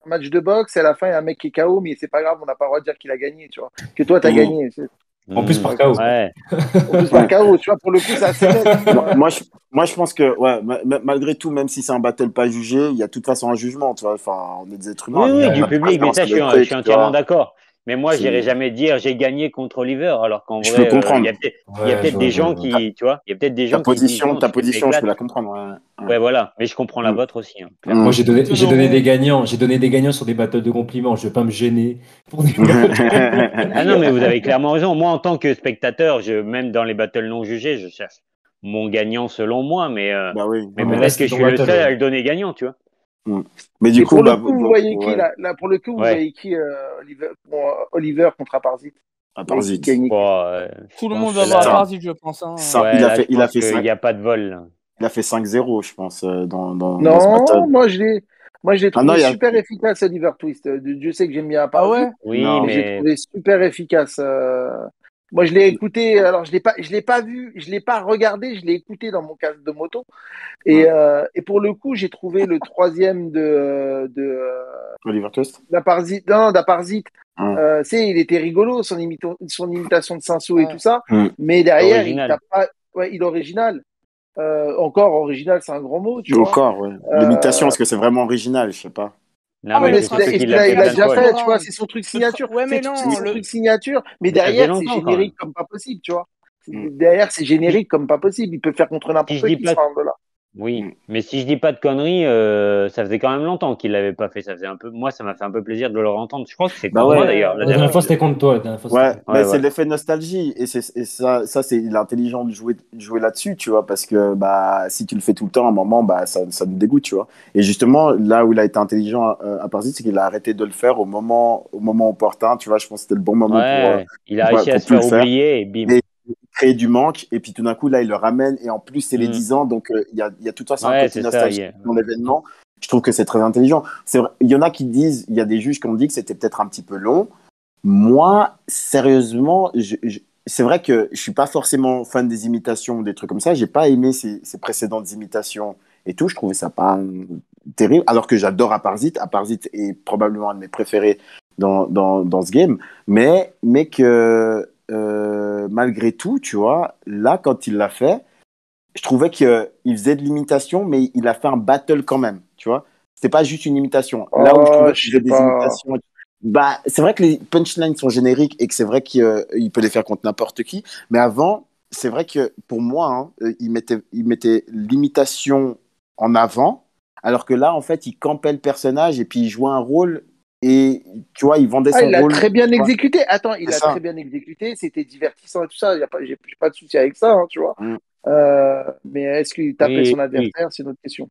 [SPEAKER 3] match de boxe et à la fin il y a un mec qui est KO, mais c'est pas grave, on n'a pas le droit de dire qu'il a gagné, tu vois. Que toi t'as gagné.
[SPEAKER 1] En plus par KO.
[SPEAKER 4] Ouais.
[SPEAKER 3] En plus par KO, tu vois, pour le coup, c'est assez net.
[SPEAKER 2] Moi, je pense que, malgré tout, même si c'est un battle pas jugé, il y a de toute façon un jugement, tu vois. Enfin, on est des êtres humains.
[SPEAKER 4] Oui, du public, mais ça, je suis entièrement d'accord. Mais moi, j'irai jamais dire j'ai gagné contre Oliver, alors qu'en vrai, il y a peut-être des gens qui, tu vois, il y a peut-être des gens
[SPEAKER 2] qui disent ta position, je peux la comprendre.
[SPEAKER 4] Ouais, voilà. Mais je comprends la vôtre aussi. Hein,
[SPEAKER 1] moi, j'ai donné des gagnants. J'ai donné des gagnants sur des battles de compliments. Je vais pas me gêner pour des
[SPEAKER 4] Ah non, mais vous avez clairement raison. Moi, en tant que spectateur, même dans les battles non jugés, je cherche mon gagnant selon moi, mais peut-être que je suis le seul à le donner gagnant, tu vois.
[SPEAKER 2] Mais du coup,
[SPEAKER 3] pour le coup, vous voyez qui là, pour le coup, vous voyez qui Oliver contre Aparzit.
[SPEAKER 2] Aparzit.
[SPEAKER 5] Tout le monde va voir Aparzit, je pense. Hein.
[SPEAKER 2] Il a fait 5.
[SPEAKER 4] Il n'y a pas de vol. Là.
[SPEAKER 2] Il a fait 5-0, je pense, dans
[SPEAKER 3] non, moi je l'ai trouvé super efficace, Oliver Twist. Dieu sait que j'aime bien Aparzit.
[SPEAKER 5] Ah ouais.
[SPEAKER 4] Oui, mais
[SPEAKER 3] j'ai trouvé super efficace. Moi, je l'ai écouté. Alors, je l'ai pas vu, je l'ai pas regardé, je l'ai écouté dans mon casque de moto. Et pour le coup, j'ai trouvé le troisième de
[SPEAKER 2] Oliver Twist.
[SPEAKER 3] d'Aparzit. Il était rigolo, son imitation de Sansou et tout ça. Mais derrière, il tape pas. Ouais, il est original. Encore original, c'est un grand mot. Tu vois.
[SPEAKER 2] Ouais. L'imitation, est-ce que c'est vraiment original? Je sais pas.
[SPEAKER 4] Non, mais
[SPEAKER 3] il a déjà fait, tu vois, c'est son truc signature.
[SPEAKER 5] Ouais, mais non,
[SPEAKER 3] c'est son truc signature, mais derrière, c'est générique comme pas possible, tu vois. Derrière, c'est générique comme pas possible. Il peut faire contre n'importe qui qui sera là.
[SPEAKER 4] Oui, mais si je dis pas de conneries, ça faisait quand même longtemps qu'il l'avait pas fait. Ça faisait moi, ça m'a fait un peu plaisir de le entendre. Je crois que c'est moi d'ailleurs.
[SPEAKER 1] La dernière fois, c'était contre toi.
[SPEAKER 2] C'est l'effet nostalgie et ça c'est intelligent de jouer là-dessus, tu vois, parce que si tu le fais tout le temps, à un moment, ça nous dégoûte, tu vois. Et justement, là où il a été intelligent à Parsit, c'est qu'il a arrêté de le faire au moment opportun, tu vois. Je pense que c'était le bon moment pour.
[SPEAKER 4] Il a réussi à se faire oublier et bim.
[SPEAKER 2] Créer du manque et puis tout d'un coup là il le ramène et en plus c'est les 10 ans donc il y a de toute façon un côté nostalgique dans l'événement. Je trouve que c'est très intelligent. C'est vrai, il y en a qui disent, il y a des juges qui ont dit que c'était peut-être un petit peu long. Moi sérieusement c'est vrai que je suis pas forcément fan des imitations ou des trucs comme ça. J'ai pas aimé ces précédentes imitations et tout. Je trouvais ça pas terrible alors que j'adore Aparzit est probablement un de mes préférés dans ce game mais que malgré tout, tu vois, là, quand il l'a fait, je trouvais qu'il faisait de l'imitation, mais il a fait un battle quand même, tu vois. C'était pas juste une imitation. Là où je trouvais qu'il faisait des imitations, c'est vrai que les punchlines sont génériques et que c'est vrai qu'il peut les faire contre n'importe qui, mais avant, c'est vrai que pour moi, il mettait l'imitation en avant, alors que là, en fait, il campait le personnage et puis il jouait un rôle. Et tu vois, il vendait son rôle.
[SPEAKER 3] Il a très bien exécuté. Attends, il a très bien exécuté. C'était divertissant et tout ça. J'ai pas de souci avec ça, hein, tu vois. Mais est-ce qu'il tapait son adversaire? C'est une autre question.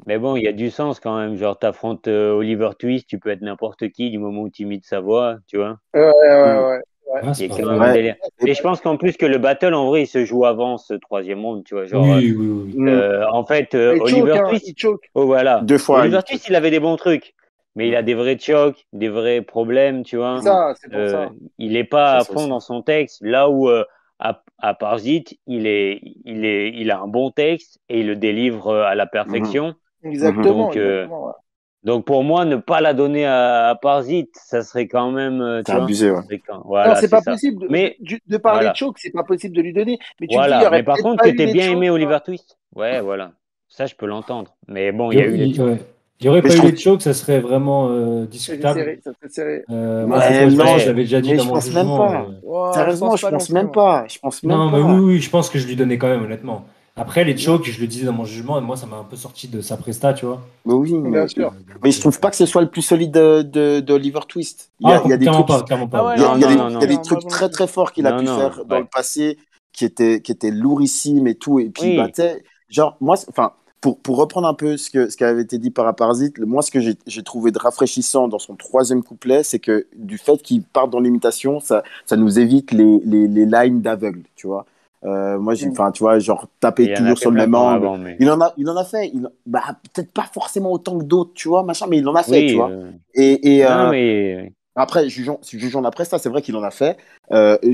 [SPEAKER 4] Mais bon, il y a du sens quand même. Genre, t'affrontes Oliver Twist, tu peux être n'importe qui du moment où tu imites sa voix, tu vois.
[SPEAKER 3] Ouais.
[SPEAKER 1] Ah,
[SPEAKER 4] Il y
[SPEAKER 1] c'est
[SPEAKER 4] a
[SPEAKER 1] pas
[SPEAKER 4] quand
[SPEAKER 1] vrai.
[SPEAKER 4] même un délire. Et je pense qu'en plus que le battle, en vrai, il se joue avant ce troisième round, tu vois. Genre,
[SPEAKER 1] Oui.
[SPEAKER 4] en fait,
[SPEAKER 3] Il choke,
[SPEAKER 4] Oliver
[SPEAKER 3] hein,
[SPEAKER 4] Twist,
[SPEAKER 3] il choke.
[SPEAKER 4] oh voilà.
[SPEAKER 2] 2 fois.
[SPEAKER 4] Oliver Twist, il avait des bons trucs, mais il a des vrais chocs, des vrais problèmes, tu vois.
[SPEAKER 3] C'est pour ça.
[SPEAKER 4] Il est pas
[SPEAKER 2] C'est
[SPEAKER 4] à
[SPEAKER 2] ça
[SPEAKER 4] fond
[SPEAKER 2] aussi.
[SPEAKER 4] dans son texte, là où à Parzit, il a un bon texte et il le délivre à la perfection.
[SPEAKER 3] Exactement,
[SPEAKER 4] Donc,
[SPEAKER 3] ouais.
[SPEAKER 4] donc pour moi, ne pas la donner à Parzit, ça serait quand même,
[SPEAKER 2] C'est
[SPEAKER 4] tu vois.
[SPEAKER 2] abusé, ouais.
[SPEAKER 3] Non,
[SPEAKER 4] Voilà,
[SPEAKER 3] c'est
[SPEAKER 4] c'est
[SPEAKER 3] pas
[SPEAKER 4] ça.
[SPEAKER 3] possible
[SPEAKER 4] Mais
[SPEAKER 3] de parler de
[SPEAKER 4] voilà.
[SPEAKER 3] choke, c'est pas possible de lui donner. Mais tu te dis, il y
[SPEAKER 4] Voilà,
[SPEAKER 3] aurait
[SPEAKER 4] mais par
[SPEAKER 3] peut-être
[SPEAKER 4] contre
[SPEAKER 3] pas
[SPEAKER 4] que
[SPEAKER 3] eu
[SPEAKER 4] t'aies
[SPEAKER 3] les
[SPEAKER 4] bien
[SPEAKER 3] chokes,
[SPEAKER 4] aimé
[SPEAKER 3] tu vois.
[SPEAKER 4] Oliver Twist, ouais, voilà, ça je peux l'entendre. Mais bon, il y a eu les chokes.
[SPEAKER 1] Ouais. Il n'y aurait
[SPEAKER 2] Mais
[SPEAKER 1] pas
[SPEAKER 2] je
[SPEAKER 1] eu
[SPEAKER 2] trouve.
[SPEAKER 1] les chokes, ça serait vraiment
[SPEAKER 3] C'est
[SPEAKER 1] discutable.
[SPEAKER 3] serré, ça serait serré.
[SPEAKER 1] Moi, cette
[SPEAKER 2] Ouais,
[SPEAKER 1] fois,
[SPEAKER 2] non,
[SPEAKER 1] je
[SPEAKER 4] Ouais,
[SPEAKER 1] l'avais déjà dit
[SPEAKER 2] mais
[SPEAKER 1] dans
[SPEAKER 2] je
[SPEAKER 1] mon
[SPEAKER 2] pense même
[SPEAKER 1] jugement.
[SPEAKER 2] pas.
[SPEAKER 5] Ouais, je
[SPEAKER 2] Sérieusement,
[SPEAKER 5] pense
[SPEAKER 2] je
[SPEAKER 5] pas non
[SPEAKER 2] pense
[SPEAKER 5] plus,
[SPEAKER 2] même
[SPEAKER 5] moi.
[SPEAKER 2] pas. Je pense même
[SPEAKER 1] Non, mais
[SPEAKER 2] pas.
[SPEAKER 1] oui, je pense que je lui donnais quand même, honnêtement. Après, les chokes, je le disais dans mon jugement, et moi, ça m'a un peu sorti de sa presta, tu vois.
[SPEAKER 2] Mais oui,
[SPEAKER 3] Bien sûr.
[SPEAKER 2] mais je trouve pas que ce soit le plus solide d'Oliver Twist.
[SPEAKER 1] Ah,
[SPEAKER 2] Il y a des
[SPEAKER 1] clairement
[SPEAKER 2] trucs,
[SPEAKER 1] pas, clairement
[SPEAKER 5] Ah
[SPEAKER 1] pas.
[SPEAKER 5] ouais,
[SPEAKER 2] il y a,
[SPEAKER 5] non,
[SPEAKER 2] il y a
[SPEAKER 5] moi
[SPEAKER 2] des,
[SPEAKER 5] non
[SPEAKER 2] il y a
[SPEAKER 5] plus,
[SPEAKER 2] des
[SPEAKER 5] hein, moi
[SPEAKER 2] trucs
[SPEAKER 5] non
[SPEAKER 2] très
[SPEAKER 5] plus.
[SPEAKER 2] très forts qu'il a pu faire dans le
[SPEAKER 4] ouais.
[SPEAKER 2] passé qui étaient lourdissimes et tout, et puis il
[SPEAKER 4] Oui,
[SPEAKER 2] battait. Genre, moi, enfin, pour reprendre un peu ce qui avait été dit par Aparzit, moi, ce que j'ai trouvé de rafraîchissant dans son troisième couplet, c'est que du fait qu'il parte dans l'imitation, ça nous évite les lines d'aveugle, tu vois. Moi, enfin, tu vois, genre, taper
[SPEAKER 4] il en a
[SPEAKER 2] toujours
[SPEAKER 4] fait
[SPEAKER 2] sur le
[SPEAKER 4] plein
[SPEAKER 2] même
[SPEAKER 4] temps
[SPEAKER 2] angle.
[SPEAKER 4] avant, mais
[SPEAKER 2] Il en a fait. Bah, peut-être pas forcément autant que d'autres, tu vois, machin, mais il en a fait, tu
[SPEAKER 4] oui,
[SPEAKER 2] vois. Et
[SPEAKER 4] non, mais
[SPEAKER 2] après, jugeons la presse, ça, c'est vrai qu'il en a fait.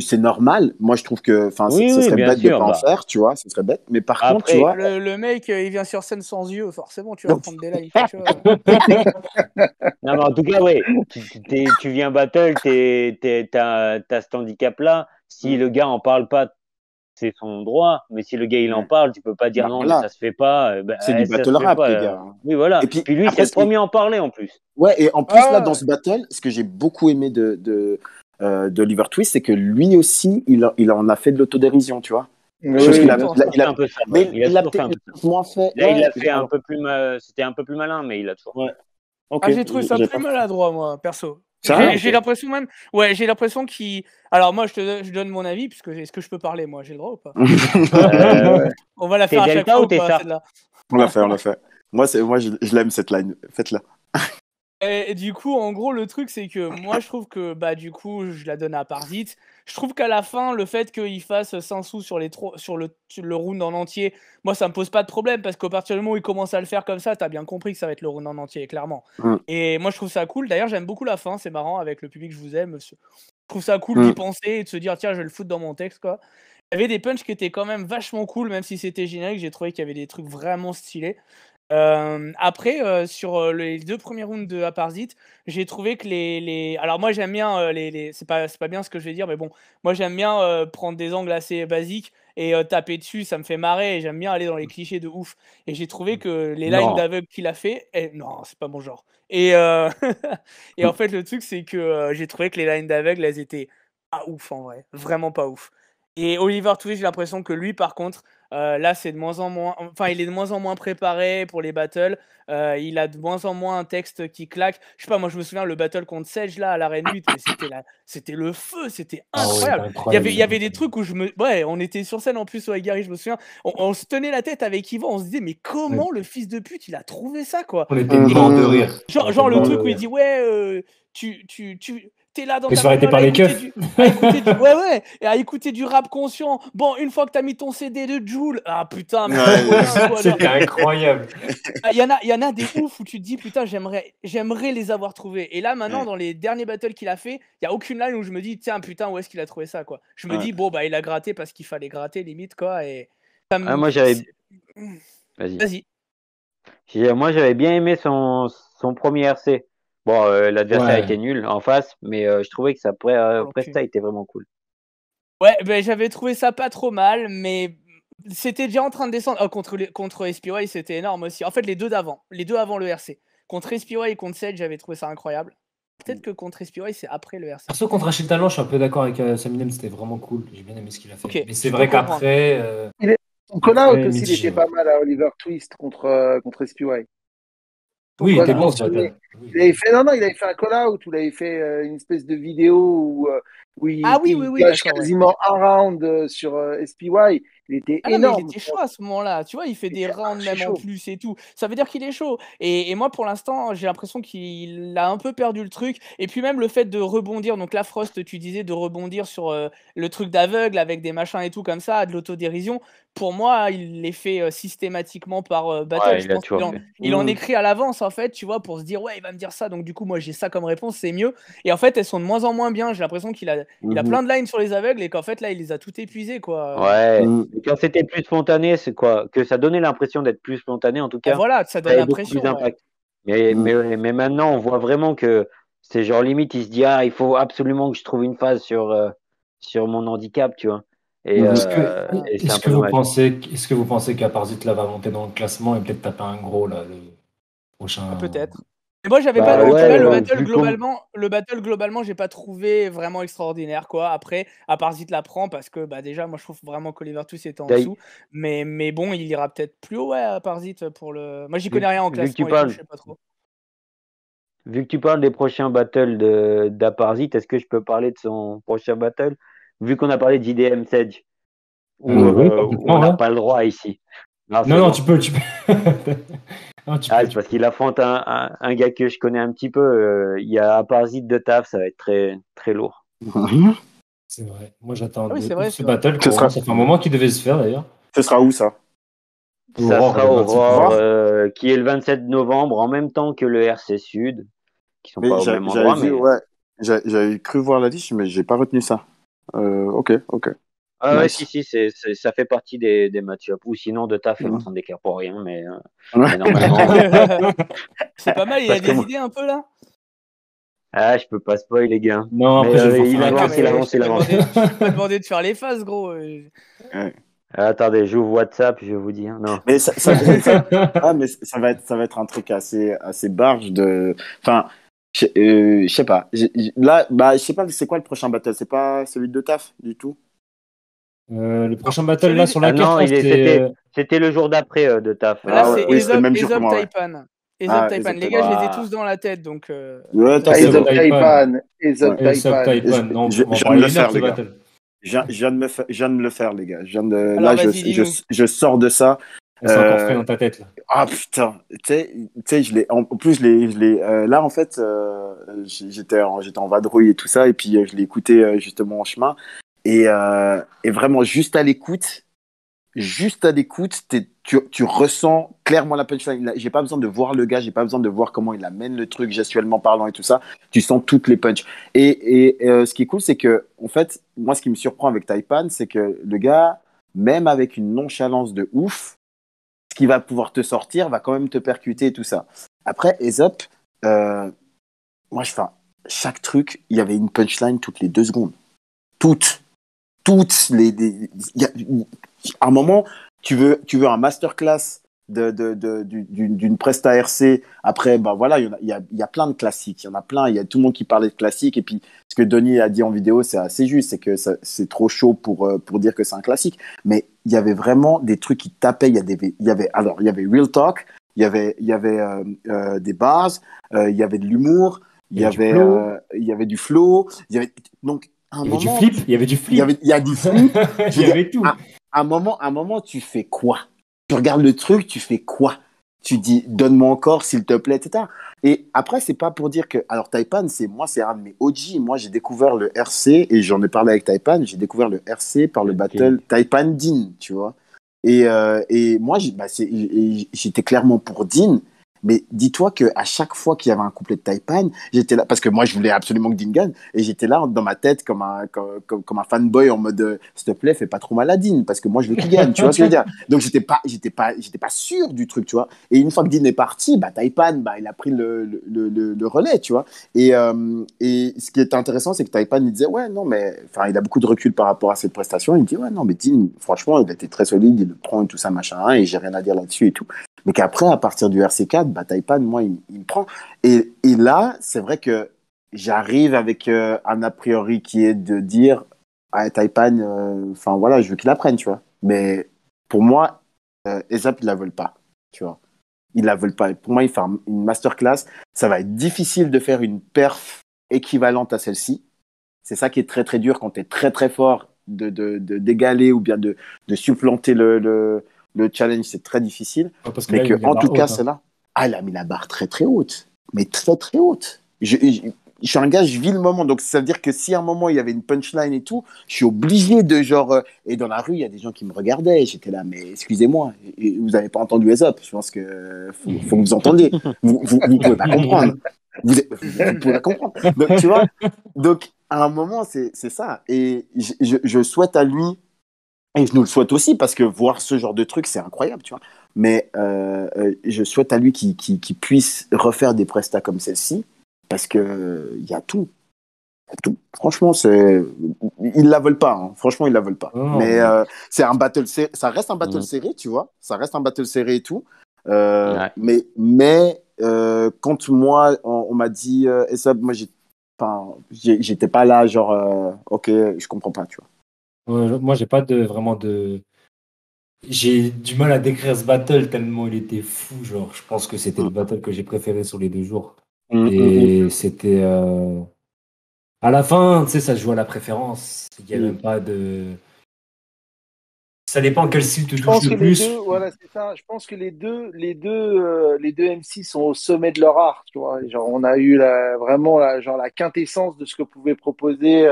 [SPEAKER 2] C'est normal. Moi, je trouve que, enfin, ce
[SPEAKER 4] oui,
[SPEAKER 2] serait
[SPEAKER 4] bien
[SPEAKER 2] bête de
[SPEAKER 4] sûr,
[SPEAKER 2] pas en
[SPEAKER 4] bah
[SPEAKER 2] faire, tu vois, ce serait bête. Mais par contre, tu
[SPEAKER 4] après,
[SPEAKER 2] vois,
[SPEAKER 5] Le mec, il vient sur scène sans yeux, forcément, tu vas prendre des likes, tu vois.
[SPEAKER 4] non, mais en tout cas, ouais, tu viens battle, t'as cet handicap-là. Si le gars en parle pas, c'est son droit. Mais si le gars il en parle, tu peux pas dire
[SPEAKER 2] bah
[SPEAKER 4] non, mais
[SPEAKER 2] voilà,
[SPEAKER 4] ça se fait pas.
[SPEAKER 2] c'est du
[SPEAKER 4] Ça se
[SPEAKER 2] battle
[SPEAKER 4] fait
[SPEAKER 2] rap,
[SPEAKER 4] pas.
[SPEAKER 2] les gars.
[SPEAKER 4] Oui, voilà.
[SPEAKER 2] Et puis,
[SPEAKER 4] Puis lui, c'est
[SPEAKER 2] après,
[SPEAKER 4] le premier à en parler en plus.
[SPEAKER 2] ouais, et en plus, là,
[SPEAKER 5] Ah
[SPEAKER 2] dans
[SPEAKER 5] ouais.
[SPEAKER 2] ce battle, ce que j'ai beaucoup aimé d'Oliver Twist, c'est que lui aussi, il en a fait de l'autodérision, tu vois. Chose
[SPEAKER 5] Tout
[SPEAKER 2] qu'il
[SPEAKER 5] le
[SPEAKER 2] a,
[SPEAKER 4] Il a
[SPEAKER 5] temps,
[SPEAKER 4] toujours
[SPEAKER 5] ça.
[SPEAKER 2] il
[SPEAKER 4] fait
[SPEAKER 2] a,
[SPEAKER 4] un peu ça, ouais.
[SPEAKER 2] mais
[SPEAKER 4] Il a
[SPEAKER 2] il a
[SPEAKER 4] toujours fait
[SPEAKER 2] peut-être
[SPEAKER 4] un peu ça.
[SPEAKER 2] moins fait.
[SPEAKER 4] Là, il
[SPEAKER 2] Ouais,
[SPEAKER 4] a fait un
[SPEAKER 2] alors,
[SPEAKER 4] peu plus, c'était un peu plus malin, mais il a toujours fait.
[SPEAKER 2] ouais, ok,
[SPEAKER 5] Ah, j'ai trouvé ça
[SPEAKER 2] j'ai
[SPEAKER 5] plus
[SPEAKER 2] pas.
[SPEAKER 5] maladroit, moi, perso.
[SPEAKER 2] Sérieux?
[SPEAKER 5] J'ai l'impression même. Ouais, j'ai l'impression qu'il. Alors, moi, je donne mon avis, puisque est-ce que je peux parler, moi? J'ai le droit ou pas?
[SPEAKER 4] Euh,
[SPEAKER 3] Ouais.
[SPEAKER 5] On va la
[SPEAKER 4] T'es
[SPEAKER 5] faire à chaque
[SPEAKER 4] Delta
[SPEAKER 5] fois
[SPEAKER 4] ou
[SPEAKER 5] ou
[SPEAKER 4] t'es
[SPEAKER 5] pas,
[SPEAKER 4] Sartre?
[SPEAKER 5] celle-là?
[SPEAKER 2] On l'a fait. Moi, je l'aime cette line. Faites-la.
[SPEAKER 5] Et du coup, en gros, le truc, c'est que moi, je trouve que, bah, du coup, je la donne à Parzit. Je trouve qu'à la fin, le fait qu'il fasse 5 sous sur sur le round en entier, moi, ça me pose pas de problème parce qu'au partir du moment où il commence à le faire comme ça, t'as bien compris que ça va être le round en entier, clairement.
[SPEAKER 2] Mm,
[SPEAKER 5] Et moi, je trouve ça cool. D'ailleurs, j'aime beaucoup la fin, c'est marrant avec le public, je vous aime. Je trouve ça cool d'y
[SPEAKER 2] mm.
[SPEAKER 5] penser et de se dire, tiens, je vais le foutre dans mon texte, quoi. Il y avait des punchs qui étaient quand même vachement cool, même si c'était générique. J'ai trouvé qu'il y avait des trucs vraiment stylés. Après, sur les 2 premiers rounds de Aparzit, j'ai trouvé que alors moi j'aime bien c'est pas bien ce que je vais dire, mais bon, moi j'aime bien prendre des angles assez basiques et taper dessus, ça me fait marrer et j'aime bien aller dans les clichés de ouf. Et j'ai trouvé que les lines
[SPEAKER 4] Non.
[SPEAKER 5] d'aveugle qu'il a fait, non, c'est pas mon genre. Et, et en fait, le truc, c'est que j'ai trouvé que les lines d'aveugle, elles étaient pas ouf en vrai, vraiment pas ouf. Et Oliver Twist, j'ai l'impression que lui, par contre, là, c'est de moins en moins. Enfin, il est de moins en moins préparé pour les battles. Il a de moins en moins un texte qui claque. Je sais pas, moi, je me souviens le battle contre Sedge là à l'arène 8, mais c'était le feu, c'était
[SPEAKER 1] Ah ouais,
[SPEAKER 5] incroyable.
[SPEAKER 1] incroyable.
[SPEAKER 5] Il y avait des trucs où ouais, on était sur scène en plus au Gary, je me souviens. On se tenait la tête avec Yvan, on se disait, mais comment le fils de pute il a trouvé ça quoi?
[SPEAKER 1] On était morts de rire.
[SPEAKER 5] Genre le truc où il dit, ouais, t'es là dans
[SPEAKER 1] Il
[SPEAKER 5] ta
[SPEAKER 1] se fait arrêter
[SPEAKER 5] bagnole
[SPEAKER 1] par
[SPEAKER 5] à
[SPEAKER 1] les
[SPEAKER 5] écouter
[SPEAKER 1] keufs.
[SPEAKER 5] et à écouter du rap conscient. Bon, une fois que t'as mis ton CD de Jul, ah putain, mais
[SPEAKER 2] Ouais.
[SPEAKER 5] trop bien, quoi.
[SPEAKER 1] C'était incroyable.
[SPEAKER 5] Il y en a des ouf où tu te dis, putain, j'aimerais les avoir trouvés. Et là, maintenant,
[SPEAKER 2] Ouais.
[SPEAKER 5] dans les derniers battles qu'il a fait, il y a aucune line où je me dis, tiens, putain, où est-ce qu'il a trouvé ça, quoi. Je me
[SPEAKER 2] Ouais.
[SPEAKER 5] dis, bon, bah, il a gratté parce qu'il fallait gratter, limite, quoi. Et
[SPEAKER 4] Ouais, moi j'avais,
[SPEAKER 5] c'est-
[SPEAKER 4] vas-y.
[SPEAKER 5] Vas-y.
[SPEAKER 4] Moi j'avais bien aimé son premier RC. Bon, l'adversaire était
[SPEAKER 1] Ouais.
[SPEAKER 4] nul en face, mais je trouvais que sa
[SPEAKER 5] Oh, l'enculé.
[SPEAKER 4] presta était vraiment cool.
[SPEAKER 5] Ouais, ben j'avais trouvé ça pas trop mal, mais c'était déjà en train de descendre. Oh, contre SPY, c'était énorme aussi. En fait, les deux avant le RC. Contre SPY et contre Sedge, j'avais trouvé ça incroyable. Peut-être que contre SPY, c'est après le RC.
[SPEAKER 1] Perso, contre Achille Talon, je suis un peu d'accord avec Saminem, c'était vraiment cool. J'ai bien aimé ce qu'il a fait.
[SPEAKER 5] Ok,
[SPEAKER 1] Mais c'est
[SPEAKER 5] je peux
[SPEAKER 1] vrai
[SPEAKER 5] comprendre.
[SPEAKER 1] qu'après.
[SPEAKER 3] Son call-out aussi, il
[SPEAKER 1] mitigé,
[SPEAKER 3] était
[SPEAKER 1] ouais.
[SPEAKER 3] pas mal à Oliver Twist contre SPY.
[SPEAKER 1] Oui, il
[SPEAKER 3] Moi, je
[SPEAKER 1] était
[SPEAKER 3] m'en
[SPEAKER 1] bon ce
[SPEAKER 3] souvenais.
[SPEAKER 1] battle. Oui.
[SPEAKER 3] Il avait fait un call-out où il avait fait une espèce de vidéo où Oui,
[SPEAKER 5] Ah oui,
[SPEAKER 3] il lâche
[SPEAKER 5] d'accord, ouais.
[SPEAKER 3] quasiment un round sur SPY. Il était
[SPEAKER 5] Ah non, mais il
[SPEAKER 3] énorme.
[SPEAKER 5] était chaud à ce moment-là. Tu vois, il fait des rounds
[SPEAKER 3] archi
[SPEAKER 5] même en
[SPEAKER 3] chaud.
[SPEAKER 5] plus et tout. Ça veut dire qu'il est chaud. Et moi, pour l'instant, j'ai l'impression qu'il a un peu perdu le truc. Et puis même le fait de rebondir. Donc là, Frost, tu disais de rebondir sur le truc d'aveugle avec des machins et tout comme ça, de l'autodérision. Pour moi, il les fait systématiquement par battle.
[SPEAKER 4] Ouais,
[SPEAKER 5] Je
[SPEAKER 4] il a
[SPEAKER 5] pense
[SPEAKER 4] toujours fait.
[SPEAKER 5] il en écrit à l'avance, en fait, tu vois, pour se dire, ouais, il va me dire ça. Donc du coup, moi, j'ai ça comme réponse, c'est mieux. Et en fait, elles sont de moins en moins bien. J'ai l'impression qu'il a plein de lines sur les aveugles et qu'en fait, là, il les a toutes épuisées, quoi.
[SPEAKER 4] Ouais, et quand c'était plus spontané, c'est quoi? Que ça donnait l'impression d'être plus spontané, en tout
[SPEAKER 5] Et
[SPEAKER 4] cas,
[SPEAKER 5] voilà, ça
[SPEAKER 4] ça
[SPEAKER 5] donne
[SPEAKER 4] avait beaucoup plus
[SPEAKER 5] l'impression, ouais.
[SPEAKER 4] d'impact. Mais maintenant, on voit vraiment que c'est genre limite, il se dit, ah, il faut absolument que je trouve une phase sur mon handicap, tu vois. Et,
[SPEAKER 1] Est-ce que,
[SPEAKER 4] euh, et c'est un peu dommage.
[SPEAKER 1] est-ce que vous pensez qu'Aparzit là va monter dans le classement et peut-être taper un gros là, le prochain.
[SPEAKER 5] Ah, peut-être. Mais moi, j'avais pas,
[SPEAKER 4] Bah
[SPEAKER 5] en tout
[SPEAKER 4] ouais,
[SPEAKER 5] cas, le battle globalement, j'ai pas trouvé vraiment extraordinaire, quoi. Après, à part Zit la prend parce que, bah, déjà, moi, je trouve vraiment qu'Oliver Twist était en dessous. Mais bon, il ira peut-être plus haut, ouais, à part Zit pour le. Moi, j'y connais rien en
[SPEAKER 4] vu que tu
[SPEAKER 5] classement et tout, je
[SPEAKER 4] parles,
[SPEAKER 5] sais pas trop.
[SPEAKER 4] vu que tu parles des prochains battles d'Aparzit, est-ce que je peux parler de son prochain battle? Vu qu'on a parlé de JDM Sedge,
[SPEAKER 1] Oui,
[SPEAKER 4] où on
[SPEAKER 1] complètement,
[SPEAKER 4] n'a
[SPEAKER 1] ouais.
[SPEAKER 4] pas le droit ici. Non,
[SPEAKER 1] Non,
[SPEAKER 4] c'est
[SPEAKER 1] non,
[SPEAKER 4] bon.
[SPEAKER 1] tu peux. Non, tu
[SPEAKER 4] Ah,
[SPEAKER 1] peux,
[SPEAKER 4] c'est
[SPEAKER 1] tu
[SPEAKER 4] parce
[SPEAKER 1] peux.
[SPEAKER 4] qu'il affronte un gars que je connais un petit peu. Il y a Aparzit de taf, ça va être très, très lourd.
[SPEAKER 1] C'est vrai. Moi, j'attends
[SPEAKER 5] Ah oui,
[SPEAKER 1] de
[SPEAKER 5] c'est
[SPEAKER 1] ouf
[SPEAKER 5] vrai,
[SPEAKER 1] ce
[SPEAKER 5] c'est vrai.
[SPEAKER 1] battle.
[SPEAKER 2] Ce
[SPEAKER 1] Pour moi,
[SPEAKER 2] sera,
[SPEAKER 1] ça fait un moment qu'il devait se faire d'ailleurs.
[SPEAKER 2] ce sera où ça?
[SPEAKER 4] Ça
[SPEAKER 1] Aurore,
[SPEAKER 4] sera
[SPEAKER 1] le 26
[SPEAKER 4] Aurore,
[SPEAKER 1] novembre.
[SPEAKER 4] qui est le 27 novembre, en même temps que le RC Sud, qui sont
[SPEAKER 2] Mais
[SPEAKER 4] pas au même
[SPEAKER 2] j'avais
[SPEAKER 4] endroit,
[SPEAKER 2] vu,
[SPEAKER 4] mais
[SPEAKER 2] ouais, j'avais cru voir la liste, mais j'ai pas retenu ça. Ok, ok,
[SPEAKER 4] ah ouais, si,
[SPEAKER 2] nice.
[SPEAKER 4] si, ça fait partie des match-ups. Ou sinon, de taf, on s'en déclare pour rien, mais
[SPEAKER 2] Ouais.
[SPEAKER 4] normalement,
[SPEAKER 5] C'est pas mal, il a
[SPEAKER 4] parce que
[SPEAKER 5] des
[SPEAKER 4] moi,
[SPEAKER 5] idées un peu là?
[SPEAKER 4] ah, je peux pas spoil les gars.
[SPEAKER 1] Non,
[SPEAKER 4] Mais
[SPEAKER 1] après, je vais devoir faire
[SPEAKER 4] il
[SPEAKER 1] un
[SPEAKER 5] Non,
[SPEAKER 1] cut.
[SPEAKER 4] avance, il
[SPEAKER 5] mais
[SPEAKER 4] avance, il avance.
[SPEAKER 5] je t'ai pas demandé de faire les phases, gros.
[SPEAKER 2] Ouais.
[SPEAKER 4] Attendez, j'ouvre WhatsApp, je vais vous dire. Non.
[SPEAKER 2] Mais ah, mais ça va être un truc assez barge de, enfin, je sais pas. Là, bah, je sais pas, c'est quoi le prochain battle? C'est pas celui de taf du tout?
[SPEAKER 1] Le
[SPEAKER 5] Non,
[SPEAKER 1] prochain battle là sur la
[SPEAKER 4] Ah
[SPEAKER 1] carte,
[SPEAKER 4] non,
[SPEAKER 1] là, c'est.
[SPEAKER 4] c'était le jour d'après de taf.
[SPEAKER 5] Là,
[SPEAKER 2] Ah ouais,
[SPEAKER 5] c'est
[SPEAKER 2] oui, c'était le même jour que
[SPEAKER 5] Aesop
[SPEAKER 2] moi, ouais.
[SPEAKER 5] Taipan. Aesop
[SPEAKER 2] Ah,
[SPEAKER 5] Taipan.
[SPEAKER 2] Ezop
[SPEAKER 5] Les gars,
[SPEAKER 2] Taipan.
[SPEAKER 5] je les ai
[SPEAKER 4] Voilà.
[SPEAKER 5] tous dans la tête, donc
[SPEAKER 2] Ouais, t'as
[SPEAKER 5] c'est
[SPEAKER 2] raison.
[SPEAKER 1] Aesop
[SPEAKER 3] Aesop
[SPEAKER 1] Taipan.
[SPEAKER 3] Taipan. Aesop
[SPEAKER 2] Ouais.
[SPEAKER 1] Aesop
[SPEAKER 3] Taipan.
[SPEAKER 1] Taipan. Non,
[SPEAKER 2] Je
[SPEAKER 1] on va en
[SPEAKER 2] viens de
[SPEAKER 1] parler
[SPEAKER 2] le
[SPEAKER 1] une heure
[SPEAKER 2] faire,
[SPEAKER 1] ce
[SPEAKER 2] les gars.
[SPEAKER 1] battle.
[SPEAKER 2] Je viens de me le faire, les gars.
[SPEAKER 5] Alors,
[SPEAKER 2] Là,
[SPEAKER 5] vas-y, dis-nous.
[SPEAKER 2] je sors de ça.
[SPEAKER 1] C'est encore frais dans ta tête là.
[SPEAKER 2] Ah putain, tu sais, en plus, là, en fait, j'étais en vadrouille et tout ça, et puis je l'ai écouté justement en chemin, et vraiment, juste à l'écoute, tu ressens clairement la punchline. J'ai pas besoin de voir le gars, j'ai pas besoin de voir comment il amène le truc gestuellement parlant et tout ça. Tu sens toutes les punches. Ce qui est cool, c'est que, en fait, moi, ce qui me surprend avec Taipan, c'est que le gars, même avec une nonchalance de ouf, ce qui va pouvoir te sortir va quand même te percuter et tout ça. Après, Aesop, euh, enfin, chaque truc, il y avait une punchline toutes les 2 secondes. Toutes à un moment, tu veux un masterclass d'une presta RC. Après, bah voilà, il y a plein de classiques. Il y en a plein. Il y a tout le monde qui parlait de classiques. Et puis, ce que Denis a dit en vidéo, c'est assez juste. C'est que c'est trop chaud pour dire que c'est un classique. Mais il y avait vraiment des trucs qui tapaient. Il y avait Real Talk. Il y avait des bars. Il y avait de l'humour.
[SPEAKER 1] Il y avait du flow.
[SPEAKER 2] Il y avait du flow. Donc, à un
[SPEAKER 1] Il y avait du
[SPEAKER 2] moment,
[SPEAKER 1] flip. Il y avait du flip.
[SPEAKER 2] il y a du flip.
[SPEAKER 1] Il y avait tout.
[SPEAKER 2] À un moment, tu fais quoi? Tu regardes le truc, tu fais quoi? Tu dis, donne-moi encore, s'il te plaît, etc. Et après, c'est pas pour dire que. Alors, Taipan, c'est un de mes OG. Moi, j'ai découvert le RC, et j'en ai parlé avec Taipan, j'ai découvert le RC par le battle Taipan Dean, tu vois. Et moi, j'étais clairement pour Dean. Mais dis-toi qu'à chaque fois qu'il y avait un couplet de Taipan, j'étais là, parce que moi je voulais absolument que Dean gagne, et j'étais là dans ma tête comme un fanboy en mode s'il te plaît, fais pas trop mal à Dean, parce que moi je veux qu'il gagne, tu vois ce que je veux dire? Donc j'étais pas sûr du truc, tu vois. Et une fois que Dean est parti, bah Taipan, bah il a pris le relais, tu vois. Et ce qui est intéressant, c'est que Taipan il disait ouais, non, mais enfin, il a beaucoup de recul par rapport à cette prestation. Il dit ouais, non, mais Dean, franchement, il était très solide, il le prend et tout ça, machin, et j'ai rien à dire là-dessus et tout. Mais qu'après, à partir du RC4, bah, Taipan, moi, il me prend. Et là, c'est vrai que j'arrive avec un a priori qui est de dire ah, Taipan, enfin voilà, je veux qu'il apprenne, tu vois. Mais pour moi, Aesop, ils la veulent pas, tu vois. Ils la veulent pas. Et pour moi, il fait une masterclass. Ça va être difficile de faire une perf équivalente à celle-ci. C'est ça qui est très très dur quand tu es très très fort d'égaler ou bien de supplanter le challenge, c'est très difficile.
[SPEAKER 1] Parce
[SPEAKER 2] mais
[SPEAKER 1] là,
[SPEAKER 2] que, en tout cas,
[SPEAKER 1] hein.
[SPEAKER 2] c'est là. Ah, il a mis la barre très très haute. Mais très très haute. Je suis un gars, je vis le moment. Donc, ça veut dire que si à un moment, il y avait une punchline et tout, je suis obligé de genre. Et dans la rue, il y a des gens qui me regardaient. J'étais là, mais excusez-moi, vous n'avez pas entendu Aesop. Je pense que faut que vous entendiez. Vous pouvez pas comprendre. Vous pouvez pas comprendre. Donc, tu vois, donc, à un moment, c'est ça. Et je souhaite à lui, et je nous le souhaite aussi, parce que voir ce genre de truc, c'est incroyable, tu vois. Mais je souhaite à lui qu'il puisse refaire des prestats comme celle-ci, parce que il y a tout. Tout. Franchement, ils la veulent pas. Hein. Franchement, ils la veulent pas. Mais c'est un battle, ça reste un battle serré, tu vois. Ça reste un battle serré et tout. Mais quand moi, on m'a dit, et ça, moi, j'étais pas là, genre, ok, je comprends pas, tu vois.
[SPEAKER 1] Moi, j'ai pas j'ai du mal à décrire ce battle tellement il était fou. Genre, je pense que c'était le battle que j'ai préféré sur les 2 jours. Et c'était. À la fin, tu sais, ça se joue à la préférence. Il n'y a même pas de. Ça dépend quel style te touche le plus.
[SPEAKER 3] Voilà, c'est ça. Je pense que les deux MC sont au sommet de leur art, tu vois. Genre, on a eu vraiment la quintessence de ce que pouvait proposer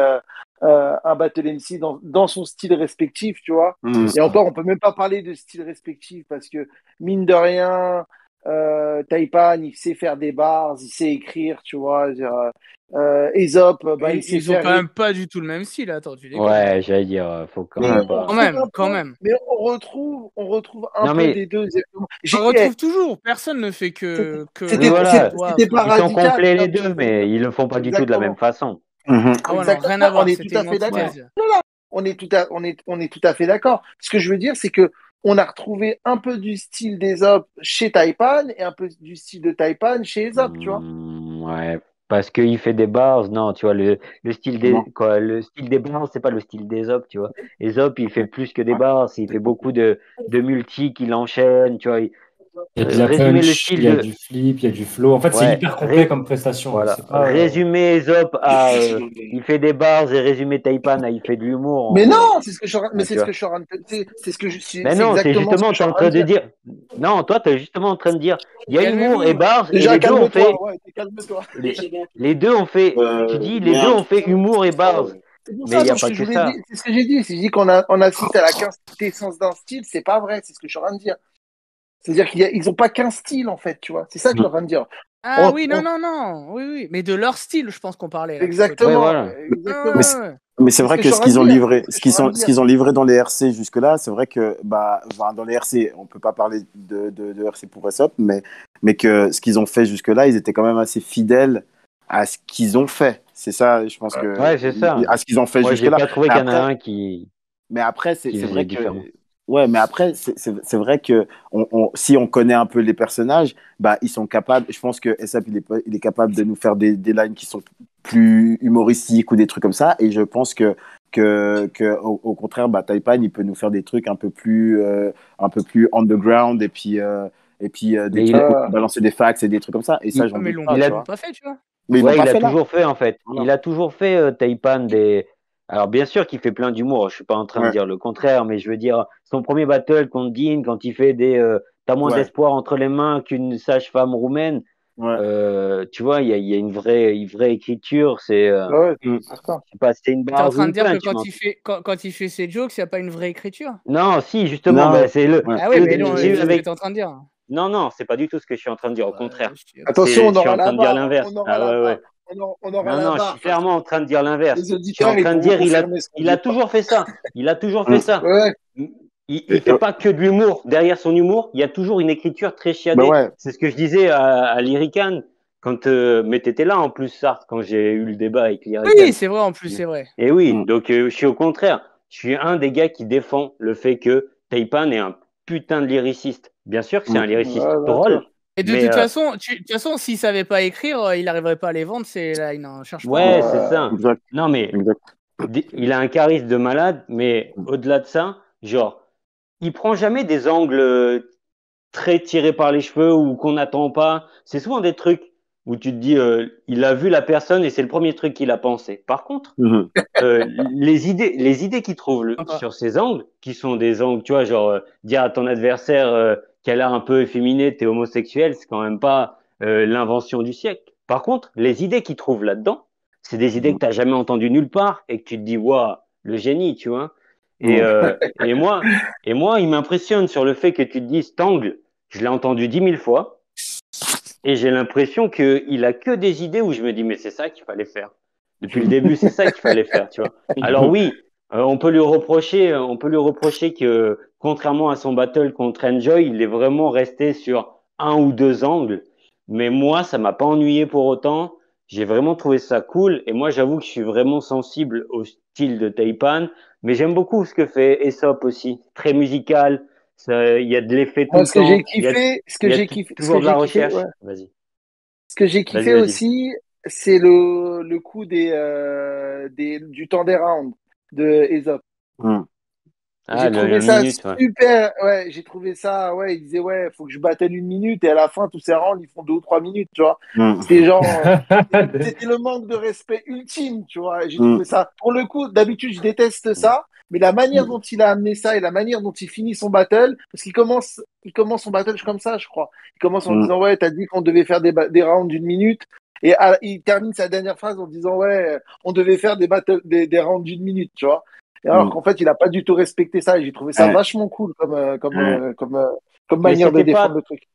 [SPEAKER 3] un battle MC dans son style respectif, tu vois. Et encore, on peut même pas parler de style respectif parce que mine de rien, Taipan, il sait faire des bars, il sait écrire, tu vois. Aesop,
[SPEAKER 5] ils ont quand même pas du tout le même style. Attends, tu déconnes.
[SPEAKER 4] Ouais, j'allais dire, faut quand même pas.
[SPEAKER 5] Quand même.
[SPEAKER 3] Mais on retrouve un peu des deux.
[SPEAKER 5] On retrouve toujours. Personne ne fait que.
[SPEAKER 3] C'était pas radical.
[SPEAKER 4] Ils sont complets les deux, mais ils le font pas du tout de la même façon.
[SPEAKER 5] Ah ouais, non, rien à voir.
[SPEAKER 3] On est tout à fait d'accord. On est tout à fait d'accord. Ce que je veux dire, c'est que on a retrouvé un peu du style d'Aesop chez Taipan et un peu du style de Taipan chez Aesop, tu vois.
[SPEAKER 4] Ouais. Parce qu'il fait des bars, non, tu vois, le style des bars, c'est pas le style d'Aesop, tu vois. Aesop, il fait plus que des bars, il fait beaucoup de multi qu'il enchaîne, tu vois.
[SPEAKER 1] Il y a de la punch, il y a du flip, il y a du flow. En fait, c'est hyper complet comme prestation.
[SPEAKER 4] Voilà. Résumer Aesop à il fait des bars et résumer Taipan à il fait de l'humour.
[SPEAKER 3] Mais non, c'est ce que je suis en train de c'est ce que je suis.
[SPEAKER 4] Mais non, c'est justement en train de dire. Non, toi, t'es justement en train de dire il y a humour et bars et les deux ont fait. Les deux ont fait. Tu dis les deux ont fait humour et bars. Mais il n'y a pas que ça.
[SPEAKER 3] C'est ce que j'ai dit. Si je dis qu'on assiste à la quintessence d'un style, c'est pas vrai. C'est ce que je suis en train de dire. C'est-à-dire qu'ils n'ont pas qu'un style, en fait, tu vois. C'est ça que je suis en train de dire.
[SPEAKER 5] Ah oui, non. Oui. Mais de leur style, je pense qu'on parlait. Là,
[SPEAKER 3] exactement.
[SPEAKER 4] Ouais,
[SPEAKER 3] voilà.
[SPEAKER 2] Mais c'est vrai que ce qu'ils ont livré dans les RC jusque-là, c'est vrai que dans les RC, on peut pas parler de RC pour Aesop, mais que ce qu'ils ont fait jusque-là, ils étaient quand même assez fidèles à ce qu'ils ont fait. C'est ça, je pense que.
[SPEAKER 4] Ouais, c'est ça.
[SPEAKER 2] À ce qu'ils ont fait jusque-là.
[SPEAKER 4] J'ai pas trouvé qu'il y en a un qui.
[SPEAKER 2] Mais après, c'est vrai
[SPEAKER 4] différent.
[SPEAKER 2] Ouais, mais après, c'est vrai que si on connaît un peu les personnages, ils sont capables. Je pense que Aesop, il est capable de nous faire des lines qui sont plus humoristiques ou des trucs comme ça. Et je pense que au contraire, Taipan, il peut nous faire des trucs un peu plus underground et puis des trucs où balancer des facts et des trucs comme ça. Et ça, j'en
[SPEAKER 5] mais
[SPEAKER 2] doute
[SPEAKER 5] pas.
[SPEAKER 2] Il
[SPEAKER 5] l'a pas fait, tu vois.
[SPEAKER 2] Mais
[SPEAKER 4] il a toujours fait, en fait. Voilà. Il a toujours fait Taipan des. Alors, bien sûr qu'il fait plein d'humour. Je suis pas en train de dire le contraire, mais je veux dire, son premier battle contre Dean, quand il fait t'as moins d'espoir entre les mains qu'une sage-femme roumaine. Tu vois, il y a une vraie écriture. C'est. C'est une barre.
[SPEAKER 5] T'es en train de dire que quand il fait ses jokes, il n'y a pas une vraie écriture?
[SPEAKER 4] Non, si, justement, c'est le.
[SPEAKER 5] Ah oui, mais non, c'est ce que t'es en train de dire.
[SPEAKER 4] Non, c'est pas du tout ce que je suis en train de dire. Au contraire.
[SPEAKER 3] Attention, on aura
[SPEAKER 4] la barre.
[SPEAKER 3] Non,
[SPEAKER 4] je suis clairement en train de dire l'inverse. Je suis en train de dire, il a toujours fait ça. Il a toujours fait ça. Il fait pas que de l'humour. Derrière son humour, il y a toujours une écriture très chiadée. C'est ce que je disais à Lyrican. Mais t'étais là en plus, Sartre, quand j'ai eu le débat avec Lyrican.
[SPEAKER 5] Oui, c'est vrai, en plus, c'est vrai.
[SPEAKER 4] Et oui, donc je suis au contraire. Je suis un des gars qui défend le fait que Taipan est un putain de lyriciste. Bien sûr que c'est un lyriciste drôle.
[SPEAKER 5] Et de toute façon, s'il savait pas écrire, il n'arriverait pas à les vendre. C'est là, il n'en cherche pas.
[SPEAKER 4] Ouais, c'est ça. Non, mais il a un charisme de malade, mais au-delà de ça, genre, il prend jamais des angles très tirés par les cheveux ou qu'on n'attend pas. C'est souvent des trucs où tu te dis, il a vu la personne et c'est le premier truc qu'il a pensé. Par contre, les idées qu'il trouve sur ces angles, qui sont des angles, tu vois, genre dire à ton adversaire qui a l'air un peu efféminé, t'es homosexuel, c'est quand même pas l'invention du siècle. Par contre, les idées qu'il trouve là-dedans, c'est des idées que t'as jamais entendues nulle part et que tu te dis, waouh, le génie, tu vois. Et moi, il m'impressionne sur le fait que tu te dis, cet angle, je l'ai entendu 10 000 fois. Et j'ai l'impression qu'il a que des idées où je me dis, mais c'est ça qu'il fallait faire. Depuis le début, c'est ça qu'il fallait faire, tu vois. Alors oui, on peut lui reprocher que, contrairement à son battle contre Enjoy, il est vraiment resté sur un ou deux angles. Mais moi, ça m'a pas ennuyé pour autant. J'ai vraiment trouvé ça cool. Et moi, j'avoue que je suis vraiment sensible au style de Taipan. Mais j'aime beaucoup ce que fait Aesop aussi. Très musical. Il y a de l'effet tout
[SPEAKER 3] Moi,
[SPEAKER 4] le temps. Il y a toujours de la recherche.
[SPEAKER 3] ouais.
[SPEAKER 4] Vas-y.
[SPEAKER 3] Ce que j'ai kiffé
[SPEAKER 4] Vas-y.
[SPEAKER 3] aussi, c'est le coup du temps des rounds de Aesop.
[SPEAKER 4] Ah,
[SPEAKER 3] J'ai trouvé
[SPEAKER 4] une
[SPEAKER 3] ça
[SPEAKER 4] minute, ouais.
[SPEAKER 3] super. Ouais, j'ai trouvé ça. Ouais, il disait, ouais, faut que je battelle une minute et à la fin, tous ces rounds, ils font 2 ou 3 minutes, tu vois. C'était genre, c'était le manque de respect ultime, tu vois. Et j'ai trouvé ça. Pour le coup, d'habitude, je déteste ça, mais la manière dont il a amené ça et la manière dont il finit son battle, parce qu'il commence son battle comme ça, je crois. Il commence en disant, ouais, t'as dit qu'on devait faire des rounds d'une minute. Et il termine sa dernière phrase en disant, ouais, on devait faire des rounds d'une minute, tu vois. Et alors qu'en fait, il a pas du tout respecté ça. Et j'ai trouvé ça vachement cool comme
[SPEAKER 4] Mais
[SPEAKER 3] manière de
[SPEAKER 4] c'était
[SPEAKER 3] défendre
[SPEAKER 4] pas.
[SPEAKER 3] le truc.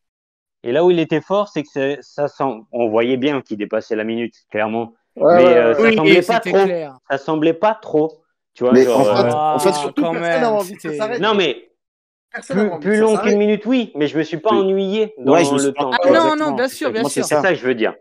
[SPEAKER 4] Et là où il était fort, c'est que ça sent. On voyait bien qu'il dépassait la minute, clairement.
[SPEAKER 3] Ouais,
[SPEAKER 4] Mais
[SPEAKER 3] ouais,
[SPEAKER 4] ça
[SPEAKER 3] ouais.
[SPEAKER 4] semblait pas
[SPEAKER 5] c'était
[SPEAKER 4] trop.
[SPEAKER 5] clair.
[SPEAKER 4] Ça semblait pas trop. Tu vois,
[SPEAKER 2] Mais
[SPEAKER 4] genre.
[SPEAKER 3] En fait, surtout,
[SPEAKER 5] Quand
[SPEAKER 3] personne n'a
[SPEAKER 5] même,
[SPEAKER 3] envie que ça s'arrête.
[SPEAKER 4] Non, mais
[SPEAKER 3] Personne n'a envie que
[SPEAKER 4] plus
[SPEAKER 3] ça
[SPEAKER 4] long qu'une
[SPEAKER 3] s'arrête.
[SPEAKER 4] minute, oui. Mais je me suis pas
[SPEAKER 2] Oui.
[SPEAKER 4] ennuyé
[SPEAKER 2] Ouais, je
[SPEAKER 4] dans
[SPEAKER 2] me suis
[SPEAKER 4] le
[SPEAKER 2] pas.
[SPEAKER 4] temps.
[SPEAKER 5] Ah
[SPEAKER 4] Tu vois.
[SPEAKER 5] non,
[SPEAKER 2] Exactement.
[SPEAKER 5] bien sûr, bien
[SPEAKER 2] Moi, c'est
[SPEAKER 5] sûr.
[SPEAKER 4] C'est
[SPEAKER 2] ça.
[SPEAKER 4] ça que je veux dire.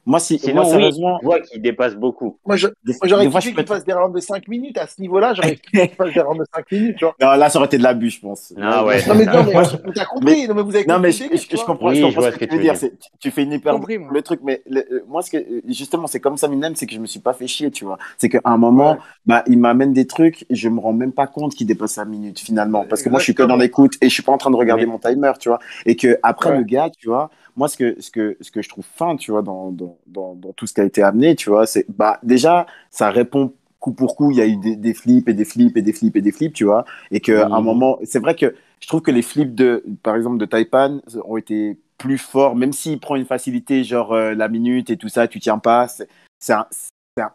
[SPEAKER 2] Moi,
[SPEAKER 4] Sinon, oui,
[SPEAKER 2] sérieusement,
[SPEAKER 4] je vois qu'il dépasse beaucoup.
[SPEAKER 3] Moi, j'aurais
[SPEAKER 2] des fois, je
[SPEAKER 3] kiffé
[SPEAKER 2] peux
[SPEAKER 3] qu'il
[SPEAKER 2] être.
[SPEAKER 3] fasse des rounds de 5 minutes. À ce niveau-là, j'aurais kiffé qu'il fasse des rounds de 5 minutes, tu vois.
[SPEAKER 2] Non, là, ça aurait été de l'abus, je pense.
[SPEAKER 4] Ah ouais,
[SPEAKER 3] Non,
[SPEAKER 4] c'est
[SPEAKER 3] mais
[SPEAKER 4] ça.
[SPEAKER 3] non, mais
[SPEAKER 2] Moi,
[SPEAKER 3] t'as
[SPEAKER 2] mais,
[SPEAKER 3] compris. Non, mais vous avez
[SPEAKER 2] non,
[SPEAKER 3] compris
[SPEAKER 2] mais
[SPEAKER 3] le délire, tu vois.
[SPEAKER 2] je
[SPEAKER 4] Oui, je
[SPEAKER 2] comprends
[SPEAKER 4] vois
[SPEAKER 2] ce
[SPEAKER 4] ce
[SPEAKER 2] que
[SPEAKER 4] que
[SPEAKER 2] tu
[SPEAKER 4] tu
[SPEAKER 2] veux
[SPEAKER 4] veux
[SPEAKER 2] dire.
[SPEAKER 4] dire.
[SPEAKER 2] Tu fais une
[SPEAKER 5] J'ai
[SPEAKER 2] hyper
[SPEAKER 5] compris, moi.
[SPEAKER 2] le truc, mais moi, justement, c'est comme ça, Minem, c'est que je me suis pas fait chier, tu vois. C'est qu'à un
[SPEAKER 3] Ouais,
[SPEAKER 2] moment, bah, il m'amène des trucs, et je me rends même pas compte qu'il dépasse la minute, finalement. Parce que moi, je suis que dans
[SPEAKER 3] exactement.
[SPEAKER 2] l'écoute et je suis pas en train de regarder
[SPEAKER 4] Mais
[SPEAKER 2] mon timer, tu vois. Et que après,
[SPEAKER 3] Ouais.
[SPEAKER 2] le gars, tu vois, moi, ce que je trouve fin, tu vois, dans tout ce qui a été amené, tu vois, c'est, bah, déjà, ça répond coup pour coup, il y a eu des flips et des flips et des flips et des flips, tu vois. Et qu'à un
[SPEAKER 4] Mhm.
[SPEAKER 2] moment, c'est vrai que je trouve que les flips par exemple, de Taipan ont été plus forts, même s'il prend une facilité, genre la minute et tout ça, tu tiens pas.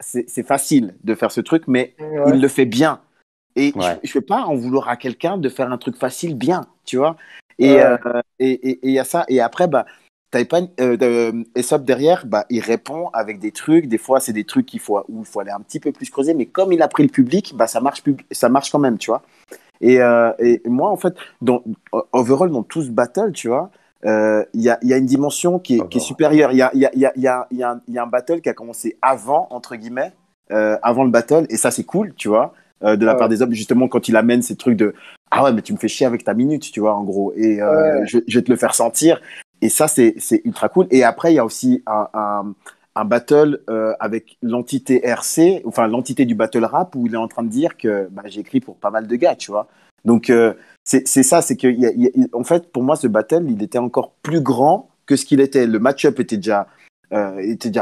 [SPEAKER 2] C'est facile de faire ce truc, mais
[SPEAKER 3] Ouais.
[SPEAKER 2] il le fait bien. Et
[SPEAKER 4] Ouais.
[SPEAKER 2] je peux pas en vouloir à quelqu'un de faire un truc facile bien, tu vois. Et
[SPEAKER 3] Ouais.
[SPEAKER 2] il y a ça. Et après, bah, Taipan, Aesop derrière, bah, il répond avec des trucs. Des fois, c'est des trucs où il faut aller un petit peu plus creuser. Mais comme il a pris le public, bah, ça marche quand même, tu vois. Et moi, en fait, overall, dans tout ce battle, tu vois, il y a une dimension qui est supérieure. Il y a un battle qui a commencé avant, entre guillemets, avant le battle, et ça, c'est cool, tu vois, de la part
[SPEAKER 3] Ouais.
[SPEAKER 2] des hommes, justement, quand il amène ces trucs de ah ouais, mais tu me fais chier avec ta minute, tu vois, en gros, et
[SPEAKER 3] Ouais.
[SPEAKER 2] je vais te le faire sentir. Et ça, c'est ultra cool. Et après, il y a aussi un battle avec l'entité RC, enfin l'entité du battle rap, où il est en train de dire que bah, j'ai écrit pour pas mal de gars, tu vois. Donc c'est ça, c'est que en fait pour moi ce battle il était encore plus grand que ce qu'il était. Le match-up était déjà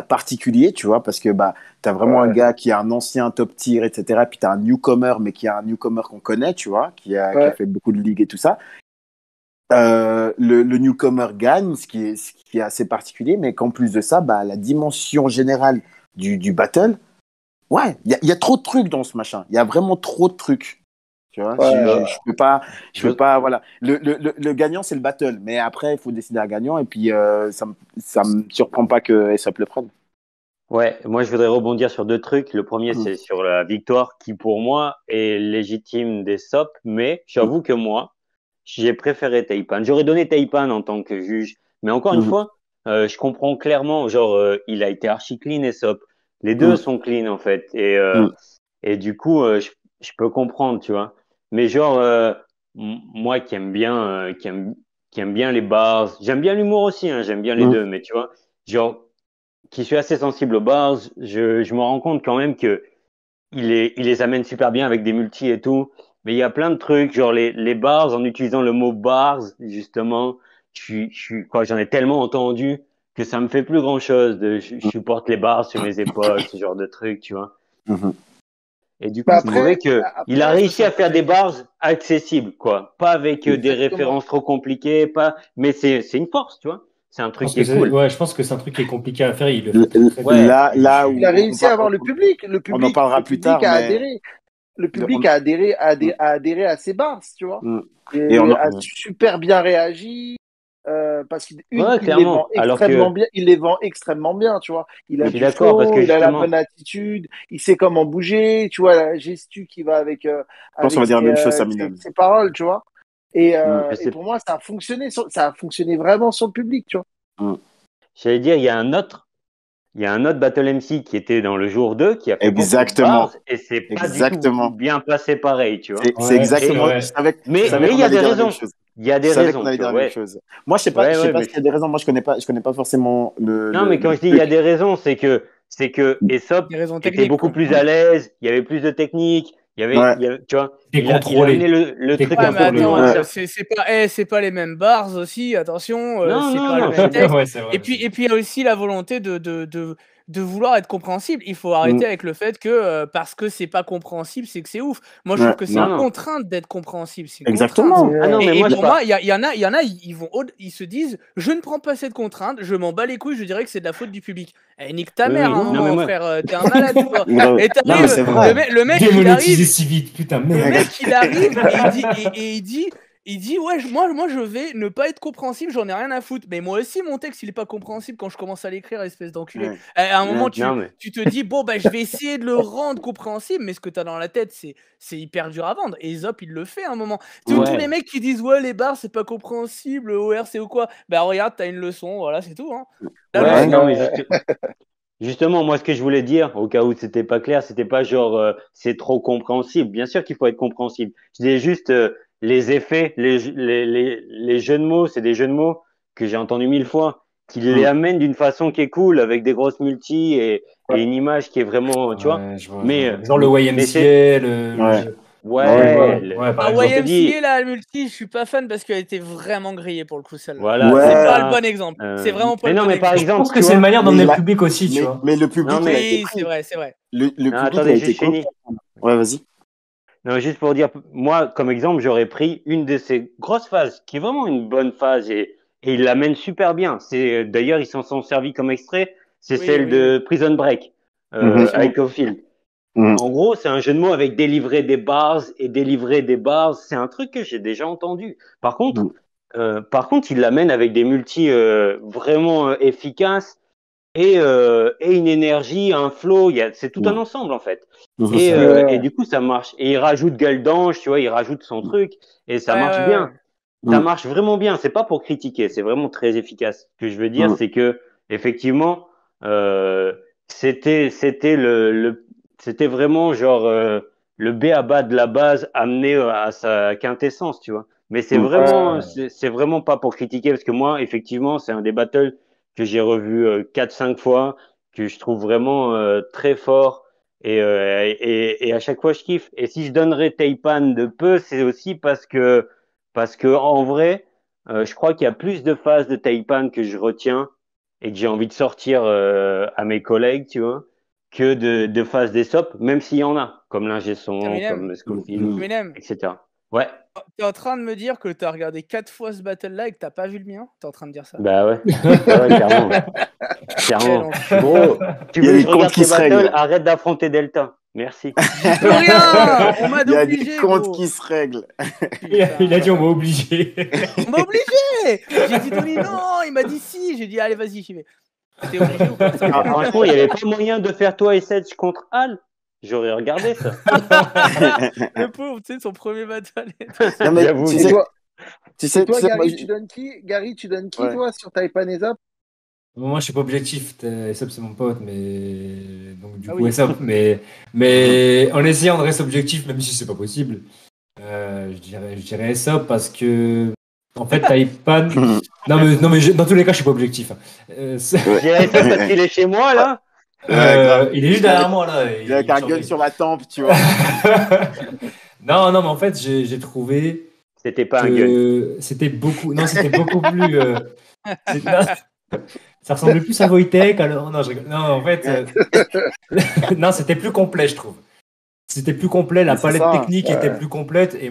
[SPEAKER 2] particulier, tu vois, parce que bah t'as vraiment un
[SPEAKER 3] Ouais.
[SPEAKER 2] gars qui a un ancien top tier, etc. Puis t'as un newcomer, mais qui a un newcomer qu'on connaît, tu vois, qui a
[SPEAKER 3] Ouais.
[SPEAKER 2] fait beaucoup de ligues et tout ça. Le newcomer gagne, ce qui est assez particulier, mais qu'en plus de ça, bah, la dimension générale du battle, ouais, il y a trop de trucs dans ce machin. Il y a vraiment trop de trucs. Tu vois,
[SPEAKER 3] Ouais.
[SPEAKER 2] je peux pas, voilà. Le gagnant, c'est le battle, mais après, il faut décider un gagnant, et puis ça me surprend pas que SAP le prenne.
[SPEAKER 4] Ouais, moi je voudrais rebondir sur deux trucs. Le premier, c'est sur la victoire qui, pour moi, est légitime des SOP, mais j'avoue que moi, j'ai préféré Taipan. J'aurais donné Taipan en tant que juge, mais encore une fois, je comprends clairement, genre, il a été archi clean et SOP. Les deux sont clean en fait, et du coup, je peux comprendre, tu vois. Mais genre, moi qui aime bien les bars, j'aime bien l'humour aussi, hein, j'aime bien les deux, mais tu vois, genre qui suis assez sensible aux bars, je me rends compte quand même que il les amène super bien avec des multis et tout. Mais il y a plein de trucs, genre les bars, en utilisant le mot bars, justement, quoi, j'en ai tellement entendu. que ça me fait plus grand chose. Je supporte les barres sur mes épaules, ce genre de trucs, tu vois. Et du coup, je trouvais qu'il a réussi à faire des bars accessibles, quoi. Pas avec des références trop compliquées, mais c'est une force, tu vois. C'est un truc qui est cool.
[SPEAKER 1] Ouais, je pense que c'est un truc qui est compliqué à faire. Il le fait
[SPEAKER 2] là où
[SPEAKER 3] il a réussi à avoir le public. Le public,
[SPEAKER 2] on en parlera plus tard,
[SPEAKER 3] a adhéré. Le public a adhéré à ses bars, tu vois. Et a super bien réagi. Parce qu'il les vend extrêmement bien. Il les vend extrêmement bien, tu vois. Il a du flow, parce que il a la bonne attitude, il sait comment bouger, tu vois, la gestu qui va avec,
[SPEAKER 2] je pense qu'on va dire la même chose,
[SPEAKER 3] ses paroles, tu vois. Et pour moi, ça a fonctionné vraiment sur le public, tu vois.
[SPEAKER 4] J'allais dire, il y a un autre Battle MC qui était dans le jour 2 qui a fait
[SPEAKER 2] exactement
[SPEAKER 4] bars, et c'est pas du tout bien passé pareil, tu vois.
[SPEAKER 2] C'est exactement.
[SPEAKER 4] Mais il y a des raisons. Il y a des raisons.
[SPEAKER 2] Moi, je sais pas s'il y a des raisons. Moi, je connais pas forcément le.
[SPEAKER 4] Non, mais quand je dis il y a des raisons, c'est que Aesop était beaucoup plus à l'aise. Il y avait plus de technique. Il y avait, tu vois, il a amené le truc un peu plus loin.
[SPEAKER 5] C'est pas les mêmes bars aussi. Attention, c'est pas le même texte. Et puis il y a aussi la volonté de vouloir être compréhensible. Il faut arrêter avec le fait que parce que c'est pas compréhensible, c'est que c'est ouf. Moi, je trouve que c'est une contrainte d'être compréhensible.
[SPEAKER 2] Exactement.
[SPEAKER 5] Et pour moi, il y en a, ils se disent, je ne prends pas cette contrainte, je m'en bats les couilles, je dirais que c'est de la faute du public. Nique ta mère, mon frère, t'es un malade, toi. Et t'arrives, le mec, il arrive,
[SPEAKER 1] si vite, putain, merde.
[SPEAKER 5] Le mec, il arrive et il dit ouais, moi je vais ne pas être compréhensible, j'en ai rien à foutre. Mais moi aussi, mon texte, il est pas compréhensible quand je commence à l'écrire, espèce d'enculé. À un moment, tu te dis, bon, je vais essayer de le rendre compréhensible, mais ce que t'as dans la tête, c'est hyper dur à vendre. Et Zop, il le fait à un moment. Tous les mecs qui disent, ouais, les bars, c'est pas compréhensible, OR, c'est ou quoi. Regarde, t'as une leçon, voilà, c'est tout.
[SPEAKER 4] Justement, moi, ce que je voulais dire, au cas où c'était pas clair, c'était pas genre c'est trop compréhensible. Bien sûr qu'il faut être compréhensible. Je disais juste les effets, les jeux de mots, c'est des jeux de mots que j'ai entendus 1000 fois, qui les amènent d'une façon qui est cool, avec des grosses multis et une image qui est vraiment, tu vois. Mais
[SPEAKER 1] genre le YMCA,
[SPEAKER 5] YMCA, la multi, je suis pas fan parce qu'elle était vraiment grillée pour le coup, celle-là.
[SPEAKER 4] Voilà,
[SPEAKER 5] c'est pas le bon exemple. C'est vraiment pas le bon exemple.
[SPEAKER 1] Par exemple, je pense que c'est une manière d'emmener le public aussi, tu vois.
[SPEAKER 2] Mais le public.
[SPEAKER 5] Oui, c'est vrai.
[SPEAKER 2] Le public
[SPEAKER 4] attendez, juste fini.
[SPEAKER 2] Ouais, vas-y.
[SPEAKER 4] Non, juste pour dire, moi, comme exemple, j'aurais pris une de ces grosses phases, qui est vraiment une bonne phase, et il l'amène super bien. D'ailleurs, ils s'en sont servis comme extrait. C'est celle de Prison Break, avec Ophil. En gros, c'est un jeu de mots avec délivrer des bars et délivrer des bars. C'est un truc que j'ai déjà entendu. Par contre, il l'amène avec des multis vraiment efficaces et une énergie, un flow. C'est tout un ensemble en fait. Et du coup, ça marche. Et il rajoute Galdange, tu vois, il rajoute son truc et ça marche bien. Ça marche vraiment bien. C'est pas pour critiquer, c'est vraiment très efficace. Ce que je veux dire, c'est que effectivement, c'était vraiment genre le b.a.-ba de la base amené à sa quintessence, tu vois. Mais c'est vraiment pas pour critiquer parce que moi, effectivement, c'est un des battles que j'ai revu 4-5 fois, que je trouve vraiment très fort et à chaque fois je kiffe. Et si je donnerais Taipan de peu, c'est aussi parce que en vrai, je crois qu'il y a plus de phases de Taipan que je retiens et que j'ai envie de sortir à mes collègues, tu vois, que de phases d'Aesop, même s'il y en a, comme l'ingé son, comme Scofield, etc. Ouais.
[SPEAKER 5] T'es en train de me dire que t'as regardé 4 fois ce battle-là et que t'as pas vu le mien? T'es en train de dire ça?
[SPEAKER 4] Bah ouais. Clairement. Gros, tu veux que je regarde tes battles, arrête d'affronter Delta. Merci.
[SPEAKER 5] Je peux rien. On m'a obligé.
[SPEAKER 2] Il y a des comptes qui se règlent.
[SPEAKER 1] Il a dit on m'a obligé.
[SPEAKER 5] On m'a obligé. J'ai dit Tony non, il m'a dit si. J'ai dit allez vas-y j'y vais. T'es obligé ou pas?
[SPEAKER 4] Franchement, il n'y avait pas moyen de faire toi et Sedge contre Al. J'aurais regardé ça.
[SPEAKER 5] Le pauvre, tu sais, son premier battle.
[SPEAKER 2] Non, mais
[SPEAKER 3] tu sais, Gary, tu donnes qui toi sur Taipan et Zop?
[SPEAKER 1] Moi, je suis pas objectif. Aesop, c'est mon pote, mais donc du coup, Aesop. Mais en essayant de rester objectif, même si c'est pas possible, je dirais Aesop parce que en fait, Taipan. non mais dans tous les cas, je suis pas objectif.
[SPEAKER 4] Je dirais Aesop parce qu'il est chez moi là.
[SPEAKER 1] Il est juste derrière moi là.
[SPEAKER 2] Il a un gun sur la tempe, tu vois.
[SPEAKER 1] non, mais en fait, j'ai trouvé.
[SPEAKER 4] C'était pas un gun.
[SPEAKER 1] C'était beaucoup. Non, c'était beaucoup plus. Ça ressemblait plus à Wojtek. Alors, non, je rigole. Non, en fait, non, c'était plus complet, je trouve. C'était plus complet, la palette technique était plus complète. Et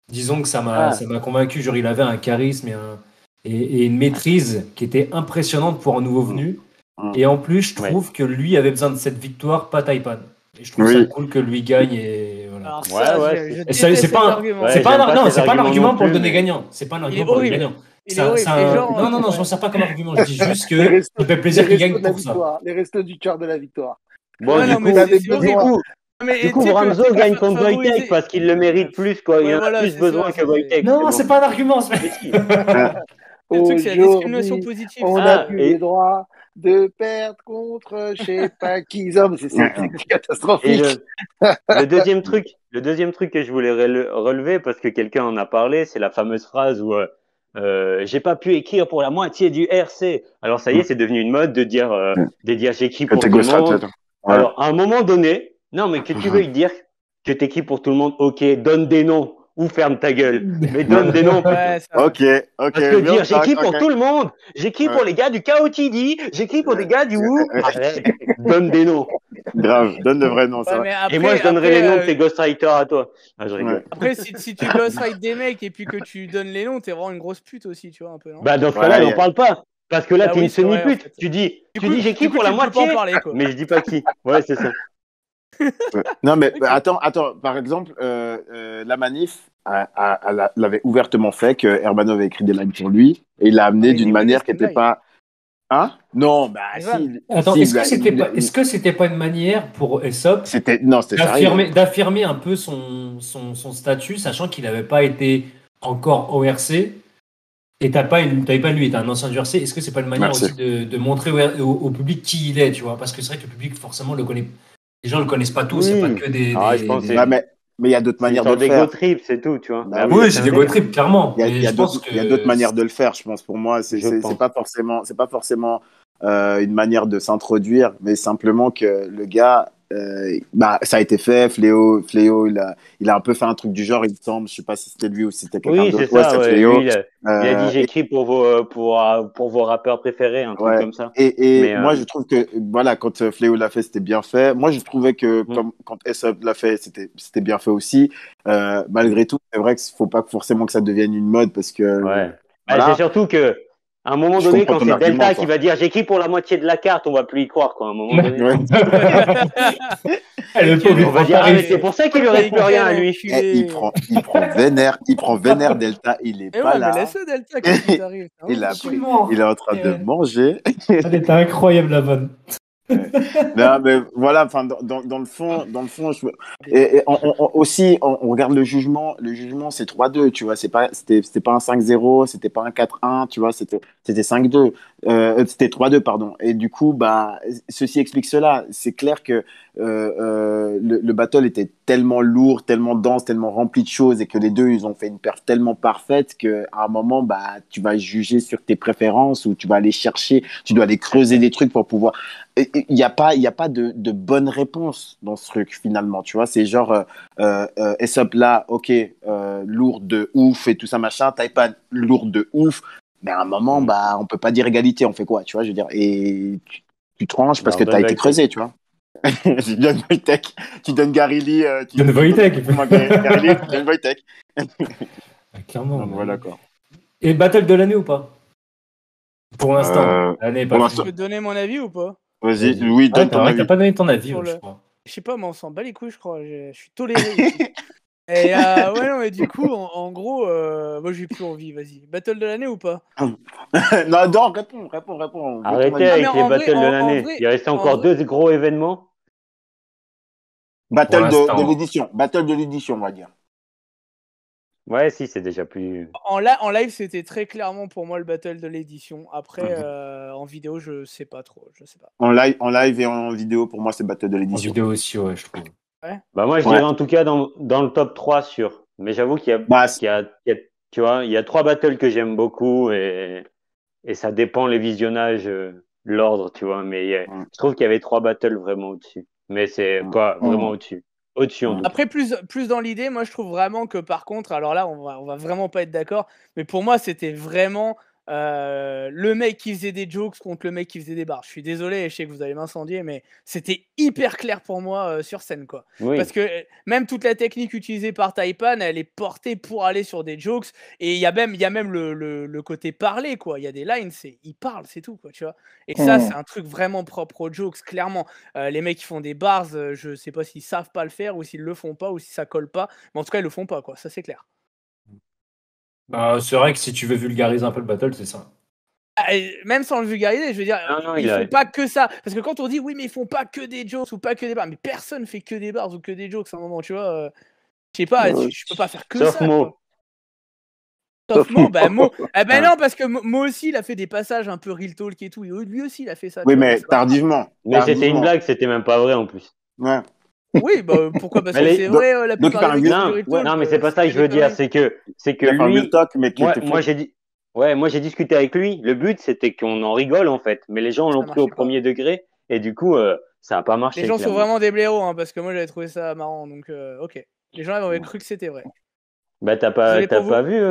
[SPEAKER 1] disons que ça m'a convaincu. Genre, il avait un charisme et une maîtrise qui était impressionnante pour un nouveau venu. Et en plus, je trouve que lui avait besoin de cette victoire, pas Taipan. Et je trouve ça cool que lui gagne. Et voilà.
[SPEAKER 5] Alors c'est
[SPEAKER 1] pas un argument pour le donner gagnant. C'est pas un argument pour le gagnant. Non, je m'en sers pas comme argument. Je dis juste que ça fait plaisir qu'il gagne pour ça.
[SPEAKER 3] Les restos du cœur de la victoire.
[SPEAKER 4] Bon, du coup, Bramzo gagne contre Wojtek parce qu'il le mérite plus, quoi. Il en a plus besoin que Wojtek.
[SPEAKER 1] Non, c'est pas un argument.
[SPEAKER 5] Le truc, c'est la discrimination positive.
[SPEAKER 3] On a plus les droits de perdre contre je sais pas qui. C'est catastrophique.
[SPEAKER 4] Le deuxième truc que je voulais relever, parce que quelqu'un en a parlé, c'est la fameuse phrase où j'ai pas pu écrire pour la moitié du RC. Alors ça y est, c'est devenu une mode de dire j'écris pour tout le monde. Alors à un moment donné, non mais que tu veuilles dire que t'écris pour tout le monde, ok, donne des noms ou ferme ta gueule, mais donne des noms.
[SPEAKER 2] Ok.
[SPEAKER 4] Parce que dire j'écris pour tout le monde, j'écris pour les gars du KOTD, j'écris pour des gars du Woo. Donne des noms.
[SPEAKER 2] Grave, donne de vrais noms.
[SPEAKER 4] Et moi je donnerai les noms de tes ghostwriters à toi. Je rigole.
[SPEAKER 5] Après si tu ghostwrite des mecs et puis que tu donnes les noms, t'es vraiment une grosse pute aussi, tu vois un peu. Non
[SPEAKER 4] bah dans ce cas-là, on parle pas. Parce que là, t'es une semi-pute. En fait. Tu dis j'écris pour la moitié, mais je dis pas qui. Ouais, c'est ça.
[SPEAKER 2] Non, mais attends. Par exemple, la manif, elle l'avait ouvertement fait que Hermano avait écrit des lines pour lui et il l'a amené d'une manière qui n'était pas. Hein? Non, bah si.
[SPEAKER 1] Attends, est-ce que c'était pas une manière pour Aesop d'affirmer un peu son statut, sachant qu'il n'avait pas été encore au RC et Taipan lui est un ancien du RC. Est-ce que c'est pas une manière aussi de montrer au public qui il est, tu vois? Parce que c'est vrai que le public forcément le connaît. Les gens le connaissent pas tous, c'est pas que des.
[SPEAKER 2] Mais il y a d'autres manières de le faire.
[SPEAKER 4] Des go trip, c'est tout, tu vois.
[SPEAKER 1] Oui, c'est des go trip, clairement.
[SPEAKER 2] Il y a d'autres manières de le faire, je pense. Pour moi, c'est pas forcément une manière de s'introduire, mais simplement que le gars, ça a été fait. Fléau, il a un peu fait un truc du genre, il me semble. Je sais pas si c'était lui ou si c'était quelqu'un d'autre.
[SPEAKER 4] Oui, c'est ça. Fléau. Lui, il a dit j'écris pour vos rappeurs préférés, un truc comme ça.
[SPEAKER 2] Et moi, je trouve que voilà, quand Fléau l'a fait, c'était bien fait. Moi, je trouvais que quand Aesop l'a fait, c'était bien fait aussi. Malgré tout, c'est vrai qu'il faut pas forcément que ça devienne une mode parce que.
[SPEAKER 4] Ouais. C'est surtout que. À un moment donné, quand c'est Delta qui va dire j'écris pour la moitié de la carte, on va plus y croire, quoi. À un moment donné. On va dire c'est pour ça qu'il lui reste plus rien à lui.
[SPEAKER 2] Il prend Vénère Delta, il est pas là.
[SPEAKER 5] Mais laisse-le Delta quand il arrive.
[SPEAKER 2] Il est en train de manger.
[SPEAKER 1] Elle était incroyable la vanne.
[SPEAKER 2] Non, mais voilà, enfin, dans le fond, aussi, on regarde le jugement, c'est 3-2, tu vois, c'était pas un 5-0, c'était pas un 4-1, tu vois, c'était 5-2, c'était 3-2, pardon. Et du coup, ceci explique cela. C'est clair que, le battle était tellement lourd, tellement dense, tellement rempli de choses et que les deux, ils ont fait une perf tellement parfaite qu'à un moment, tu vas juger sur tes préférences ou tu vas aller chercher, tu dois aller creuser des trucs pour pouvoir. Il n'y a pas de bonne réponse dans ce truc finalement, tu vois. C'est genre Aesop là, ok, lourd de ouf et tout ça machin. Taipan lourd de ouf. Mais à un moment, on peut pas dire égalité. On fait quoi, tu vois? Je veux dire, et tu tranches parce que t'as été creusé, tu vois. Tu donnes Wojtek, tu donnes Garili,
[SPEAKER 1] tu donnes Wojtek.
[SPEAKER 2] Garili, tu donnes Wojtek.
[SPEAKER 1] Clairement.
[SPEAKER 2] Donc, voilà quoi.
[SPEAKER 1] Et battle de l'année ou pas? Pour l'instant.
[SPEAKER 5] Je peux te donner mon avis ou pas?
[SPEAKER 2] Vas-y, oui, donne ton avis.
[SPEAKER 1] T'as pas donné ton avis, je crois.
[SPEAKER 5] Je sais pas, mais on s'en bat les couilles, je crois. Je suis toléré. Et non, mais du coup, en gros, moi j'ai plus envie, vas-y. Battle de l'année ou pas?
[SPEAKER 2] Non, réponds.
[SPEAKER 4] Arrêtez avec les battles de l'année. Il reste encore 2 gros événements.
[SPEAKER 2] Battle de l'édition, on va dire.
[SPEAKER 4] Ouais, si, c'est déjà plus.
[SPEAKER 5] En live, c'était très clairement pour moi le battle de l'édition. Après, en vidéo, je sais pas trop.
[SPEAKER 2] En live et en vidéo, pour moi, c'est battle de l'édition.
[SPEAKER 1] En vidéo aussi, ouais, je trouve.
[SPEAKER 5] Ouais.
[SPEAKER 4] Moi, je dirais en tout cas dans le top 3 sûr. Mais j'avoue qu'il y a, tu vois, il y a 3 battles que j'aime beaucoup et ça dépend les visionnages, l'ordre, tu vois. Mais je trouve qu'il y avait 3 battles vraiment au-dessus. Mais c'est pas vraiment au-dessus. Au-dessus, en tout cas.
[SPEAKER 5] Après, plus dans l'idée, moi je trouve vraiment que par contre, alors là, on va vraiment pas être d'accord, mais pour moi, c'était vraiment le mec qui faisait des jokes contre le mec qui faisait des bars. Je suis désolé, je sais que vous allez m'incendier, mais c'était hyper clair pour moi sur scène, quoi.
[SPEAKER 4] Oui.
[SPEAKER 5] Parce que même toute la technique utilisée par Taipan, elle est portée pour aller sur des jokes. Et il y a même le côté parler, quoi. Il y a des lines, il parle, c'est tout, quoi, tu vois. Et ça, c'est un truc vraiment propre aux jokes, clairement. Les mecs qui font des bars, je sais pas s'ils savent pas le faire ou s'ils le font pas ou si ça colle pas. Mais en tout cas, ils le font pas, quoi. Ça, c'est clair.
[SPEAKER 1] Bah, c'est vrai que si tu veux vulgariser un peu le battle, c'est ça.
[SPEAKER 5] Même sans le vulgariser, je veux dire, ils font pas que ça. Parce que quand on dit oui, mais ils font pas que des jokes ou pas que des bars, mais personne fait que des bars ou que des jokes à un moment, tu vois. Je sais pas, je peux pas faire que
[SPEAKER 4] Sauf
[SPEAKER 5] ça.
[SPEAKER 4] Mo.
[SPEAKER 5] Sauf Mo, bah Mo. Non, parce que Mo aussi, il a fait des passages un peu real talk et tout. Et lui aussi, il a fait ça.
[SPEAKER 2] Oui, mais tardivement.
[SPEAKER 4] Mais c'était une blague, c'était même pas vrai en plus.
[SPEAKER 2] Ouais.
[SPEAKER 5] Oui, bah pourquoi? Parce que c'est vrai, la plupart des mecs qui real talk.
[SPEAKER 4] Non, mais c'est pas ça que je veux dire, c'est que lui. Moi, j'ai discuté avec lui. Le but, c'était qu'on en rigole, en fait. Mais les gens l'ont pris au premier degré. Et du coup, ça n'a pas marché.
[SPEAKER 5] Les gens sont vraiment des blaireaux, hein, parce que moi, j'avais trouvé ça marrant. Donc, ok. Les gens avaient cru que c'était vrai.
[SPEAKER 4] Bah, t'as pas vu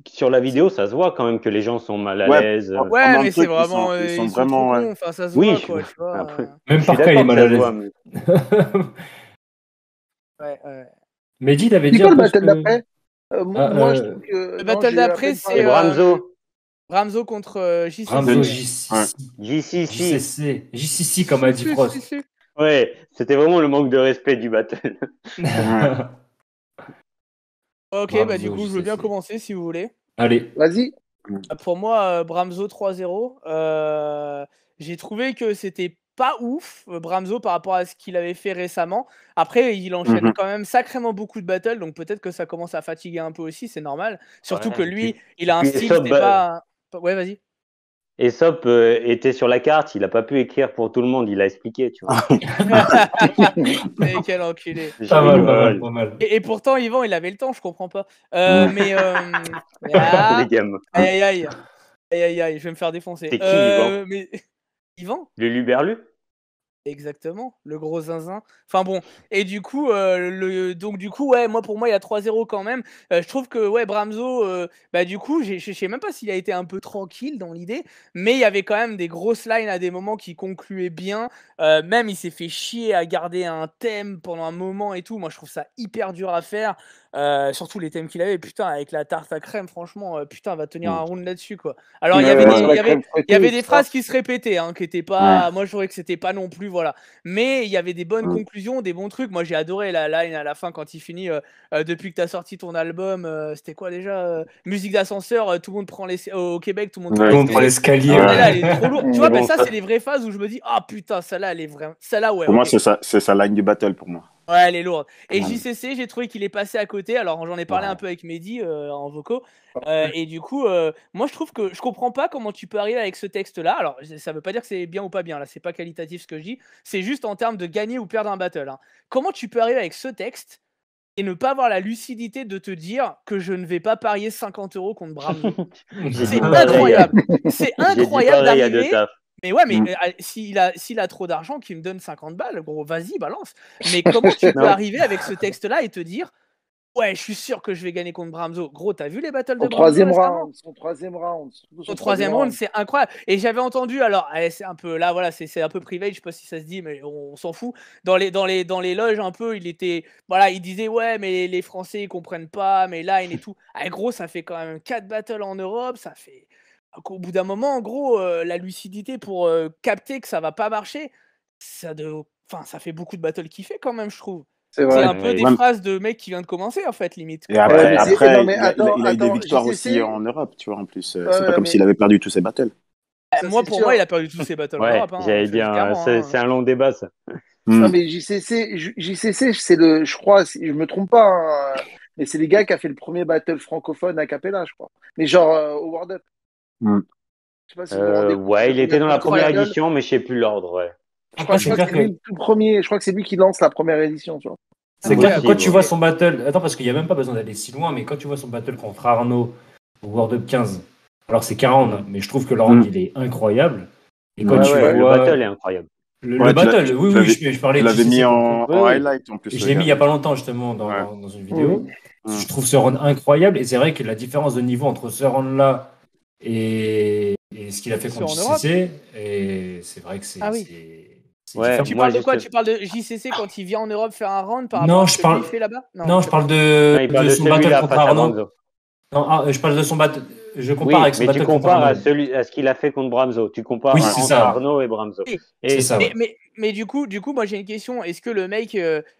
[SPEAKER 4] sur la vidéo, ça se voit quand même que les gens sont mal à l'aise.
[SPEAKER 5] Ouais, mais c'est vraiment. Ils sont vraiment. Enfin, ça se voit, quoi, tu vois.
[SPEAKER 1] Même Parka, il est mal à l'aise.
[SPEAKER 5] Ouais.
[SPEAKER 1] Mehdi, t'avais dit.
[SPEAKER 3] C'est quoi le battle d'après? Moi, je trouve que.
[SPEAKER 5] Le battle d'après, c'est
[SPEAKER 4] Bramzo.
[SPEAKER 5] Bramzo contre JCC.
[SPEAKER 1] Bramzo JCC, comme a dit Frost.
[SPEAKER 4] Ouais, c'était vraiment le manque de respect du battle.
[SPEAKER 5] Ok, Bramzo, bah du coup, je veux bien commencer si vous voulez.
[SPEAKER 1] Allez.
[SPEAKER 3] Vas-y.
[SPEAKER 5] Pour moi, Bramzo 3-0. J'ai trouvé que c'était pas ouf, Bramzo, par rapport à ce qu'il avait fait récemment. Après, il enchaîne quand même sacrément beaucoup de battles, donc peut-être que ça commence à fatiguer un peu aussi, c'est normal. Surtout que lui, il a un style, c'était pas... Ouais, vas-y.
[SPEAKER 4] Aesop était sur la carte, il a pas pu écrire pour tout le monde, il a expliqué, tu vois.
[SPEAKER 5] Mais quel enculé.
[SPEAKER 1] Pas mal.
[SPEAKER 5] Et pourtant, Yvan, il avait le temps, je comprends pas. Mais
[SPEAKER 4] les gammes.
[SPEAKER 5] Aïe, je vais me faire défoncer.
[SPEAKER 4] C'est qui, Yvan?
[SPEAKER 5] Mais... Yvan?
[SPEAKER 4] Le Luberlu?
[SPEAKER 5] Exactement, le gros zinzin. Enfin bon, et du coup, ouais, pour moi, il y a 3-0 quand même. Je trouve que ouais, Bramzo, bah du coup, je sais même pas s'il a été un peu tranquille dans l'idée, mais il y avait quand même des grosses lines à des moments qui concluaient bien. Même il s'est fait chier à garder un thème pendant un moment et tout. Moi, je trouve ça hyper dur à faire. Surtout les thèmes qu'il avait, putain, avec la tarte à crème, franchement, putain, va tenir un round là-dessus, quoi. Alors, il y avait des phrases qui se répétaient, hein, qui étaient pas. Moi, je trouvais que c'était pas non plus, voilà. Mais il y avait des bonnes conclusions, des bons trucs. Moi, j'ai adoré la line à la fin quand il finit. Depuis que tu as sorti ton album, c'était quoi déjà musique d'ascenseur, tout le monde prend au Québec, tout le monde
[SPEAKER 1] prend l'escalier.
[SPEAKER 5] Celle-là, elle est trop lourde. Tu vois, ben ça, c'est les vraies phases où je me dis, ah putain, celle-là, elle est vraiment. Celle-là, ouais.
[SPEAKER 2] Pour moi, c'est sa line du battle pour moi.
[SPEAKER 5] Ouais, elle est lourde. Et JCC, j'ai trouvé qu'il est passé à côté. Alors, j'en ai parlé un peu avec Mehdi en vocaux. Et du coup, moi, je trouve que je comprends pas comment tu peux arriver avec ce texte-là. Alors, ça veut pas dire que c'est bien ou pas bien. Là, c'est pas qualitatif ce que je dis. C'est juste en termes de gagner ou perdre un battle. Hein. Comment tu peux arriver avec ce texte et ne pas avoir la lucidité de te dire que je ne vais pas parier 50 € contre Bramzo? C'est incroyable. C'est incroyable d'arriver. Mais ouais, mais s'il a trop d'argent, qu'il me donne 50 balles, gros, vas-y, balance. Mais comment tu peux arriver avec ce texte-là et te dire, ouais, je suis sûr que je vais gagner contre Bramzo? Gros, t'as vu les battles de Bramzo?
[SPEAKER 3] Son troisième round.
[SPEAKER 5] Son troisième round, c'est incroyable. Et j'avais entendu, alors, c'est un peu, là, voilà, c'est un peu privé, je sais pas si ça se dit, mais on s'en fout. Dans les loges, un peu, il disait, ouais, mais les Français, ils comprennent pas, mes lines et tout. Gros, ça fait quand même 4 battles en Europe, ça fait... Au bout d'un moment, en gros, la lucidité pour capter que ça va pas marcher, ça fait beaucoup de battles kiffer quand même, je trouve. C'est un peu des phrases de mec qui vient de commencer, en fait, limite.
[SPEAKER 2] Et après, il a eu des victoires aussi en Europe, tu vois, en plus. C'est pas comme s'il avait perdu tous ses battles.
[SPEAKER 5] Pour moi, il a perdu tous ses battles en Europe.
[SPEAKER 4] J'allais dire, c'est un long débat, ça.
[SPEAKER 3] Non, mais JCC, c'est je crois, si je me trompe pas, hein, mais c'est les gars qui a fait le premier battle francophone a cappella, je crois. Mais genre au World Up.
[SPEAKER 2] Je
[SPEAKER 3] sais pas si vous vous rendez compte.
[SPEAKER 4] Il était dans la première édition, mais je sais plus l'ordre, ouais.
[SPEAKER 3] Je crois que c'est lui le tout premier. Je crois que c'est lui qui lance la première édition, tu vois.
[SPEAKER 1] C'est clair que quand tu vois son battle, attends, parce qu'il n'y a même pas besoin d'aller si loin, mais quand tu vois son battle contre Arnaud au World Up 15, alors c'est 40, mais je trouve que le round il est incroyable. Et quand tu vois...
[SPEAKER 4] le battle est incroyable.
[SPEAKER 1] Le battle, oui, je parlais de.
[SPEAKER 2] Tu l'avais mis en highlight en plus.
[SPEAKER 1] Je l'ai mis il n'y a pas longtemps justement dans une vidéo. Je trouve ce round incroyable et c'est vrai que la différence de niveau entre ce round-là et ce qu'il a fait contre JCC, et c'est vrai que c'est.
[SPEAKER 5] Ah oui.
[SPEAKER 1] Ouais,
[SPEAKER 5] tu parles de quoi? Tu parles de JCC quand il vient en Europe faire un round par
[SPEAKER 1] rapport
[SPEAKER 5] à ce qu'il fait là-bas?
[SPEAKER 1] Non, je parle de son battle contre Arnaud. Non, je parle de son battle. Je compare avec son battle contre Arnaud.
[SPEAKER 4] Mais tu compares à ce qu'il a fait contre Bramzo. Tu compares entre Arnaud et Bramzo.
[SPEAKER 5] C'est ça. Mais du coup, moi j'ai une question. Est-ce que le mec,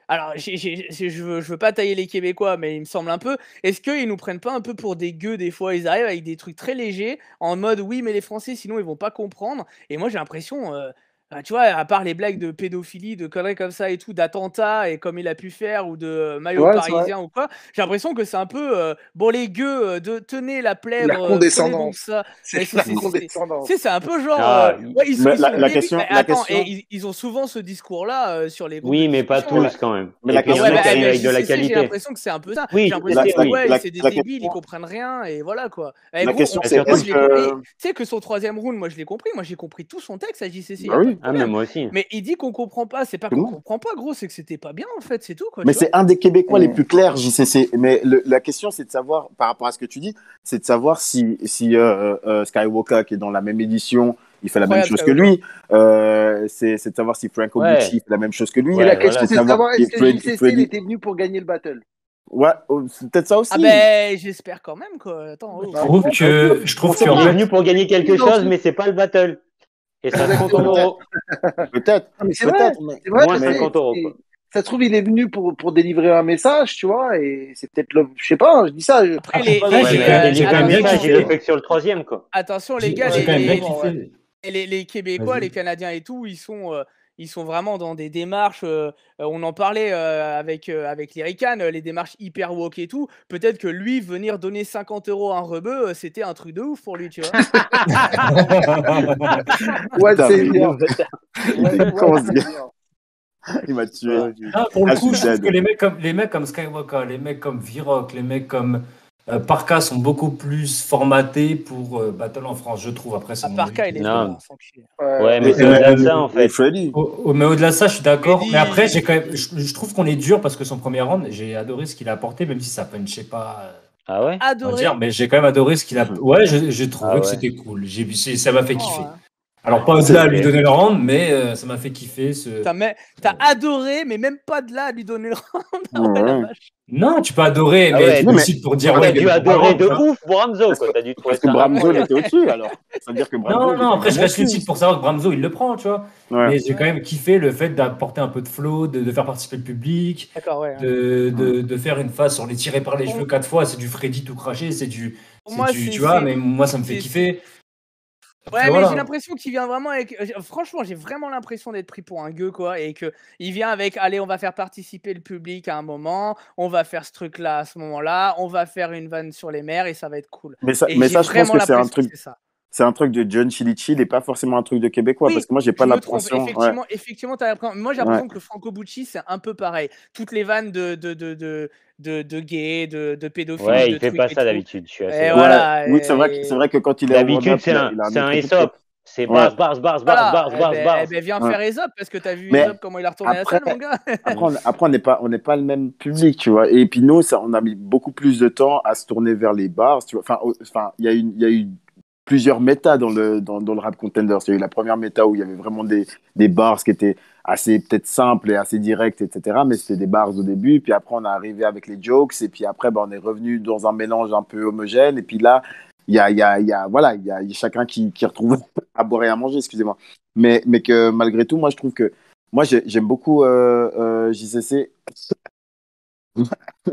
[SPEAKER 5] alors je veux pas tailler les Québécois, mais il me semble un peu. Est-ce qu'ils nous prennent pas un peu pour des gueux des fois? Ils arrivent avec des trucs très légers, en mode oui, mais les Français, sinon ils vont pas comprendre. Et moi j'ai l'impression. Tu vois, à part les blagues de pédophilie, de conneries comme ça et tout, d'attentats et comme il a pu faire, ou de maillot parisien ou quoi, j'ai l'impression que c'est un peu bon, les gueux, tenez la plèbe,
[SPEAKER 3] la condescendance.
[SPEAKER 5] Ça.
[SPEAKER 3] C'est la condescendance.
[SPEAKER 5] C'est un peu genre.
[SPEAKER 2] La question.
[SPEAKER 5] Ils ont souvent ce discours-là sur les groupes.
[SPEAKER 4] Oui, mais pas tous quand même.
[SPEAKER 2] Mais la question,
[SPEAKER 4] avec de la qualité.
[SPEAKER 5] J'ai l'impression que c'est un peu ça.
[SPEAKER 4] Oui,
[SPEAKER 5] j'ai l'impression que c'est des débiles, ils comprennent rien et voilà quoi.
[SPEAKER 2] La question, c'est
[SPEAKER 5] tu sais que son troisième round, moi je l'ai compris. Moi j'ai compris tout son texte à JCC.
[SPEAKER 4] Mais moi aussi.
[SPEAKER 5] Mais il dit qu'on comprend pas. C'est pas qu'on comprend pas, gros. C'est que c'était pas bien en fait. C'est tout quoi.
[SPEAKER 2] Mais c'est un des Québécois les plus clairs, JCC. Mais la question, c'est de savoir, par rapport à ce que tu dis, c'est de savoir si Skywalker, qui est dans la même édition, il fait la même chose que lui. C'est de savoir si Franco Bucci fait la même chose que lui.
[SPEAKER 3] La question, c'est de savoir est-ce que JCC était venu pour gagner le battle.
[SPEAKER 2] Ouais, c'est peut-être ça aussi.
[SPEAKER 5] Ah ben, j'espère quand même quoi. Attends.
[SPEAKER 1] Je trouve qu'il
[SPEAKER 4] est venu pour gagner quelque chose, mais c'est pas le battle. Et ça se compte en euros.
[SPEAKER 2] Peut-être.
[SPEAKER 3] C'est vrai.
[SPEAKER 4] Moins 50 euros.
[SPEAKER 3] Ça se trouve, il est venu pour délivrer un message, tu vois, et c'est peut-être le. Je sais pas, je dis ça.
[SPEAKER 5] Après,
[SPEAKER 4] j'ai quand même bien kiffé. Il fait que sur le troisième, quoi.
[SPEAKER 5] Attention, les gars, les Québécois, les Canadiens et tout, ils sont vraiment dans des démarches. On en parlait avec Lyrican, les démarches hyper woke et tout. Peut-être que lui, venir donner 50 € à un rebeu, c'était un truc de ouf pour lui, tu vois.
[SPEAKER 3] Ouais, c'est bien.
[SPEAKER 2] Il m'a tué.
[SPEAKER 1] Pour le coup, je trouve que les mecs comme Skywalker, les mecs comme Viroc, les mecs comme Parka sont beaucoup plus formatés pour Battle en France, je trouve. Après, c'est
[SPEAKER 5] Parka, il est
[SPEAKER 4] non. Ouais, mais c'est au-delà de ça, en fait.
[SPEAKER 1] Mais au-delà de ça, je suis d'accord. Mais après, je trouve qu'on est dur parce que son premier round, j'ai adoré ce qu'il a apporté, même si ça punchait pas.
[SPEAKER 4] Ah ouais?
[SPEAKER 5] Adoré.
[SPEAKER 1] Mais j'ai quand même adoré ce qu'il a. Ouais, j'ai trouvé que c'était cool. Ça m'a fait kiffer. Alors, pas au-delà à lui donner le round, mais ça m'a fait kiffer.
[SPEAKER 5] T'as adoré, mais même pas de là à lui donner le round. Ouais, la vache.
[SPEAKER 1] Non, tu peux adorer, mais tu pour dire.
[SPEAKER 4] T'as dû adorer de ouf Bramzo, quoi. T'as dû trouver
[SPEAKER 2] ça. Parce que Bramzo, il était au-dessus, alors. Ça veut dire que Bramzo.
[SPEAKER 1] Non, après, je reste lucide pour savoir que Bramzo, il le prend, tu vois. Ouais. Mais j'ai quand même kiffé le fait d'apporter un peu de flow, de faire participer le public.
[SPEAKER 5] D'accord, ouais.
[SPEAKER 1] De faire une phase sur les tirer par les cheveux 4 fois. C'est du Freddy tout craché, tu vois, mais moi, ça me fait kiffer.
[SPEAKER 5] Ouais, mais j'ai l'impression qu'il vient vraiment avec. Franchement, j'ai vraiment l'impression d'être pris pour un gueux, quoi. Et qu'il vient avec allez, on va faire participer le public à un moment, on va faire ce truc-là à ce moment-là, on va faire une vanne sur les mers et ça va être cool.
[SPEAKER 2] Mais ça, je pense que c'est un truc. C'est un truc de John Chilichi et pas forcément un truc de Québécois, parce que moi, j'ai pas l'impression.
[SPEAKER 5] Effectivement, t'as l'impression. Moi, j'ai l'impression que le Franco Bucci, c'est un peu pareil. Toutes les vannes de gays, de pédophiles.
[SPEAKER 4] Ouais, il fait pas ça d'habitude. Je suis assez.
[SPEAKER 5] Voilà.
[SPEAKER 2] Oui, c'est vrai que quand il est
[SPEAKER 4] d'habitude, c'est un Aesop. C'est bars.
[SPEAKER 5] Viens faire Aesop parce que t'as vu Aesop comment il a retourné la salle, mon gars.
[SPEAKER 2] Après, on n'est pas le même public, tu vois. Et puis nous, on a mis beaucoup plus de temps à se tourner vers les bars, tu vois. Enfin, il y a eu plusieurs métas dans le Rap Contenders. Il y a eu la première méta où il y avait vraiment des bars qui étaient assez peut-être simples et assez directs, etc. Mais c'était des bars au début. Puis après, on est arrivé avec les jokes. Et puis après, on est revenu dans un mélange un peu homogène. Et puis là, il y a chacun qui retrouve à boire et à manger, excusez-moi. Mais que malgré tout, moi, je trouve que moi, j'aime beaucoup JCC.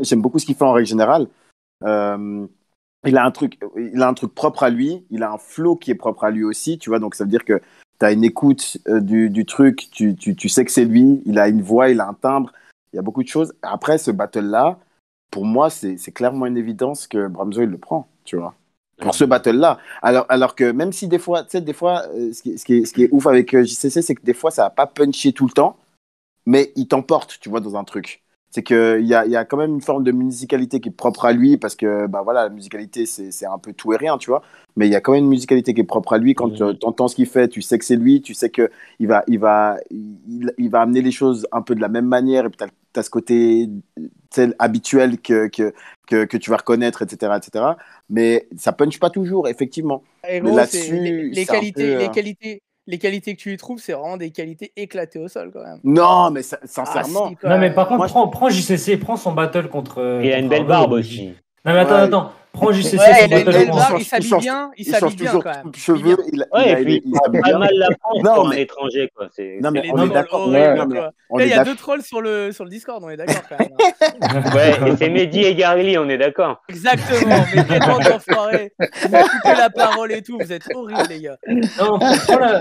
[SPEAKER 2] J'aime beaucoup ce qu'il fait en règle générale. Il a un truc propre à lui, il a un flow qui est propre à lui aussi, tu vois, donc ça veut dire que tu as une écoute du truc, tu sais que c'est lui, il a une voix, il a un timbre, il y a beaucoup de choses. Après, ce battle-là, pour moi, c'est clairement une évidence que Bramzo, il le prend, tu vois, pour ce battle-là. Alors que même si des fois, tu sais, ce qui est ouf avec JCC, c'est que des fois, ça va pas puncher tout le temps, mais il t'emporte, tu vois, dans un truc. C'est qu'il y a quand même une forme de musicalité qui est propre à lui, parce que la musicalité, c'est un peu tout et rien, tu vois. Mais il y a quand même une musicalité qui est propre à lui. Quand tu entends ce qu'il fait, tu sais que c'est lui, tu sais qu'il va amener les choses un peu de la même manière, et puis t'as ce côté habituel que tu vas reconnaître, etc., etc. Mais ça punch pas toujours, effectivement.
[SPEAKER 5] Et
[SPEAKER 2] mais
[SPEAKER 5] gros,
[SPEAKER 2] là-dessus,
[SPEAKER 5] les qualités que tu y trouves, c'est vraiment des qualités éclatées au sol quand même.
[SPEAKER 2] Non, mais sincèrement.
[SPEAKER 5] Si,
[SPEAKER 1] Non, mais par contre, prends JCC, prends son battle contre.
[SPEAKER 4] Il a une belle barbe aussi.
[SPEAKER 1] Non, mais attends. Prends JCC,
[SPEAKER 5] ouais,
[SPEAKER 1] son
[SPEAKER 5] il a une
[SPEAKER 1] battle
[SPEAKER 5] belle
[SPEAKER 1] contre.
[SPEAKER 5] barbe, il s'habille bien. Il s'habille bien
[SPEAKER 2] toujours
[SPEAKER 5] quand même.
[SPEAKER 2] cheveux, il s'habille
[SPEAKER 4] pas
[SPEAKER 2] bien.
[SPEAKER 4] mal la France
[SPEAKER 2] Non,
[SPEAKER 4] pour un
[SPEAKER 2] mais-
[SPEAKER 4] étranger, quoi.
[SPEAKER 2] Non, mais
[SPEAKER 5] Les
[SPEAKER 2] on
[SPEAKER 5] trolls
[SPEAKER 2] est d'accord.
[SPEAKER 5] horribles,
[SPEAKER 2] Non, mais
[SPEAKER 5] quoi.
[SPEAKER 2] on
[SPEAKER 5] Là,
[SPEAKER 2] est
[SPEAKER 5] il y a
[SPEAKER 2] d'accord.
[SPEAKER 5] 2 trolls sur le Discord, on est d'accord quand même.
[SPEAKER 4] Ouais, et c'est Mehdi et Garili, on est d'accord.
[SPEAKER 5] Exactement, mais quelle bande d'enfoirés. Vous me coupez la parole et tout, vous êtes horribles, les gars.
[SPEAKER 1] Non,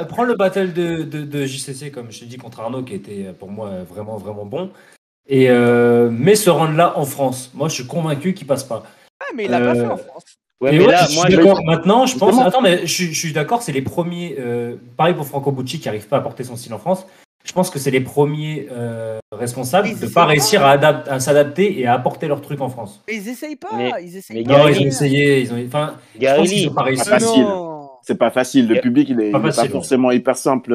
[SPEAKER 1] prends le battle de JCC, comme je t'ai dit, contre Arnaud, qui était pour moi vraiment, vraiment bon. Et mets ce round-là en France. Moi, je suis convaincu qu'il passe pas.
[SPEAKER 5] Ah, mais il l'a pas fait en France.
[SPEAKER 4] Ouais,
[SPEAKER 1] Et
[SPEAKER 4] mais
[SPEAKER 1] ouais,
[SPEAKER 4] là,
[SPEAKER 1] je
[SPEAKER 4] moi,
[SPEAKER 1] suis d'accord. Maintenant, je pense.
[SPEAKER 2] Justement.
[SPEAKER 1] Attends, mais je suis d'accord, c'est les premiers. Pareil pour Franco Bucci qui n'arrive pas à porter son style en France. Je pense que c'est les premiers responsables
[SPEAKER 5] Ils
[SPEAKER 1] de ne
[SPEAKER 5] essayent
[SPEAKER 1] pas
[SPEAKER 5] pas.
[SPEAKER 1] réussir à s'adapter et à apporter leur truc en France.
[SPEAKER 5] Mais ils essayent pas.
[SPEAKER 4] Mais-
[SPEAKER 5] Ils essayent
[SPEAKER 4] mais
[SPEAKER 5] pas.
[SPEAKER 1] Non,
[SPEAKER 4] Garili-
[SPEAKER 1] ils ont essayé. Je pense qu'ils
[SPEAKER 4] Garili,
[SPEAKER 1] n'ont pas réussi.
[SPEAKER 2] pas facile.
[SPEAKER 5] Non.
[SPEAKER 2] C'est pas facile. Le
[SPEAKER 4] Yeah.
[SPEAKER 2] public, il est pas
[SPEAKER 1] facile,
[SPEAKER 2] forcément hyper simple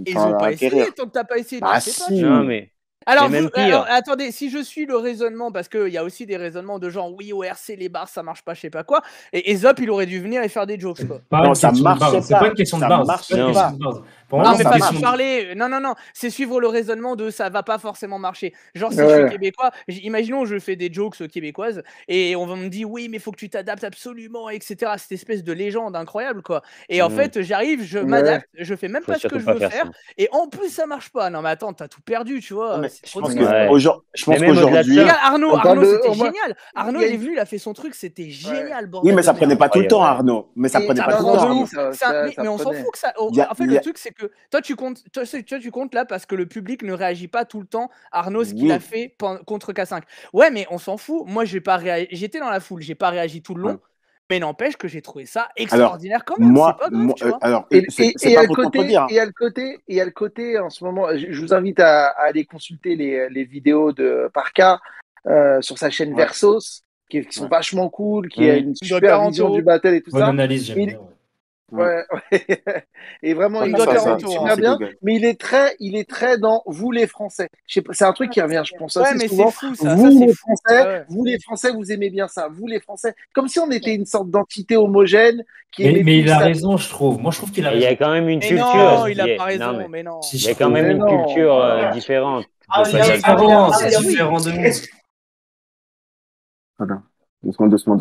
[SPEAKER 5] Ils
[SPEAKER 2] à
[SPEAKER 5] ont pas
[SPEAKER 2] acquérir.
[SPEAKER 5] essayé. Tant que t'as pas essayé,
[SPEAKER 2] Bah,
[SPEAKER 5] tu sais pas.
[SPEAKER 2] si.
[SPEAKER 4] non, mais
[SPEAKER 5] Alors,
[SPEAKER 4] même pire.
[SPEAKER 5] attendez, si je suis le raisonnement, parce qu'il y a aussi des raisonnements de genre, oui, au RC, les bars, ça marche pas, je sais pas quoi. Et Ezop, il aurait dû venir et faire des jokes, quoi.
[SPEAKER 1] Pas
[SPEAKER 2] Non,
[SPEAKER 1] une
[SPEAKER 2] ça
[SPEAKER 1] question de
[SPEAKER 2] marche
[SPEAKER 1] base.
[SPEAKER 2] pas.
[SPEAKER 1] C'est pas une question de
[SPEAKER 2] Ça
[SPEAKER 1] base.
[SPEAKER 2] marche
[SPEAKER 1] C'est pas une
[SPEAKER 4] pas.
[SPEAKER 1] question de base. Pour
[SPEAKER 5] Non,
[SPEAKER 1] moi,
[SPEAKER 5] mais
[SPEAKER 1] c'est une
[SPEAKER 5] façon
[SPEAKER 1] question
[SPEAKER 5] de
[SPEAKER 1] de-
[SPEAKER 5] parler. Non. C'est suivre le raisonnement de ça va pas forcément marcher. Genre, si je
[SPEAKER 3] Ouais.
[SPEAKER 5] suis québécois, imaginons, je fais des jokes québécoises et on va me dire, oui, mais faut que tu t'adaptes absolument, etc. Cette espèce de légende incroyable, quoi. Et en
[SPEAKER 4] Mhm.
[SPEAKER 5] fait, j'arrive, je
[SPEAKER 3] Ouais.
[SPEAKER 5] m'adapte, je fais même
[SPEAKER 4] Faut
[SPEAKER 5] pas ce que
[SPEAKER 4] surtout
[SPEAKER 5] je
[SPEAKER 4] pas
[SPEAKER 5] veux
[SPEAKER 4] faire
[SPEAKER 5] faire.
[SPEAKER 4] ça.
[SPEAKER 5] Et en plus, ça marche pas. Non, mais attends, t'as tout perdu, tu vois.
[SPEAKER 2] Non, mais
[SPEAKER 5] C'est
[SPEAKER 2] je
[SPEAKER 5] trop
[SPEAKER 2] pense
[SPEAKER 5] de-
[SPEAKER 4] Ouais.
[SPEAKER 2] que
[SPEAKER 4] Mais même au-delà de
[SPEAKER 2] qu'aujourd'hui.
[SPEAKER 4] ça-
[SPEAKER 5] Regarde, Arnaud,
[SPEAKER 3] On parle de-
[SPEAKER 5] c'était
[SPEAKER 3] au moins-
[SPEAKER 5] génial. Arnaud,
[SPEAKER 3] il y a
[SPEAKER 5] il est
[SPEAKER 3] une-
[SPEAKER 5] venu, il a fait son truc, c'était génial,
[SPEAKER 2] Oui,
[SPEAKER 5] bordel
[SPEAKER 2] mais
[SPEAKER 5] de
[SPEAKER 2] ça
[SPEAKER 5] merde.
[SPEAKER 2] prenait pas tout le temps,
[SPEAKER 4] Incroyable.
[SPEAKER 2] Arnaud. Mais ça
[SPEAKER 3] Et
[SPEAKER 2] prenait
[SPEAKER 3] ça
[SPEAKER 2] pas tout le
[SPEAKER 5] prend
[SPEAKER 2] temps.
[SPEAKER 5] de
[SPEAKER 3] oui,
[SPEAKER 2] Arnaud.
[SPEAKER 5] ouf.
[SPEAKER 3] ça
[SPEAKER 5] Mais on s'en
[SPEAKER 3] prenait.
[SPEAKER 5] fout que ça.
[SPEAKER 2] Il y a-
[SPEAKER 5] En fait,
[SPEAKER 2] il y
[SPEAKER 5] le
[SPEAKER 2] a-
[SPEAKER 5] truc, c'est que toi, tu comptes là parce que le public ne réagit pas tout le temps. Arnaud, ce qu'il
[SPEAKER 2] Oui.
[SPEAKER 5] a fait contre K5. Ouais, mais on s'en fout. Moi, j'ai pas réagi. J'étais dans la foule, j'ai pas réagi tout le long.
[SPEAKER 2] Ouais.
[SPEAKER 5] Mais n'empêche que j'ai trouvé ça extraordinaire quand même.
[SPEAKER 2] Moi,
[SPEAKER 5] C'est pas grave, tu vois.
[SPEAKER 2] alors,
[SPEAKER 3] Et
[SPEAKER 2] c'est
[SPEAKER 3] il y
[SPEAKER 2] pas
[SPEAKER 3] a le
[SPEAKER 2] pour te
[SPEAKER 3] côté,
[SPEAKER 2] contredire.
[SPEAKER 3] il y a le côté en ce moment. Je vous invite à aller consulter les vidéos de Parka sur sa chaîne
[SPEAKER 2] Ouais.
[SPEAKER 3] Versos, qui sont
[SPEAKER 2] Ouais.
[SPEAKER 3] vachement cool, qui a une
[SPEAKER 5] doit
[SPEAKER 3] super
[SPEAKER 5] 40
[SPEAKER 3] vision
[SPEAKER 5] euros.
[SPEAKER 3] du battle et tout
[SPEAKER 1] Bonne
[SPEAKER 3] ça.
[SPEAKER 1] analyse, j'aime
[SPEAKER 3] Il-
[SPEAKER 1] bien.
[SPEAKER 3] Ouais, ouais. Et vraiment,
[SPEAKER 5] Il
[SPEAKER 3] il
[SPEAKER 5] doit
[SPEAKER 3] fait
[SPEAKER 5] 40
[SPEAKER 3] ça
[SPEAKER 5] euros,
[SPEAKER 3] super
[SPEAKER 2] c'est
[SPEAKER 3] bien.
[SPEAKER 2] Google.
[SPEAKER 3] Mais il est très dans vous les Français. Je sais pas, c'est un truc qui revient, je pense
[SPEAKER 5] Ouais,
[SPEAKER 3] assez
[SPEAKER 5] mais
[SPEAKER 3] souvent.
[SPEAKER 5] c'est fou ça.
[SPEAKER 3] Vous
[SPEAKER 5] Ça, c'est
[SPEAKER 3] les
[SPEAKER 5] fou.
[SPEAKER 3] Français,
[SPEAKER 5] Ouais.
[SPEAKER 3] vous les Français, vous aimez bien ça. Vous les Français, comme si on était une sorte d'entité homogène qui aimait
[SPEAKER 1] Mais il
[SPEAKER 3] tous
[SPEAKER 1] a
[SPEAKER 3] ça.
[SPEAKER 1] raison, je trouve. Moi, je trouve qu'il a
[SPEAKER 4] Et il y a
[SPEAKER 1] raison.
[SPEAKER 4] quand même une
[SPEAKER 5] Mais
[SPEAKER 4] culture.
[SPEAKER 5] non, il a
[SPEAKER 4] Il y a-
[SPEAKER 5] pas raison.
[SPEAKER 4] non,
[SPEAKER 5] Mais non.
[SPEAKER 1] Si,
[SPEAKER 4] il
[SPEAKER 1] je
[SPEAKER 4] y a quand
[SPEAKER 1] trouve.
[SPEAKER 4] même
[SPEAKER 3] Mais
[SPEAKER 4] une
[SPEAKER 3] non.
[SPEAKER 4] culture différente.
[SPEAKER 1] Ah,
[SPEAKER 4] de
[SPEAKER 1] il est
[SPEAKER 4] pas-
[SPEAKER 1] différent,
[SPEAKER 5] Ah,
[SPEAKER 1] c'est
[SPEAKER 5] oui.
[SPEAKER 1] différent de ouf.
[SPEAKER 2] Voilà. Doucement.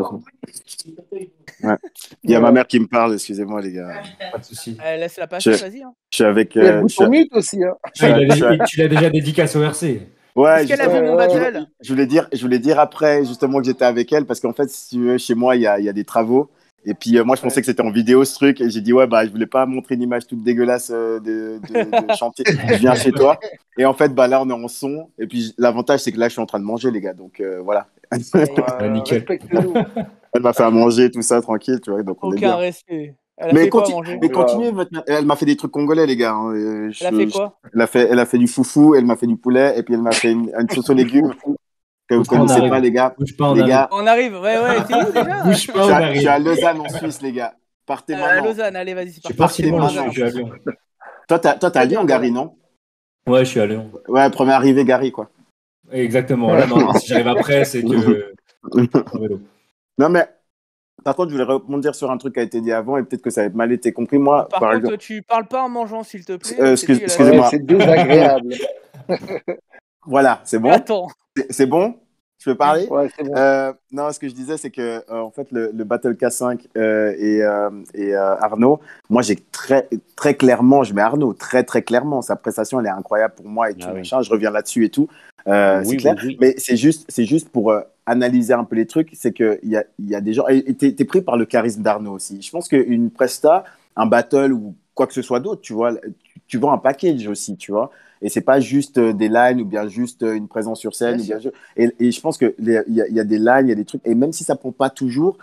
[SPEAKER 2] Ouais. Il y a ma mère qui me parle, excusez-moi, les gars.
[SPEAKER 1] Pas de souci.
[SPEAKER 5] Laisse-la passer, vas-y. Hein.
[SPEAKER 2] Je suis avec.
[SPEAKER 3] Il y a le
[SPEAKER 2] je suis-
[SPEAKER 3] bouton mute aussi. Hein.
[SPEAKER 2] je suis-
[SPEAKER 1] Tu l'as déjà dédicacé au RC.
[SPEAKER 2] Ouais,
[SPEAKER 5] Est-ce qu'elle a vu
[SPEAKER 3] justement,
[SPEAKER 5] mon
[SPEAKER 3] ouais,
[SPEAKER 5] battle?
[SPEAKER 2] je voulais dire après, justement, que j'étais avec elle, parce qu'en fait, si tu veux, chez moi, il y a des travaux. Et puis, moi, je pensais que c'était en vidéo, ce truc. Et j'ai dit, ouais, bah, je voulais pas montrer une image toute dégueulasse de chantier. Je viens chez toi. Et en fait, bah, là, on est en son. Et puis, l'avantage, c'est que là, je suis en train de manger, les gars. Donc, voilà.
[SPEAKER 1] Nickel.
[SPEAKER 3] Respectez-nous.
[SPEAKER 2] Elle m'a fait à manger, tout ça, tranquille, tu vois. Donc, on est
[SPEAKER 5] Aucun
[SPEAKER 2] bien.
[SPEAKER 5] respect. Elle a
[SPEAKER 2] Mais
[SPEAKER 5] fait quoi à manger?
[SPEAKER 2] continuez votre. Elle m'a fait des trucs congolais, les gars. Hein.
[SPEAKER 5] Elle a fait quoi?
[SPEAKER 2] Elle a fait du foufou, elle m'a fait du poulet, et puis elle m'a fait une sauce aux légumes que vous
[SPEAKER 1] Bouge pas, on
[SPEAKER 2] connaissez
[SPEAKER 1] arrive.
[SPEAKER 2] pas, les gars.
[SPEAKER 1] Bouge pas, on
[SPEAKER 2] Les
[SPEAKER 1] arrive.
[SPEAKER 2] gars,
[SPEAKER 5] On arrive, ouais, t'es où déjà?
[SPEAKER 1] Bouge pas, on
[SPEAKER 2] je
[SPEAKER 1] arrive.
[SPEAKER 2] suis à Lausanne, en Suisse, les gars. Partez
[SPEAKER 5] À
[SPEAKER 2] maintenant.
[SPEAKER 5] Lausanne, allez, vas-y.
[SPEAKER 1] Je suis parti
[SPEAKER 2] Partez
[SPEAKER 1] dimanche,
[SPEAKER 2] maintenant.
[SPEAKER 1] je suis à Lyon.
[SPEAKER 2] Toi, t'es à Lyon, Gary, non?
[SPEAKER 1] Ouais, je suis à Lyon.
[SPEAKER 2] Ouais, première arrivée, Gary, quoi.
[SPEAKER 1] Exactement. Là, non, si j'arrive après, c'est que. En vélo.
[SPEAKER 2] Non, mais par contre, je voulais rebondir sur un truc qui a été dit avant, et peut-être que ça a mal été compris. Moi,
[SPEAKER 5] Par
[SPEAKER 2] par
[SPEAKER 5] contre,
[SPEAKER 2] exemple.
[SPEAKER 5] tu parles pas en mangeant, s'il te plaît.
[SPEAKER 2] Excuse-
[SPEAKER 5] C'est dégueulasse.
[SPEAKER 2] excusez-moi.
[SPEAKER 3] Ouais, c'est désagréable.
[SPEAKER 2] Voilà, c'est bon?
[SPEAKER 5] Attends.
[SPEAKER 2] C'est bon? Je peux parler?
[SPEAKER 3] Ouais, c'est bon.
[SPEAKER 2] Non, ce que je disais, c'est que en fait, le Battle K5 et Arnaud, moi, j'ai très clairement, je mets Arnaud très clairement. Sa prestation, elle est incroyable pour moi et tout
[SPEAKER 4] Ah oui.
[SPEAKER 2] machin. Je reviens là-dessus et tout.
[SPEAKER 4] Oui,
[SPEAKER 2] c'est clair.
[SPEAKER 4] oui.
[SPEAKER 2] Mais c'est juste pour analyser un peu les trucs. C'est que il y a des gens. Et t'es pris par le charisme d'Arnaud aussi. Je pense qu'une presta, un battle ou quoi que ce soit d'autre, tu vois, tu vends un package aussi, tu vois. Et c'est pas juste des lines ou bien juste une présence sur scène.
[SPEAKER 5] Bien
[SPEAKER 2] Ou bien et je pense que il y a des lines, il y a des trucs. Et même si ça prend pas toujours,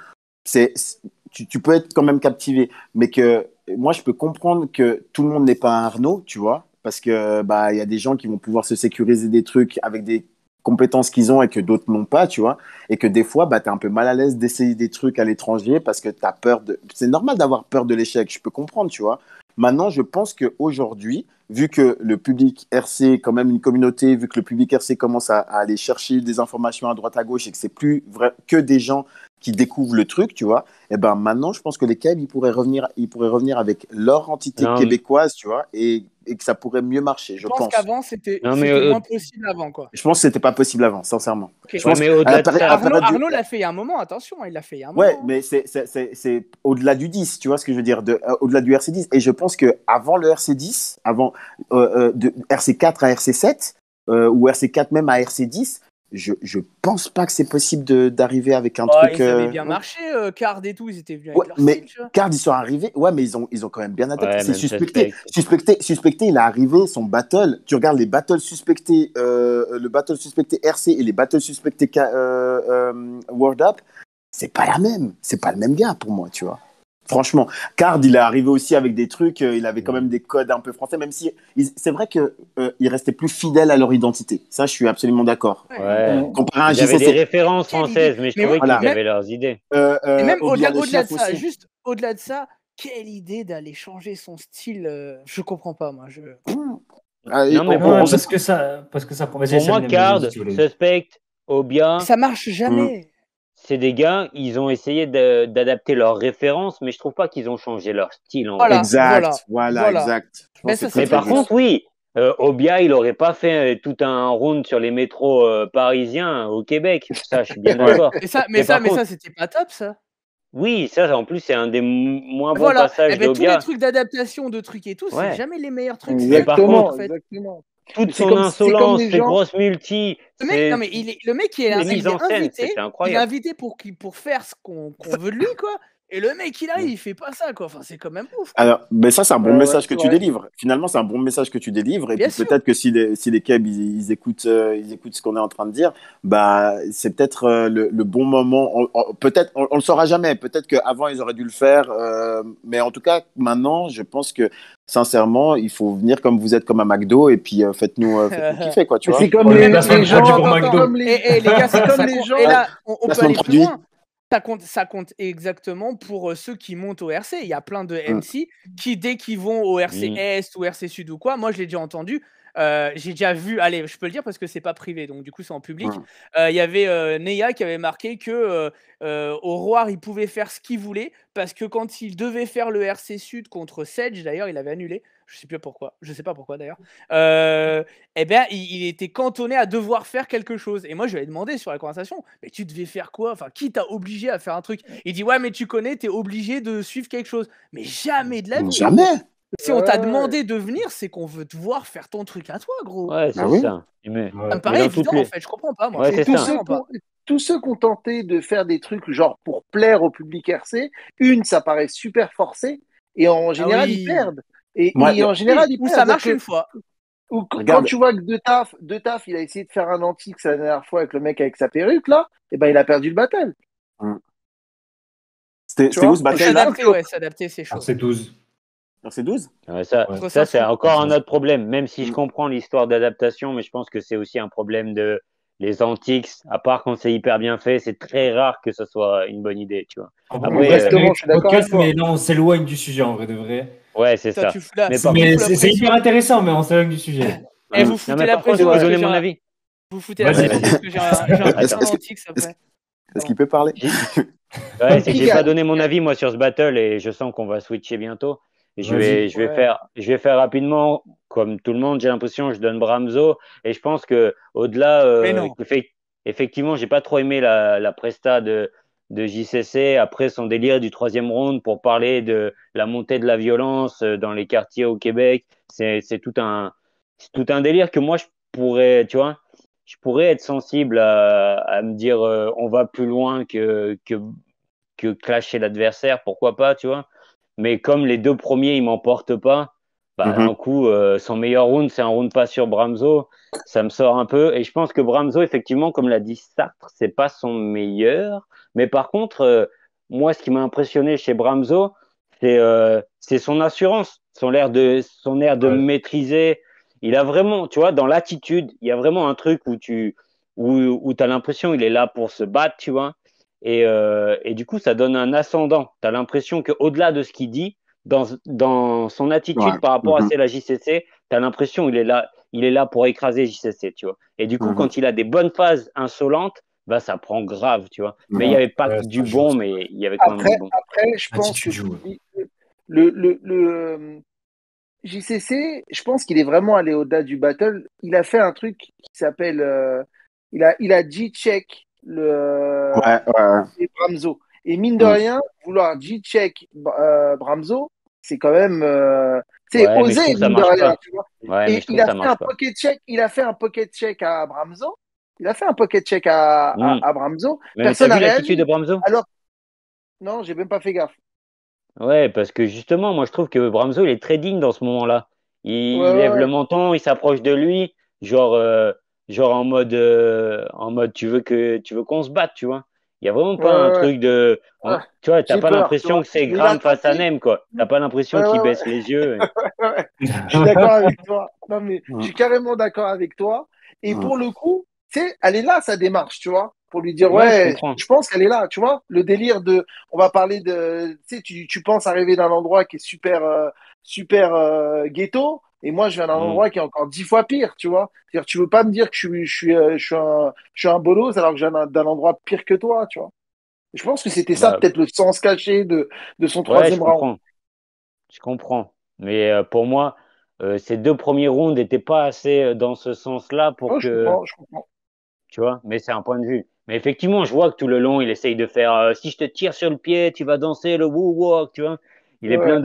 [SPEAKER 2] tu peux être quand même captivé. Mais que moi, je peux comprendre que tout le monde n'est pas un Arnaud, tu vois. Parce que bah il y a des gens qui vont pouvoir se sécuriser des trucs avec des compétences qu'ils ont et que d'autres n'ont pas, tu vois. Et que des fois, bah, tu es un peu mal à l'aise d'essayer des trucs à l'étranger parce que tu as peur de... C'est normal d'avoir peur de l'échec, je peux comprendre, tu vois. Maintenant, je pense qu'aujourd'hui, vu que le public RC est quand même une communauté, vu que le public RC commence à aller chercher des informations à droite à gauche et que c'est plus vrai que des gens qui découvrent le truc, tu vois, et ben maintenant, je pense que les Keb, ils pourraient revenir avec leur entité québécoise, tu vois, et que ça pourrait mieux marcher, je pense.
[SPEAKER 5] Je pense qu'avant, c'était moins possible avant, quoi.
[SPEAKER 2] Je pense que c'était pas possible avant, sincèrement.
[SPEAKER 5] Okay.
[SPEAKER 2] Je pense
[SPEAKER 4] mais au-delà de ça,
[SPEAKER 5] Arnaud l'a fait il y a un moment, attention, il l'a fait il y a un moment.
[SPEAKER 2] Ouais, mais c'est au-delà du 10, tu vois ce que je veux dire, au-delà du RC10. Et je pense qu'avant le RC10, avant de RC4 à RC7, ou RC4 même à RC10, je pense pas que c'est possible d'arriver avec un truc.
[SPEAKER 5] Ils avaient bien marché, Card et tout, ils étaient venus avec leur
[SPEAKER 2] mais
[SPEAKER 5] style, tu vois.
[SPEAKER 2] Card, ils sont arrivés, ouais, mais ils ont quand même bien adapté.
[SPEAKER 4] Ouais,
[SPEAKER 2] c'est suspecté, il est arrivé, son battle, tu regardes les battles suspectés, le battle suspecté RC et les battles suspectés World Up, c'est pas le même gars pour moi, tu vois. Franchement, Card, il est arrivé aussi avec des trucs, il avait quand même des codes un peu français, même si c'est vrai qu'ils restaient plus fidèles à leur identité. Ça, je suis absolument d'accord.
[SPEAKER 4] Ouais.
[SPEAKER 2] Comparé à un
[SPEAKER 4] il y avait
[SPEAKER 2] JCC.
[SPEAKER 4] des références françaises, mais je trouvais qu'ils avaient leurs idées.
[SPEAKER 5] Et même au-delà de ça, juste au-delà de ça, quelle idée d'aller changer son style. Je comprends pas, moi.
[SPEAKER 1] Parce que ça
[SPEAKER 4] pour moi, Card, Suspect, Obia.
[SPEAKER 5] Ça marche jamais.
[SPEAKER 4] C'est des gars, ils ont essayé d'adapter leurs références, mais je trouve pas qu'ils ont changé leur style.
[SPEAKER 2] Voilà. Exact.
[SPEAKER 4] Mais par contre, oui, Obia, il aurait pas fait tout un round sur les métros parisiens au Québec. Ça, je suis bien d'accord.
[SPEAKER 5] Mais ça, c'était pas top, ça.
[SPEAKER 4] Oui, ça, en plus, c'est un des moins bons passages d'Obia.
[SPEAKER 5] Tous les trucs d'adaptation, de trucs et tout, c'est jamais les meilleurs trucs.
[SPEAKER 4] Mais par contre,
[SPEAKER 5] en fait.
[SPEAKER 4] toute son insolence, ses grosses multi.
[SPEAKER 5] Le mec, il est invité pour faire ce qu'on veut de lui, quoi. Et le mec, il arrive, il fait pas ça, quoi. Enfin, c'est quand même ouf. Quoi.
[SPEAKER 2] Alors, mais ça, c'est un bon message que tu délivres. Finalement, c'est un bon message que tu délivres. Et puis peut-être que si les Keb, ils écoutent ce qu'on est en train de dire, bah, c'est peut-être le bon moment. Peut-être, on le saura jamais. Peut-être qu'avant, ils auraient dû le faire. Mais en tout cas, maintenant, je pense que sincèrement, il faut venir comme vous êtes, comme à McDo, et puis faites-nous kiffer, quoi, tu vois.
[SPEAKER 3] C'est comme les gens
[SPEAKER 1] pour McDo.
[SPEAKER 5] Les gars, c'est comme les gens. Et là, on peut aller plus loin. Ça compte exactement pour ceux qui montent au RC. Il y a plein de MC qui, dès qu'ils vont au RC Est ou RC Sud ou quoi, moi je l'ai déjà entendu, j'ai déjà vu, allez, je peux le dire parce que c'est pas privé, donc du coup c'est en public. Il y avait Neya qui avait marqué que au Roar il pouvait faire ce qu'il voulait parce que quand il devait faire le RC Sud contre Sedge, d'ailleurs il avait annulé. Je sais pas pourquoi d'ailleurs. Il était cantonné à devoir faire quelque chose. Et moi, je lui ai demandé sur la conversation, mais tu devais faire quoi? Enfin, qui t'a obligé à faire un truc? Il dit, ouais, mais tu connais, t'es obligé de suivre quelque chose. Mais jamais de la vie.
[SPEAKER 2] Jamais.
[SPEAKER 5] Si on t'a demandé de venir, c'est qu'on veut te voir faire ton truc à toi, gros.
[SPEAKER 4] Ouais, c'est ça.
[SPEAKER 5] Ça me paraît évident, en fait. Je comprends pas, moi.
[SPEAKER 4] Ouais,
[SPEAKER 3] tous ceux qui ont tenté de faire des trucs genre pour plaire au public RC, ça paraît super forcé. Et en général, ils perdent. Et en général,
[SPEAKER 5] ou ça marche une fois.
[SPEAKER 3] Ou quand tu vois que De Taf, il a essayé de faire un Antix la dernière fois avec le mec avec sa perruque, là, et ben il a perdu le battle.
[SPEAKER 2] C'était où ce battle là?
[SPEAKER 5] S'adapter, c'est chaud.
[SPEAKER 1] C'est 12.
[SPEAKER 2] C'est 12
[SPEAKER 4] ça c'est encore un autre problème, même si je comprends l'histoire d'adaptation, mais je pense que c'est aussi un problème de les Antix, à part quand c'est hyper bien fait, c'est très rare que ce soit une bonne idée, tu vois.
[SPEAKER 3] Après, exactement, je suis d'accord avec toi.
[SPEAKER 1] Mais là, on s'éloigne du sujet, en vrai de vrai.
[SPEAKER 4] Ouais, c'est ça.
[SPEAKER 1] Mais c'est hyper intéressant, mais on s'éloigne du sujet.
[SPEAKER 5] Et vous foutez la pression.
[SPEAKER 4] Je vais donner mon avis.
[SPEAKER 5] Vous foutez la pression parce que j'ai un putain d'Antix après.
[SPEAKER 2] Est-ce qu'il peut parler?
[SPEAKER 4] Ouais, c'est que j'ai pas donné mon avis, moi, sur ce battle, et je sens qu'on va switcher bientôt. Et je vais faire rapidement, comme tout le monde, j'ai l'impression, je donne Bramzo, et je pense que au-delà, effectivement, j'ai pas trop aimé la presta de JCC après son délire du 3e round pour parler de la montée de la violence dans les quartiers au Québec. C'est tout un délire que moi je pourrais être sensible à me dire on va plus loin que clasher l'adversaire, pourquoi pas, tu vois. Mais comme les 2 premiers, ils m'emportent pas, d'un coup, son meilleur round, c'est un round pas sur Bramzo. Ça me sort un peu. Et je pense que Bramzo, effectivement, comme l'a dit Sartre, c'est pas son meilleur. Mais par contre, moi, ce qui m'a impressionné chez Bramzo, c'est son assurance, son air de maîtriser. Il a vraiment, tu vois, dans l'attitude, il y a vraiment un truc où t'as l'impression qu'il est là pour se battre, tu vois. Et du coup, ça donne un ascendant. Tu as l'impression qu'au-delà de ce qu'il dit, dans son attitude par rapport à la JCC, tu as l'impression qu'il est là pour écraser JCC, tu vois. Et du coup, quand il a des bonnes phases insolentes, bah, ça prend grave, tu vois. Mais il n'y avait pas que du bon, mais il y avait quand même du bon.
[SPEAKER 3] Après, je pense que le JCC, je pense qu'il est vraiment allé au-delà du battle. Il a fait un truc qui s'appelle, il a G-check Bramzo. Et mine de rien, vouloir G-check Bramzo, c'est quand même, osé mine de rien. Tu vois.
[SPEAKER 4] Ouais,
[SPEAKER 3] et il a fait un pocket check. Il a fait un pocket check à Bramzo. Il a fait un pocket check à Bramzo.
[SPEAKER 4] Mais personne n'a réagi. L'attitude de Bramzo.
[SPEAKER 3] Alors, non, j'ai même pas fait gaffe.
[SPEAKER 4] Ouais, parce que justement, moi je trouve que Bramzo il est très digne dans ce moment-là. Il lève le menton, il s'approche de lui, genre en mode tu veux qu'on se batte, tu vois. Il y a vraiment pas un truc de tu vois, t'as pas l'impression que c'est Graham face à Nem, quoi. T'as pas l'impression qu'il baisse les yeux.
[SPEAKER 3] Je suis d'accord avec toi. Non mais je suis carrément d'accord avec toi. Et pour le coup, tu sais, elle est là sa démarche, tu vois, pour lui dire je pense qu'elle est là, tu vois. Le délire de, on va parler de, tu sais, tu penses arriver d'un endroit qui est super ghetto, et moi je viens d'un endroit qui est encore 10 fois pire, tu vois. C'est-à-dire, tu veux pas me dire que je suis un bolos alors que je viens d'un endroit pire que toi, tu vois. Je pense que c'était ça peut-être le sens caché de son troisième round.
[SPEAKER 4] Je comprends, mais pour moi. Ces 2 premiers rounds n'étaient pas assez dans ce sens-là pour que.
[SPEAKER 3] Je comprends.
[SPEAKER 4] Tu vois, mais c'est un point de vue. Mais effectivement, je vois que tout le long, il essaye de faire si je te tire sur le pied, tu vas danser le woo walk, tu vois. Il est plein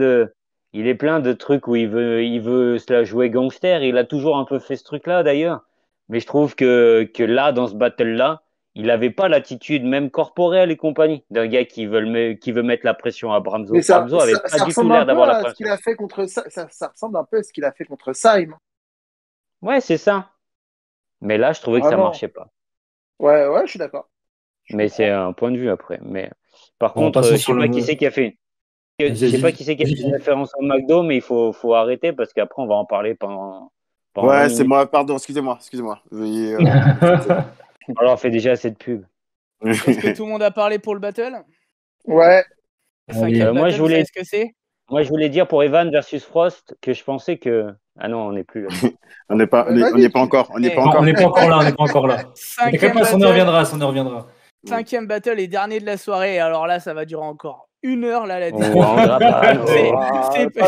[SPEAKER 4] de trucs où il veut se la jouer gangster. Il a toujours un peu fait ce truc-là d'ailleurs. Mais je trouve que là, dans ce battle-là, il n'avait pas l'attitude même corporelle et compagnie d'un gars qui veut mettre la pression à Bramzo.
[SPEAKER 3] Mais
[SPEAKER 4] Bramzo avait pas du tout l'air d'avoir la pression.
[SPEAKER 3] Ça ressemble un peu à ce qu'il a fait contre Saïm.
[SPEAKER 4] Ouais, c'est ça. Mais là, je trouvais que ça marchait pas.
[SPEAKER 3] Ouais, je suis d'accord.
[SPEAKER 4] Mais c'est un point de vue après. Mais par contre, je sais pas qui c'est qui a fait. Je sais pas qui c'est qui a fait une référence au McDo, mais il faut arrêter parce qu'après on va en parler pendant
[SPEAKER 2] ouais, c'est moi, pardon, excusez-moi.
[SPEAKER 4] Alors, on fait déjà assez de pub.
[SPEAKER 5] Est-ce que tout le monde a parlé pour le battle?
[SPEAKER 3] Ouais.
[SPEAKER 4] Moi, je voulais.
[SPEAKER 5] Ce que c'est?
[SPEAKER 4] Moi, je voulais dire pour Evan versus Frost que je pensais que. Ah non, on n'est plus là.
[SPEAKER 2] on n'est pas encore. On n'est pas
[SPEAKER 1] encore là. T'inquiète pas, on y reviendra.
[SPEAKER 5] 5e battle et dernier de la soirée. Alors là, ça va durer encore 1 heure là.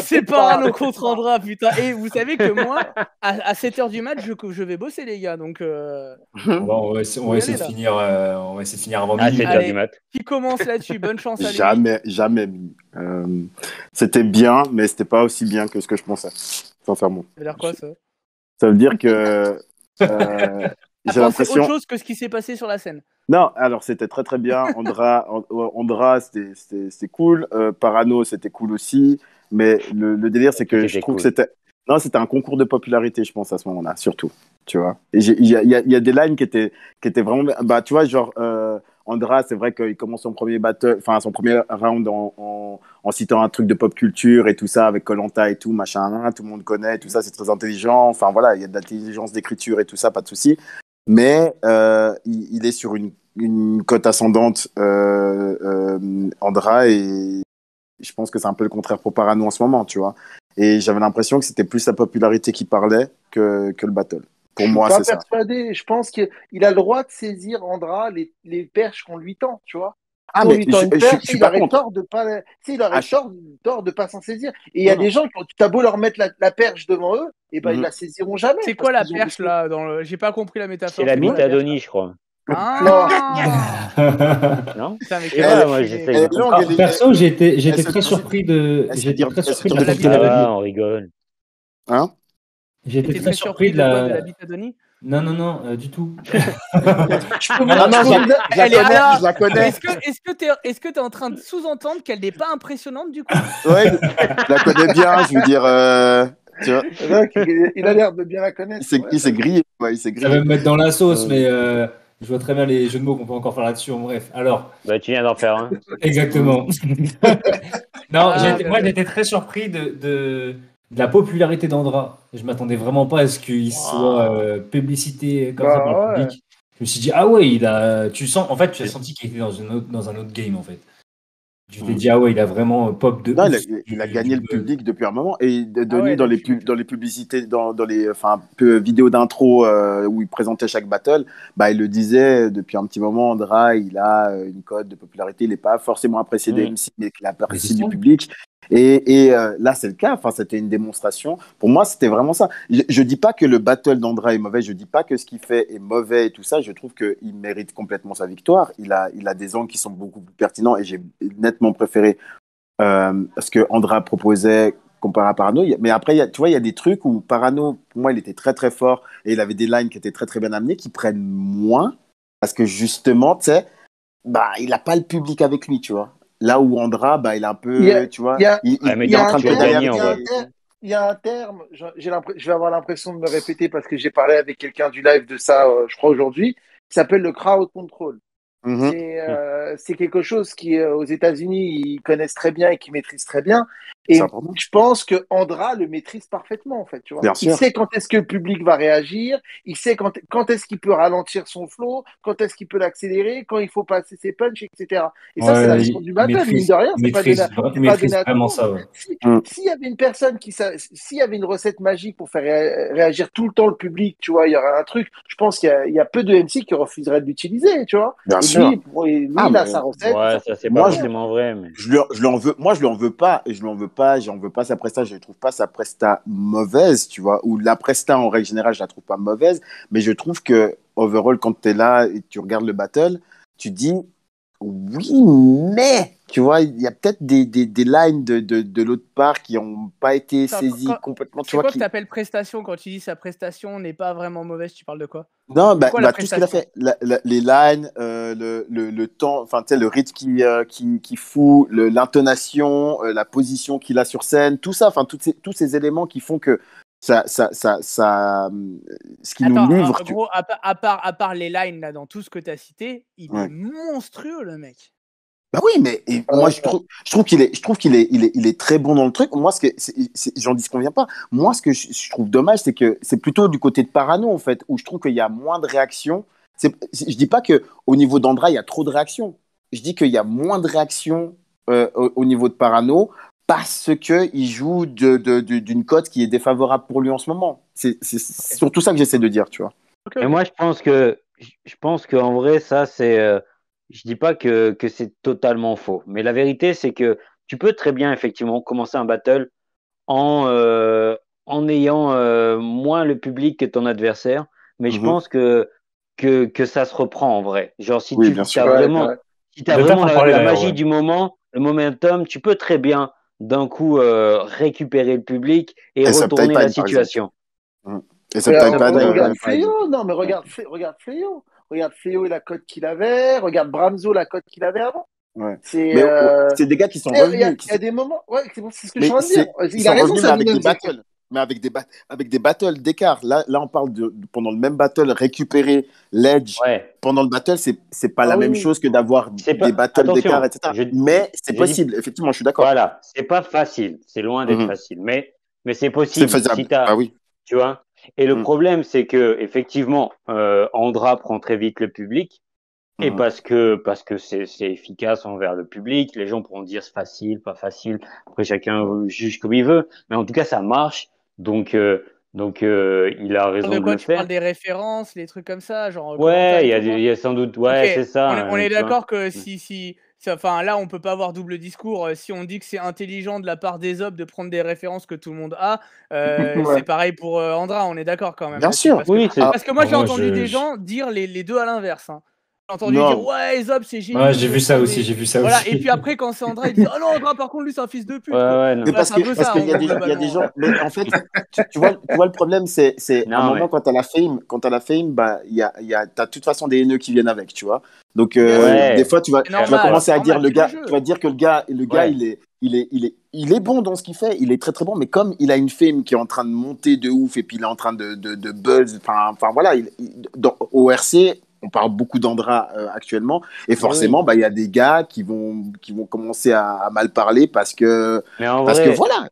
[SPEAKER 5] C'est Parano contre Andra, putain. Et vous savez que moi, à 7h du match, je vais bosser les gars. Donc
[SPEAKER 1] on va essayer de finir. On va essayer de finir avant minuit.
[SPEAKER 4] À 7h du mat.
[SPEAKER 5] Qui commence là-dessus? Bonne chance à lui.
[SPEAKER 2] Jamais. C'était bien, mais c'était pas aussi bien que ce que je pensais. Sincèrement.
[SPEAKER 5] Ça veut dire quoi ça?
[SPEAKER 2] Ça veut dire que j'ai l'impression.
[SPEAKER 5] C'est autre chose que ce qui s'est passé sur la scène.
[SPEAKER 2] Non, alors c'était très très bien. Andra c'était cool. Parano, c'était cool aussi. Mais le délire, c'est que je trouve que c'était un concours de popularité, je pense, à ce moment-là, surtout. Tu vois. Et il y a des lines qui étaient vraiment. Bah, tu vois, genre, Andra, c'est vrai qu'il commence son premier round en citant un truc de pop culture et tout ça, avec Koh-Lanta et tout, machin, tout le monde connaît, tout ça, c'est très intelligent. Enfin, voilà, il y a de l'intelligence d'écriture et tout ça, pas de souci. Mais il est sur une cote ascendante, Andra, et je pense que c'est un peu le contraire pour Parano en ce moment, tu vois. Et j'avais l'impression que c'était plus sa popularité qui parlait que le battle. Pour moi, c'est ça.
[SPEAKER 3] Je suis pas persuadé. Je pense qu'il a le droit de saisir Andra les perches qu'on lui tend, tu vois.
[SPEAKER 2] Ah, mais je suis pas contre.
[SPEAKER 3] Il aurait tort de pas s'en saisir. Et il y a des gens qui, tu as beau leur mettre la perche devant eux, et ben ils la saisiront jamais.
[SPEAKER 5] C'est quoi la perche là J'ai pas compris la métaphore.
[SPEAKER 4] C'est la bite à Donny, je crois. Non.
[SPEAKER 1] Perso, j'étais très surpris de.
[SPEAKER 4] la bite à Donny. On rigole.
[SPEAKER 2] Hein?
[SPEAKER 5] J'étais très surpris de la bite à Donny.
[SPEAKER 1] Non, du tout.
[SPEAKER 2] Je la connais.
[SPEAKER 5] Est-ce que tu es en train de sous-entendre qu'elle n'est pas impressionnante du coup?
[SPEAKER 2] Ouais, je la connais bien, je veux dire. Tu vois.
[SPEAKER 3] Il a l'air de bien la connaître.
[SPEAKER 2] Il s'est grillé. Ouais,
[SPEAKER 1] Ça va me mettre dans la sauce, mais je vois très bien les jeux de mots qu'on peut encore faire là-dessus. Bref, alors.
[SPEAKER 4] Bah, tu viens d'en faire un.
[SPEAKER 1] Exactement. Non, moi j'étais très surpris de la popularité d'Andra. Je m'attendais vraiment pas à ce qu'il soit publicité comme ça par le public. Je me suis dit, ah ouais, tu as senti qu'il était dans un autre game en fait. Tu t'es dit, ah ouais, il a vraiment pop de
[SPEAKER 2] Non,
[SPEAKER 1] ouf.
[SPEAKER 2] il a gagné le public depuis un moment. Et Denis,
[SPEAKER 5] ouais,
[SPEAKER 2] dans les publicités, dans les vidéos d'intro où il présentait chaque battle, bah, il le disait depuis un petit moment, Andra, il a une cote de popularité. Il n'est pas forcément apprécié des MC, mais qu'il apprécie du public. Et là, c'est le cas. Enfin, c'était une démonstration. Pour moi, c'était vraiment ça. Je dis pas que le battle d'Andra est mauvais. Je dis pas que ce qu'il fait est mauvais et tout ça. Je trouve qu'il mérite complètement sa victoire. Il a des angles qui sont beaucoup plus pertinents et j'ai nettement préféré ce que Andra proposait comparé à Parano. Mais après, tu vois, il y a des trucs où Parano, pour moi, il était très très fort et il avait des lines qui étaient très très bien amenées, qui prennent moins parce que justement, tu sais, bah, il n'a pas le public avec lui, tu vois. Là où Andra, bah, il est un peu, tu vois, il est en train de pédaler.
[SPEAKER 3] Il y a un terme, je vais avoir l'impression de me répéter parce que j'ai parlé avec quelqu'un du live de ça, je crois aujourd'hui, qui s'appelle le crowd control. C'est quelque chose qui, aux États-Unis, ils connaissent très bien et qu'ils maîtrisent très bien. Et je pense que Andra le maîtrise parfaitement, en fait. Tu vois. Il sait quand est-ce que le public va réagir, il sait quand est-ce qu'il peut ralentir son flow, quand est-ce qu'il peut l'accélérer, quand il faut passer ses punchs, etc. Et ça, c'est la leçon du battle, mine de rien. C'est pas donné à tout le monde.
[SPEAKER 1] Ça, ouais.
[SPEAKER 3] S'il y avait une personne s'il y avait une recette magique pour faire réagir tout le temps le public, tu vois, il y aurait un truc. Je pense qu'il y a peu de MC qui refuseraient de l'utiliser, tu vois.
[SPEAKER 2] Bien sûr.
[SPEAKER 3] Lui, il a sa recette.
[SPEAKER 4] Ouais, ça, c'est pas forcément vrai. Mais...
[SPEAKER 2] Je lui en veux, moi, je lui en veux pas. Et je lui en veux pas. J'en veux pas sa presta. Je ne trouve pas sa presta mauvaise, tu vois. Ou la presta, en règle générale, je la trouve pas mauvaise. Mais je trouve que, overall, quand tu es là et tu regardes le battle, tu dis, oui, mais, tu vois, il y a peut-être des lines de l'autre part qui n'ont pas été saisies complètement.
[SPEAKER 5] C'est quoi que tu appelles prestation quand tu dis sa prestation n'est pas vraiment mauvaise? Tu parles de quoi?
[SPEAKER 2] Non, tout ce qu'il a fait, les lines, le temps, enfin, tu sais, le rythme qui fout, l'intonation, la position qu'il a sur scène, tout ça, enfin, tous ces éléments qui font que ce qui nous livre.
[SPEAKER 5] En gros, à part les lines là, dans tout ce que tu as cité, il est monstrueux, le mec.
[SPEAKER 2] Bah oui, mais moi je trouve qu'il est très bon dans le truc. Moi, j'en disconviens pas. Moi, ce que je trouve dommage, c'est que c'est plutôt du côté de Parano en fait, où je trouve qu'il y a moins de réactions. Je dis pas que au niveau d'Andra il y a trop de réactions. Je dis qu'il y a moins de réactions au niveau de Parano parce que il joue d'une cote qui est défavorable pour lui en ce moment. C'est surtout ça que j'essaie de dire, tu vois.
[SPEAKER 4] Et moi, je pense qu'en vrai, ça c'est. Je dis pas que c'est totalement faux, mais la vérité, c'est que tu peux très bien effectivement commencer un battle en ayant moins le public que ton adversaire, mais je pense que ça se reprend en vrai. Genre si tu as vraiment la magie du moment, le momentum, tu peux très bien d'un coup récupérer le public et retourner la situation.
[SPEAKER 2] Et ça
[SPEAKER 3] regarde Fléau, non mais regarde Fléau. Regarde Fléau et la cote qu'il avait. Regarde Bramzo, la cote qu'il avait avant.
[SPEAKER 2] Ouais. C'est des gars qui sont revenus.
[SPEAKER 3] Il y a des moments, c'est ce que je suis en train de dire. Il a raison,
[SPEAKER 2] ça avec des battles. Mais avec des battles d'écart. Là, on parle pendant le même battle, récupérer l'edge pendant le battle, c'est pas la même chose que d'avoir des battles d'écart, etc. Mais c'est possible, effectivement, je suis d'accord.
[SPEAKER 4] Voilà, c'est pas facile, c'est loin d'être facile, mais c'est possible.
[SPEAKER 2] C'est faisable. Oui.
[SPEAKER 4] Tu vois. Et le problème, c'est que effectivement, Andra prend très vite le public, et parce que c'est efficace envers le public, les gens pourront dire c'est facile, pas facile. Après, chacun juge comme il veut, mais en tout cas, ça marche. Donc, il a raison de le faire.
[SPEAKER 5] Tu parles des références, les trucs comme ça, genre.
[SPEAKER 4] Ouais, il y a sans doute. Ouais, c'est ça.
[SPEAKER 5] On est d'accord que enfin, là, on peut pas avoir double discours. Si on dit que c'est intelligent de la part des hommes de prendre des références que tout le monde a, c'est pareil pour Andra. On est d'accord quand même.
[SPEAKER 2] Bien sûr.
[SPEAKER 5] Parce que moi, j'ai entendu des gens dire les deux à l'inverse. J'ai entendu dire ouais, Zop c'est génial.
[SPEAKER 1] Ouais, j'ai vu ça aussi,
[SPEAKER 5] Voilà, et puis après quand c'est Andra, il dit oh non, Andra par contre lui c'est un fils de pute.
[SPEAKER 2] Mais parce qu'il y a des gens, mais en fait, tu vois le problème, c'est à un moment quand t'as la fame, bah t'as de toute façon des haineux qui viennent avec, tu vois. Donc des fois tu vas commencer à dire tu vas dire que le gars il est bon dans ce qu'il fait, il est très très bon, mais comme il a une fame qui est en train de monter de ouf et puis il est en train de buzz, enfin voilà, au RC on parle beaucoup d'Andra actuellement, et forcément, il y a des gars qui vont commencer à mal parler parce que voilà.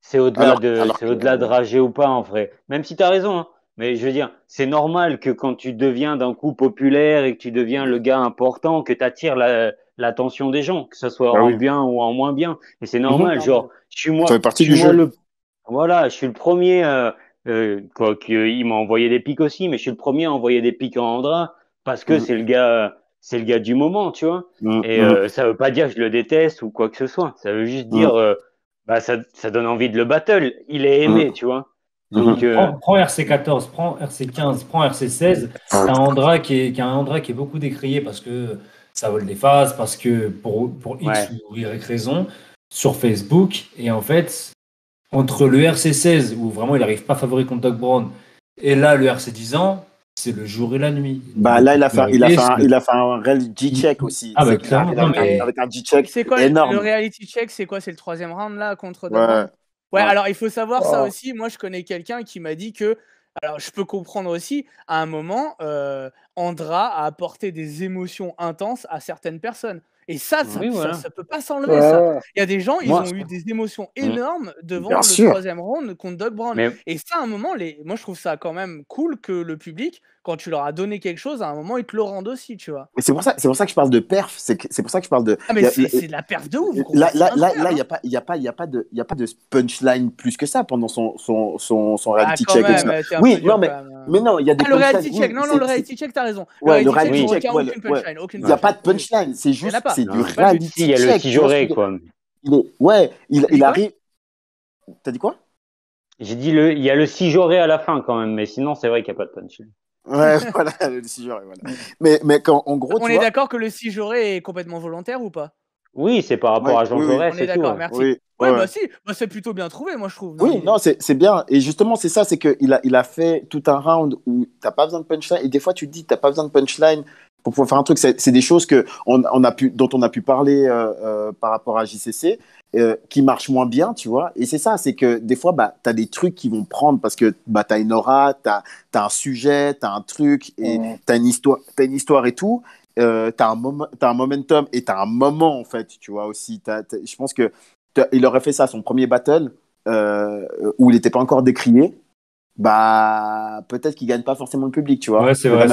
[SPEAKER 4] C'est au-delà de rager ou pas en vrai. Même si tu as raison, hein. Mais je veux dire, c'est normal que quand tu deviens d'un coup populaire et que tu deviens le gars important, que tu attires l'attention des gens, que ce soit en bien ou en moins bien. Et c'est normal, genre, je suis le premier, il m'a envoyé des pics aussi, mais je suis le premier à envoyer des pics à Andra parce que c'est le gars du moment, tu vois. Et ça veut pas dire que je le déteste ou quoi que ce soit. Ça veut juste dire, ça donne envie de le battle. Il est aimé, tu vois. Donc,
[SPEAKER 1] prends RC14, prends RC15, prends RC16. T'as un Andra qui est beaucoup décrié parce que ça vole des phases, parce que pour X ou Y raison sur Facebook. Et en fait, entre le RC16 où vraiment il n'arrive pas favori contre Doc Brown et là le RC10 ans, c'est le jour et la nuit.
[SPEAKER 2] Bah là il a fait un reality check aussi.
[SPEAKER 1] Avec
[SPEAKER 2] un G-check.
[SPEAKER 5] C'est quoi
[SPEAKER 2] énorme.
[SPEAKER 5] le reality check? C'est quoi? C'est le 3e round là contre Doc Brown? Ouais, alors il faut savoir ça aussi. Moi, je connais quelqu'un qui m'a dit que, alors je peux comprendre aussi, à un moment, Andra a apporté des émotions intenses à certaines personnes. Et ça peut pas s'enlever, ça. Il y a des gens, ils ont eu des émotions énormes devant le 3e round contre Doc Brown. Et ça, à un moment, moi, je trouve ça quand même cool que le public, quand tu leur as donné quelque chose, à un moment, ils te le rendent aussi, tu vois.
[SPEAKER 2] Mais c'est pour ça que je parle de perf. C'est pour ça que je parle de.
[SPEAKER 5] Ah, mais c'est de la perf de ouf.
[SPEAKER 2] Là, il y a pas de punchline plus que ça pendant son reality check. Oui, non, mais non, il y a des
[SPEAKER 5] le reality check. Non, le reality check, t'as raison.
[SPEAKER 2] Le reality check,
[SPEAKER 5] aucune punchline.
[SPEAKER 2] Il n'y a pas de punchline. C'est juste, c'est du reality check.
[SPEAKER 4] Il y a le Sigoré, quoi.
[SPEAKER 2] Il arrive. T'as dit quoi?
[SPEAKER 4] J'ai dit il y a le Sigoré à la fin quand même, mais sinon c'est vrai qu'il n'y a pas de punchline.
[SPEAKER 2] Ouais, voilà, le Sigoré, voilà. Mais quand, en gros,
[SPEAKER 5] on est d'accord que le Sigoré est complètement volontaire ou pas?
[SPEAKER 4] Oui, c'est par rapport à Jean Jaurès.
[SPEAKER 5] On est d'accord, merci. C'est plutôt bien trouvé, moi je trouve.
[SPEAKER 2] Oui, non, c'est bien. Et justement, c'est ça, c'est qu'il a fait tout un round où t'as pas besoin de punchline. Et des fois, tu te dis, t'as pas besoin de punchline pour pouvoir faire un truc. C'est des choses dont on a pu parler par rapport à JCC, qui marchent moins bien, tu vois. Et c'est ça, c'est que des fois, t'as des trucs qui vont prendre parce que t'as une aura, t'as un sujet, t'as un truc, et t'as une histoire et tout. T'as un momentum et t'as un moment, en fait, tu vois, aussi. Je pense que il aurait fait ça son premier battle où il n'était pas encore décrié. Peut-être qu'il gagne pas forcément le public, tu vois.
[SPEAKER 1] Ouais, c'est vrai.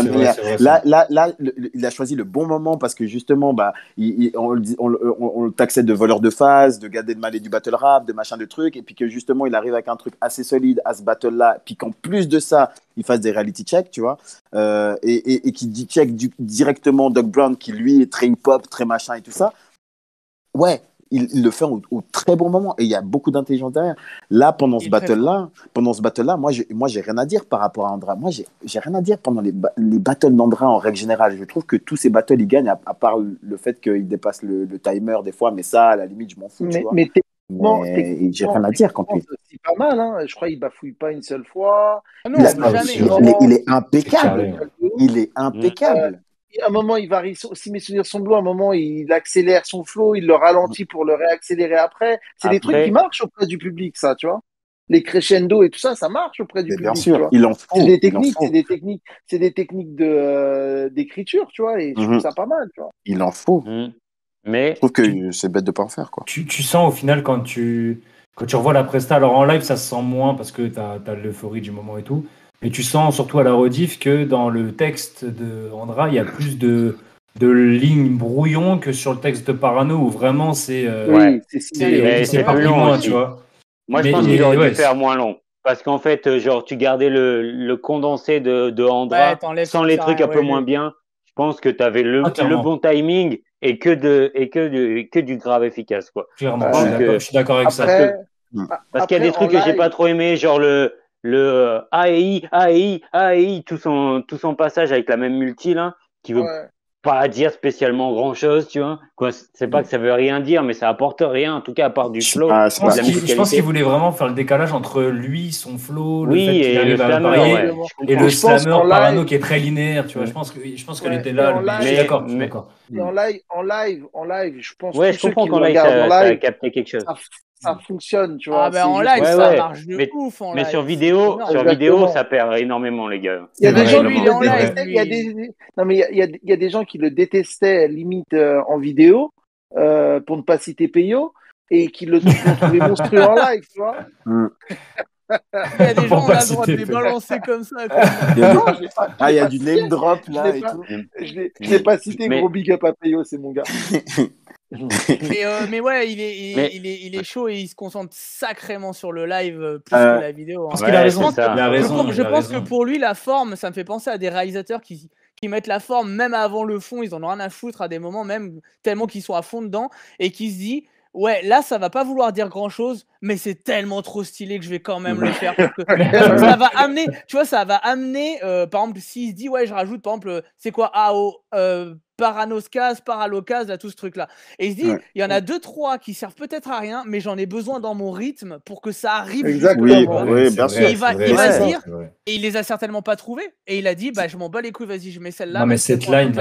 [SPEAKER 2] Là, il a choisi le bon moment parce que justement, on le taxait de voleur de phase, de Gad Elmaleh du battle rap, de machin de trucs, et puis que justement, il arrive avec un truc assez solide à ce battle-là, puis qu'en plus de ça, il fasse des reality checks, tu vois, et qui dit check directement Doc Brown, qui lui est très hip-hop, très machin et tout ça. Ouais. Il le fait au très bon moment et il y a beaucoup d'intelligence derrière. Là, pendant ce battle-là, moi, j'ai rien à dire par rapport à Andra. Moi, j'ai rien à dire pendant les battles d'Andra en règle générale. Je trouve que tous ces battles, ils gagnent, à part le fait qu'il dépasse le timer des fois, mais ça, à la limite, je m'en fous. Mais j'ai rien à dire quand il.
[SPEAKER 3] C'est pas mal, hein. Je crois qu'il bafouille pas une seule fois.
[SPEAKER 5] Ah non, jamais.
[SPEAKER 2] Il est impeccable. Il est impeccable.
[SPEAKER 3] À un moment, il varie, si mes souvenirs sont bons, à un moment, il accélère son flow, il le ralentit pour le réaccélérer après. C'est des trucs qui marchent auprès du public, ça, tu vois. Les crescendo et tout ça, ça marche auprès du public.
[SPEAKER 2] Bien sûr,
[SPEAKER 3] tu vois.
[SPEAKER 2] il en faut.
[SPEAKER 3] C'est des techniques d'écriture, tu vois, et je trouve ça pas mal, tu vois.
[SPEAKER 2] Il en faut.
[SPEAKER 4] Mais
[SPEAKER 2] je trouve que c'est bête de pas en faire, quoi.
[SPEAKER 1] Tu sens au final quand tu revois la presta, alors en live, ça se sent moins parce que t'as l'euphorie du moment et tout. Mais tu sens surtout à la rediff que dans le texte de Andra, il y a plus de lignes brouillon que sur le texte de Parano où vraiment c'est
[SPEAKER 4] plus long, tu vois. Moi, je pense qu'il aurait dû faire moins long. Parce qu'en fait, genre, tu gardais le condensé de Andra sans les trucs un peu moins bien. Je pense que tu avais le bon timing et que du grave efficace, quoi.
[SPEAKER 1] Clairement, je suis d'accord avec ça.
[SPEAKER 4] Parce qu'il y a des trucs que j'ai pas trop aimé, genre le AI, tout son passage avec la même multi, là, qui veut pas dire spécialement grand chose, tu vois. Quoi, c'est pas que ça veut rien dire, mais ça apporte rien, en tout cas, à part du flow.
[SPEAKER 1] Je pense qu'il voulait vraiment faire le décalage entre lui, son flow, le fait qu'il arrive à varier, et le slammer Parano qui est très linéaire, tu vois. Je pense qu'elle était là. Je suis d'accord.
[SPEAKER 3] En live, je pense
[SPEAKER 4] que je comprends qu'en live, ça a capté quelque chose.
[SPEAKER 3] Ça fonctionne, tu vois.
[SPEAKER 5] En live, ça marche de ouf.
[SPEAKER 4] Mais sur vidéo, ça perd énormément, les gars.
[SPEAKER 3] Il y a des gens qui le détestaient. Il y a des gens qui le détestaient limite en vidéo, pour ne pas citer Peyo, et qui l'ont trouvé monstrueux en live, tu vois.
[SPEAKER 5] Il y a des gens, on a le droit de les balancer comme ça.
[SPEAKER 2] Il y a du name drop là et tout.
[SPEAKER 3] Je l'ai pas cité, gros big up à Payo, c'est mon gars.
[SPEAKER 5] Mais ouais, il est chaud et il se concentre sacrément sur le live plus que la vidéo.
[SPEAKER 1] Parce qu'il a raison.
[SPEAKER 5] Je pense que pour lui, la forme, ça me fait penser à des réalisateurs qui mettent la forme même avant le fond. Ils en ont rien à foutre à des moments, même tellement qu'ils sont à fond dedans et qui se dit. Ouais, là, ça va pas vouloir dire grand-chose, mais c'est tellement trop stylé que je vais quand même le faire. Parce que ça va amener, tu vois, par exemple, s'il se dit, ouais, je rajoute, par exemple, c'est quoi, Paranoscas, Paralocas, là, tout ce truc-là. Et il se dit, il y en a 2-3 qui servent peut-être à rien, mais j'en ai besoin dans mon rythme pour que ça arrive.
[SPEAKER 2] Exactement. Oui, bien sûr.
[SPEAKER 5] Il va se dire, et il les a certainement pas trouvés, et il a dit, bah, je m'en bats les couilles, vas-y, je mets celle-là.
[SPEAKER 1] Non, mais cette line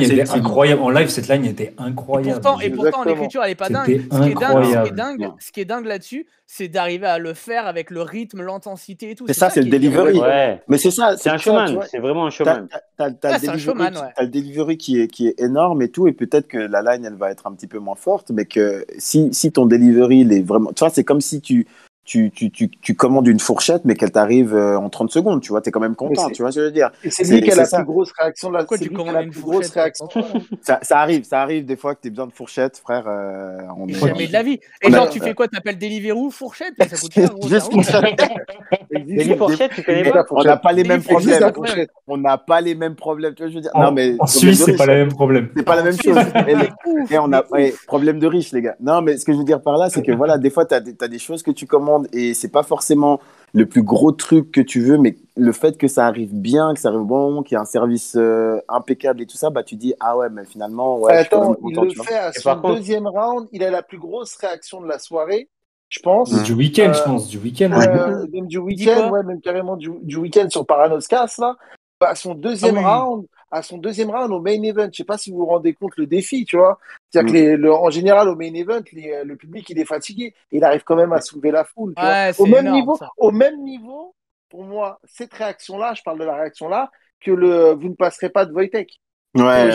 [SPEAKER 1] était incroyable. En live, cette line était incroyable.
[SPEAKER 5] Et pourtant, en écriture, elle est pas dingue. Ce qui est dingue là-dessus, c'est d'arriver à le faire avec le rythme, l'intensité et tout.
[SPEAKER 2] C'est ça, c'est le delivery.
[SPEAKER 4] Ouais.
[SPEAKER 2] Mais c'est ça.
[SPEAKER 4] C'est un showman. C'est vraiment un showman.
[SPEAKER 2] T'as le delivery qui est énorme et tout, et peut-être que la line, elle va être un petit peu moins forte, mais que si ton delivery, il est vraiment, tu vois, c'est comme si tu commandes une fourchette, mais qu'elle t'arrive en 30 secondes, tu vois, t'es quand même content, tu vois ce que je veux dire.
[SPEAKER 3] Et c'est lui qui a la plus grosse réaction de la
[SPEAKER 5] Pourquoi tu commandes une fourchette?
[SPEAKER 2] Ça arrive des fois que t'as besoin de fourchette, frère.
[SPEAKER 5] Jamais de la vie. Et genre, tu fais quoi? T'appelles Deliveroo fourchette? Ça coûte cher, gros.
[SPEAKER 4] Fourchette, tu connais pas?
[SPEAKER 2] On n'a pas les mêmes problèmes. On n'a pas les mêmes problèmes, tu vois, je veux dire. Non, mais
[SPEAKER 1] en Suisse, c'est pas le même problème.
[SPEAKER 2] C'est pas la même chose. Et on a problème de riches, les gars. Non, mais ce que je veux dire par là, c'est que voilà, des fois, t'as des choses que tu commandes et c'est pas forcément le plus gros truc que tu veux, mais le fait que ça arrive bien, que ça arrive au bon moment, qu'il y a un service impeccable et tout ça, bah tu dis ah ouais, mais finalement ouais.
[SPEAKER 3] Attends, il le fait à son deuxième round, il a la plus grosse réaction de la soirée, je pense.
[SPEAKER 1] Du week-end, je pense, du week-end.
[SPEAKER 3] Même du week-end, ouais, même carrément du week-end sur Paranoscas là. À son deuxième round, au main event, je sais pas si vous vous rendez compte le défi, tu vois. C'est-à-dire que en général, au main event, le public, il est fatigué. Il arrive quand même à soulever la foule. Tu vois. Au même niveau, pour moi, cette réaction-là, je parle de la réaction-là, que vous ne passerez pas de Wojtek.
[SPEAKER 2] Ouais.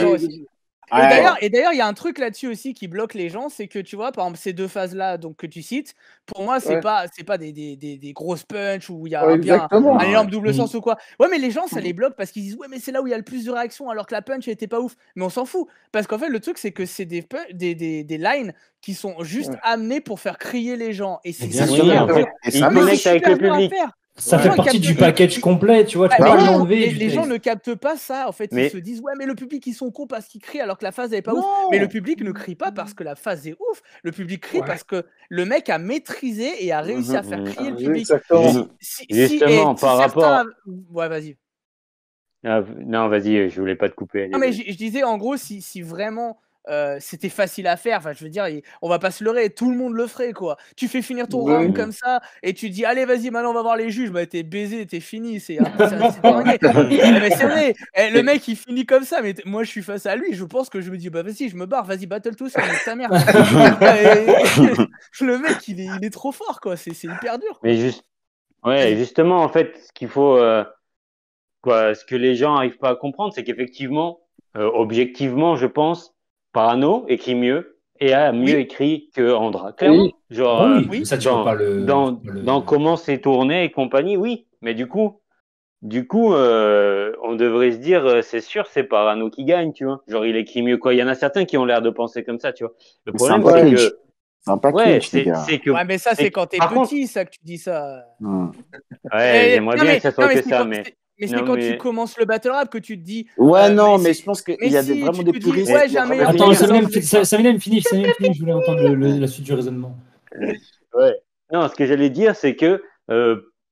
[SPEAKER 5] Et d'ailleurs, il y a un truc là-dessus aussi qui bloque les gens, c'est que tu vois, par exemple, ces deux phases-là donc, que tu cites, pour moi, c'est pas des grosses punches où il y a un énorme double sens ou quoi. Ouais, mais les gens, ça les bloque parce qu'ils disent, ouais, mais c'est là où il y a le plus de réactions alors que la punch était pas ouf. Mais on s'en fout. Parce qu'en fait, le truc, c'est que c'est des lines qui sont juste amenées pour faire crier les gens. Et c'est
[SPEAKER 1] bien
[SPEAKER 5] ça.
[SPEAKER 1] sûr.
[SPEAKER 4] Ils connectent avec le public.
[SPEAKER 1] Ça fait partie du package complet, tu vois. Tu peux pas l'enlever.
[SPEAKER 5] Les gens ne captent pas ça. En fait, ils se disent ouais, mais le public ils sont cons parce qu'ils crient alors que la phase elle est pas ouf. Mais le public ne crie pas parce que la phase est ouf. Le public crie parce que le mec a maîtrisé et a réussi à faire crier le public.
[SPEAKER 4] Justement, par rapport.
[SPEAKER 5] Ouais, vas-y.
[SPEAKER 4] Non, vas-y, je voulais pas te couper.
[SPEAKER 5] Non, mais je disais en gros, si vraiment. C'était facile à faire, enfin je veux dire, on va pas se leurrer, tout le monde le ferait quoi. Tu fais finir ton round comme ça et tu dis allez vas-y maintenant on va voir les juges, bah t'es baisé, t'es fini, c'est dingue. Mais c'est vrai, le mec il finit comme ça, mais moi je suis face à lui, je pense que je me dis bah vas-y je me barre, vas-y battle tous, avec ta mère. Le mec il est trop fort quoi, c'est hyper dur.
[SPEAKER 4] Quoi. Mais justement en fait ce qu'il faut, ce que les gens arrivent pas à comprendre, c'est qu'effectivement, objectivement je pense. Parano écrit mieux et a mieux écrit que Andra. Clairement. Genre,
[SPEAKER 1] ça, tu peux pas
[SPEAKER 4] dans comment c'est tourné et compagnie, oui. Mais du coup, on devrait se dire, c'est sûr, c'est Parano qui gagne, tu vois. Genre, il écrit mieux quoi. Il y en a certains qui ont l'air de penser comme ça, tu vois. Le problème, c'est que.
[SPEAKER 2] C'est un package,
[SPEAKER 4] c'est que.
[SPEAKER 5] Ouais, mais ça, c'est quand t'es petit, ça, que tu dis ça.
[SPEAKER 4] Ouais, j'aimerais bien que ça soit que ça, mais.
[SPEAKER 5] Mais c'est quand tu commences le battle rap que tu te dis.
[SPEAKER 2] Ouais, non, mais je pense qu'il y a vraiment des puristes.
[SPEAKER 1] Attends, Saminem, finis, je voulais entendre la suite du raisonnement.
[SPEAKER 4] Ouais. Non, ce que j'allais dire, c'est que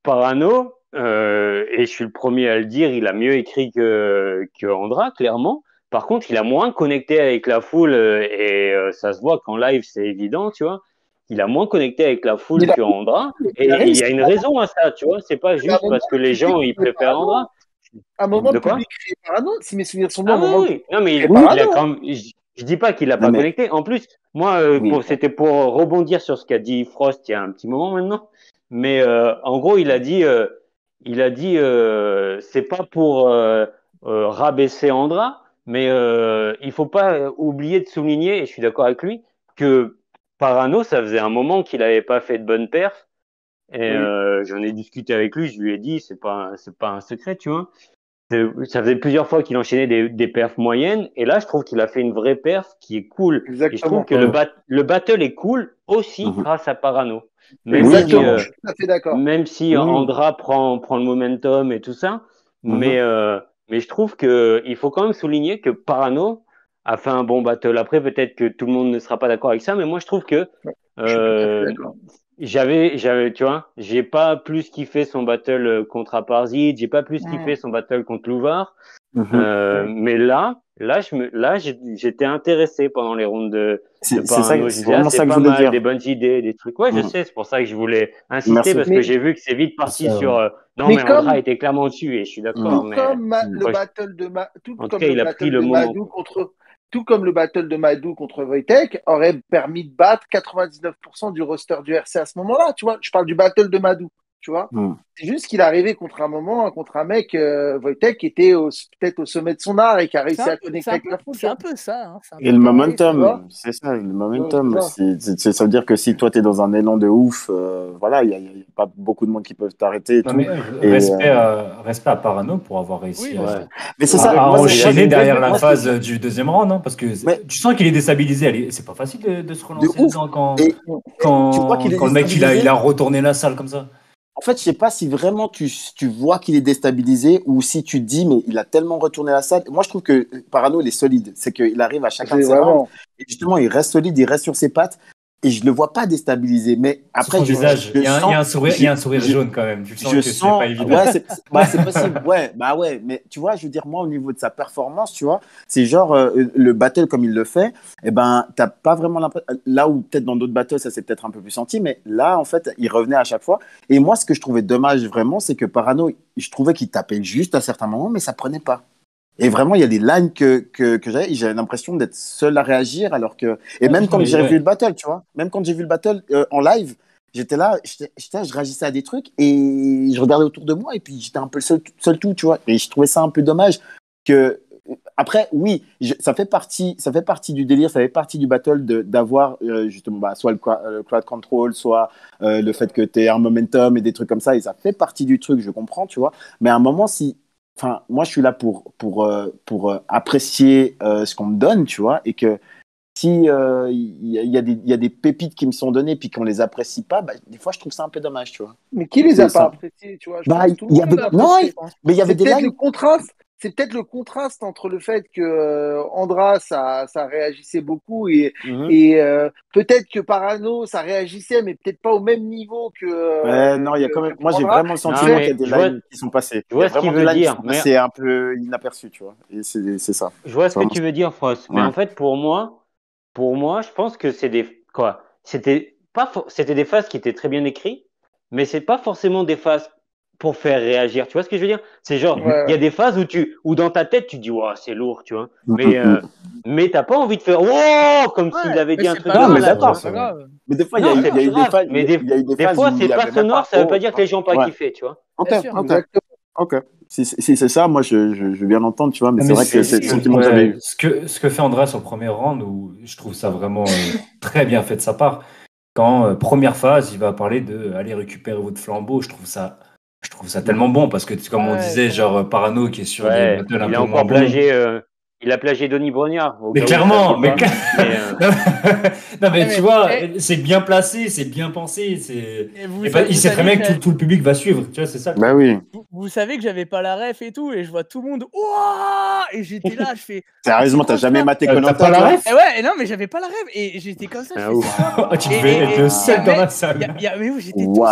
[SPEAKER 4] Parano, et je suis le premier à le dire, il a mieux écrit que Andra, clairement. Par contre, il a moins connecté avec la foule, et ça se voit qu'en live, c'est évident, tu vois. Il a moins connecté avec la foule que Andra, et il y a une raison à ça, tu vois. C'est pas juste parce que les gens ils préfèrent Andra.
[SPEAKER 3] À un moment, le public criait Parano, si mes souvenirs sont bons.
[SPEAKER 4] Oui. Non, mais il a quand même. Je dis pas qu'il a pas connecté. En plus, moi, c'était pour rebondir sur ce qu'a dit Frost il y a un petit moment maintenant. Mais en gros, il a dit, c'est pas pour rabaisser Andra, mais il faut pas oublier de souligner, et je suis d'accord avec lui, que Parano, ça faisait un moment qu'il avait pas fait de bonne perf Et j'en ai discuté avec lui, je lui ai dit, c'est pas un secret, tu vois. Ça faisait plusieurs fois qu'il enchaînait des perfs moyennes, et là, je trouve qu'il a fait une vraie perf qui est cool.
[SPEAKER 3] Exactement.
[SPEAKER 4] Et je trouve que le battle est cool aussi grâce à Parano.
[SPEAKER 3] Exactement, je suis tout à fait d'accord.
[SPEAKER 4] Même si Andra prend le momentum et tout ça, mais je trouve que il faut quand même souligner que Parano a fait un bon battle. Après, peut-être que tout le monde ne sera pas d'accord avec ça, mais moi, je trouve que
[SPEAKER 3] je suis tout à fait d'accord.
[SPEAKER 4] tu vois, j'ai pas plus kiffé son battle contre Aparzid, j'ai pas plus kiffé son battle contre Louvar. Mais là, j'étais intéressé pendant les rounds de Parano.
[SPEAKER 2] C'est vraiment ça que je
[SPEAKER 4] pas
[SPEAKER 2] voulais
[SPEAKER 4] mal,
[SPEAKER 2] dire.
[SPEAKER 4] des bonnes idées, des trucs. Ouais, je sais, c'est pour ça que je voulais insister parce que j'ai vu que c'est vite parti sur. Non, mais Andra était clairement dessus et je suis d'accord.
[SPEAKER 3] Le battle de Madou contre Wojtek aurait permis de battre 99% du roster du RC à ce moment-là, tu vois. Je parle du battle de Madou, tu vois. C'est juste qu'il est arrivé contre un mec, Wojtek, qui était peut-être au sommet de son art et qui a réussi à connecter avec la foule.
[SPEAKER 5] C'est un peu ça.
[SPEAKER 2] Et le momentum, c'est ça, le momentum. Ça veut dire que si toi, tu es dans un élan de ouf, voilà, il n'y a pas beaucoup de monde qui peuvent t'arrêter.
[SPEAKER 1] Respect à Parano pour avoir réussi
[SPEAKER 2] à
[SPEAKER 1] enchaîner derrière la phase du deuxième round, hein, parce que tu sens qu'il est déstabilisé. C'est pas facile de se relancer dedans quand le mec il a retourné la salle comme ça.
[SPEAKER 2] En fait, je sais pas si vraiment tu vois qu'il est déstabilisé ou si tu te dis, mais il a tellement retourné la salle. Moi, je trouve que Parano, il est solide. C'est qu'il arrive à chacun de ses rounds. Et justement, il reste solide, il reste sur ses pattes. Et je le vois pas déstabilisé. Mais après,
[SPEAKER 1] son visage, il y a un sourire jaune quand même. Tu sens que c'est pas évident.
[SPEAKER 2] Ouais, c'est possible. Ouais. Mais tu vois, je veux dire, moi, au niveau de sa performance, tu vois, c'est genre le battle comme il le fait. Eh ben, t'as pas vraiment l'impression. Là où peut-être dans d'autres battles, ça s'est peut-être un peu plus senti. Mais là, en fait, il revenait à chaque fois. Et moi, ce que je trouvais dommage vraiment, c'est que Parano, je trouvais qu'il tapait juste à certains moments, mais ça prenait pas. Et vraiment, il y a des lines que j'avais l'impression d'être seul à réagir, alors que, et même quand j'ai vu le battle, tu vois, même quand j'ai vu le battle en live, j'étais là, je réagissais à des trucs et je regardais autour de moi et puis j'étais un peu le seul tout, tu vois. Et je trouvais ça un peu dommage que, après, oui, ça fait partie du délire, ça fait partie du battle d'avoir, justement, soit le crowd control, soit le fait que t'aies un momentum et des trucs comme ça, et ça fait partie du truc, je comprends, tu vois. Mais à un moment, moi, je suis là pour apprécier ce qu'on me donne, tu vois, et que si y a des pépites qui me sont données puis qu'on les apprécie pas, bah, des fois, je trouve ça un peu dommage, tu vois.
[SPEAKER 3] Mais qui les a pas appréciés, tu vois?
[SPEAKER 2] Mais il y avait des lines.
[SPEAKER 3] C'est peut-être le contraste entre le fait que Andra, ça réagissait beaucoup et peut-être que Parano, ça réagissait, mais peut-être pas au même niveau que.
[SPEAKER 2] Non, il y a quand même. Moi, j'ai vraiment le sentiment qu'il y a des lines qui sont passées.
[SPEAKER 4] Je vois ce qu'il veut dire, mais
[SPEAKER 2] c'est un peu inaperçu, tu vois. Et c'est ça.
[SPEAKER 4] Je vois ce que tu veux dire, Frost. Mais en fait, pour moi, je pense que c'était des phases qui étaient très bien écrites, mais c'est pas forcément des phases pour faire réagir. Tu vois ce que je veux dire? C'est genre, il y a des phases où dans ta tête, tu dis, wow, c'est lourd, tu vois. Mais t'as pas envie de faire, wow, comme s'il avait dit un truc.
[SPEAKER 2] Non, mais d'accord, c'est grave. Mais des fois, il y a eu des phases.
[SPEAKER 4] Mais des fois, c'est pas sonore, ça veut pas dire que les gens n'ont pas kiffé, tu vois.
[SPEAKER 2] Ok. Si c'est ça, moi, je veux bien l'entendre, tu vois, mais c'est vrai que c'est le sentiment que j'avais eu.
[SPEAKER 1] Ce que fait Andreas au premier round, où je trouve ça vraiment très bien fait de sa part, quand première phase, il va parler de aller récupérer votre flambeau, je trouve ça tellement bon, parce que comme on disait, genre Parano qui est sur des battles un peu moins bons.
[SPEAKER 4] Il a plagié Denis Brognard.
[SPEAKER 1] Mais clairement, non, mais tu vois, c'est bien placé, c'est bien pensé, il sait très bien que tout le public va suivre, tu vois, c'est ça.
[SPEAKER 2] Bah oui.
[SPEAKER 5] Vous savez que j'avais pas la ref et tout, et je vois tout le monde, ouah, et j'étais là, je fais.
[SPEAKER 2] Sérieusement, t'as jamais maté Koh-Lanta?
[SPEAKER 1] T'as pas la ref?
[SPEAKER 5] Ouais, non, mais j'avais pas la ref, et j'étais comme ça.
[SPEAKER 1] Tu devais être le seul dans la salle.
[SPEAKER 5] Mais oui, j'étais tout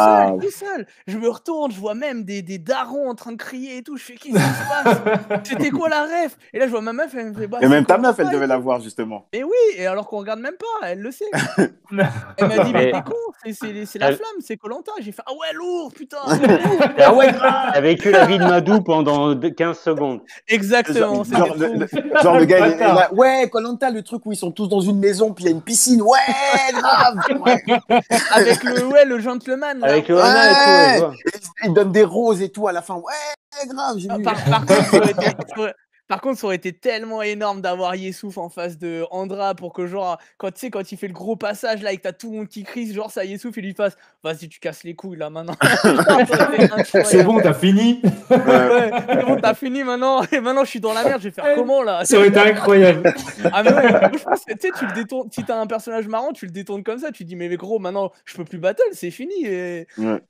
[SPEAKER 5] seul. Je me retourne, je vois même des darons en train de crier et tout. Je fais, qu'est-ce qui se passe? C'était quoi la ref? Et là, je vois ma meuf, elle me fait,
[SPEAKER 2] et même ta meuf, elle devait la voir, justement.
[SPEAKER 5] Mais oui, et alors qu'on regarde même pas, elle le sait. Elle m'a dit, mais t'es con, c'est la flamme, c'est Koh-Lanta. J'ai fait, ah ouais, lourd, putain.
[SPEAKER 4] Ah ouais, t'as vécu la vie de Madou pendant 15 secondes.
[SPEAKER 5] Exactement.
[SPEAKER 2] Genre le gars, il est là, ouais, Koh-Lanta, le truc où ils sont tous dans une maison, puis il y a une piscine, ouais, grave.
[SPEAKER 5] Avec le gentleman. Là.
[SPEAKER 4] Avec le renard et tout.
[SPEAKER 2] Il donne des roses et tout à la fin, ouais, grave, j'ai vu.
[SPEAKER 5] Par contre, Par contre, ça aurait été tellement énorme d'avoir Yessouf en face de Andra pour que, genre, quand il fait le gros passage là et que t'as tout le monde qui crie, genre, ça Yessouf, il lui fasse vas-y, tu casses les couilles là maintenant.
[SPEAKER 1] C'est bon, t'as fini.
[SPEAKER 5] Ouais, c'est bon, t'as fini maintenant. Et maintenant, je suis dans la merde, je vais faire comment là?
[SPEAKER 1] Ça aurait été incroyable.
[SPEAKER 5] Ah, mais ouais, je pense que tu sais, tu le détournes. Si t'as un personnage marrant, tu le détournes comme ça. Tu te dis, mais gros, maintenant, je peux plus battle, c'est fini. Et...
[SPEAKER 2] Ouais.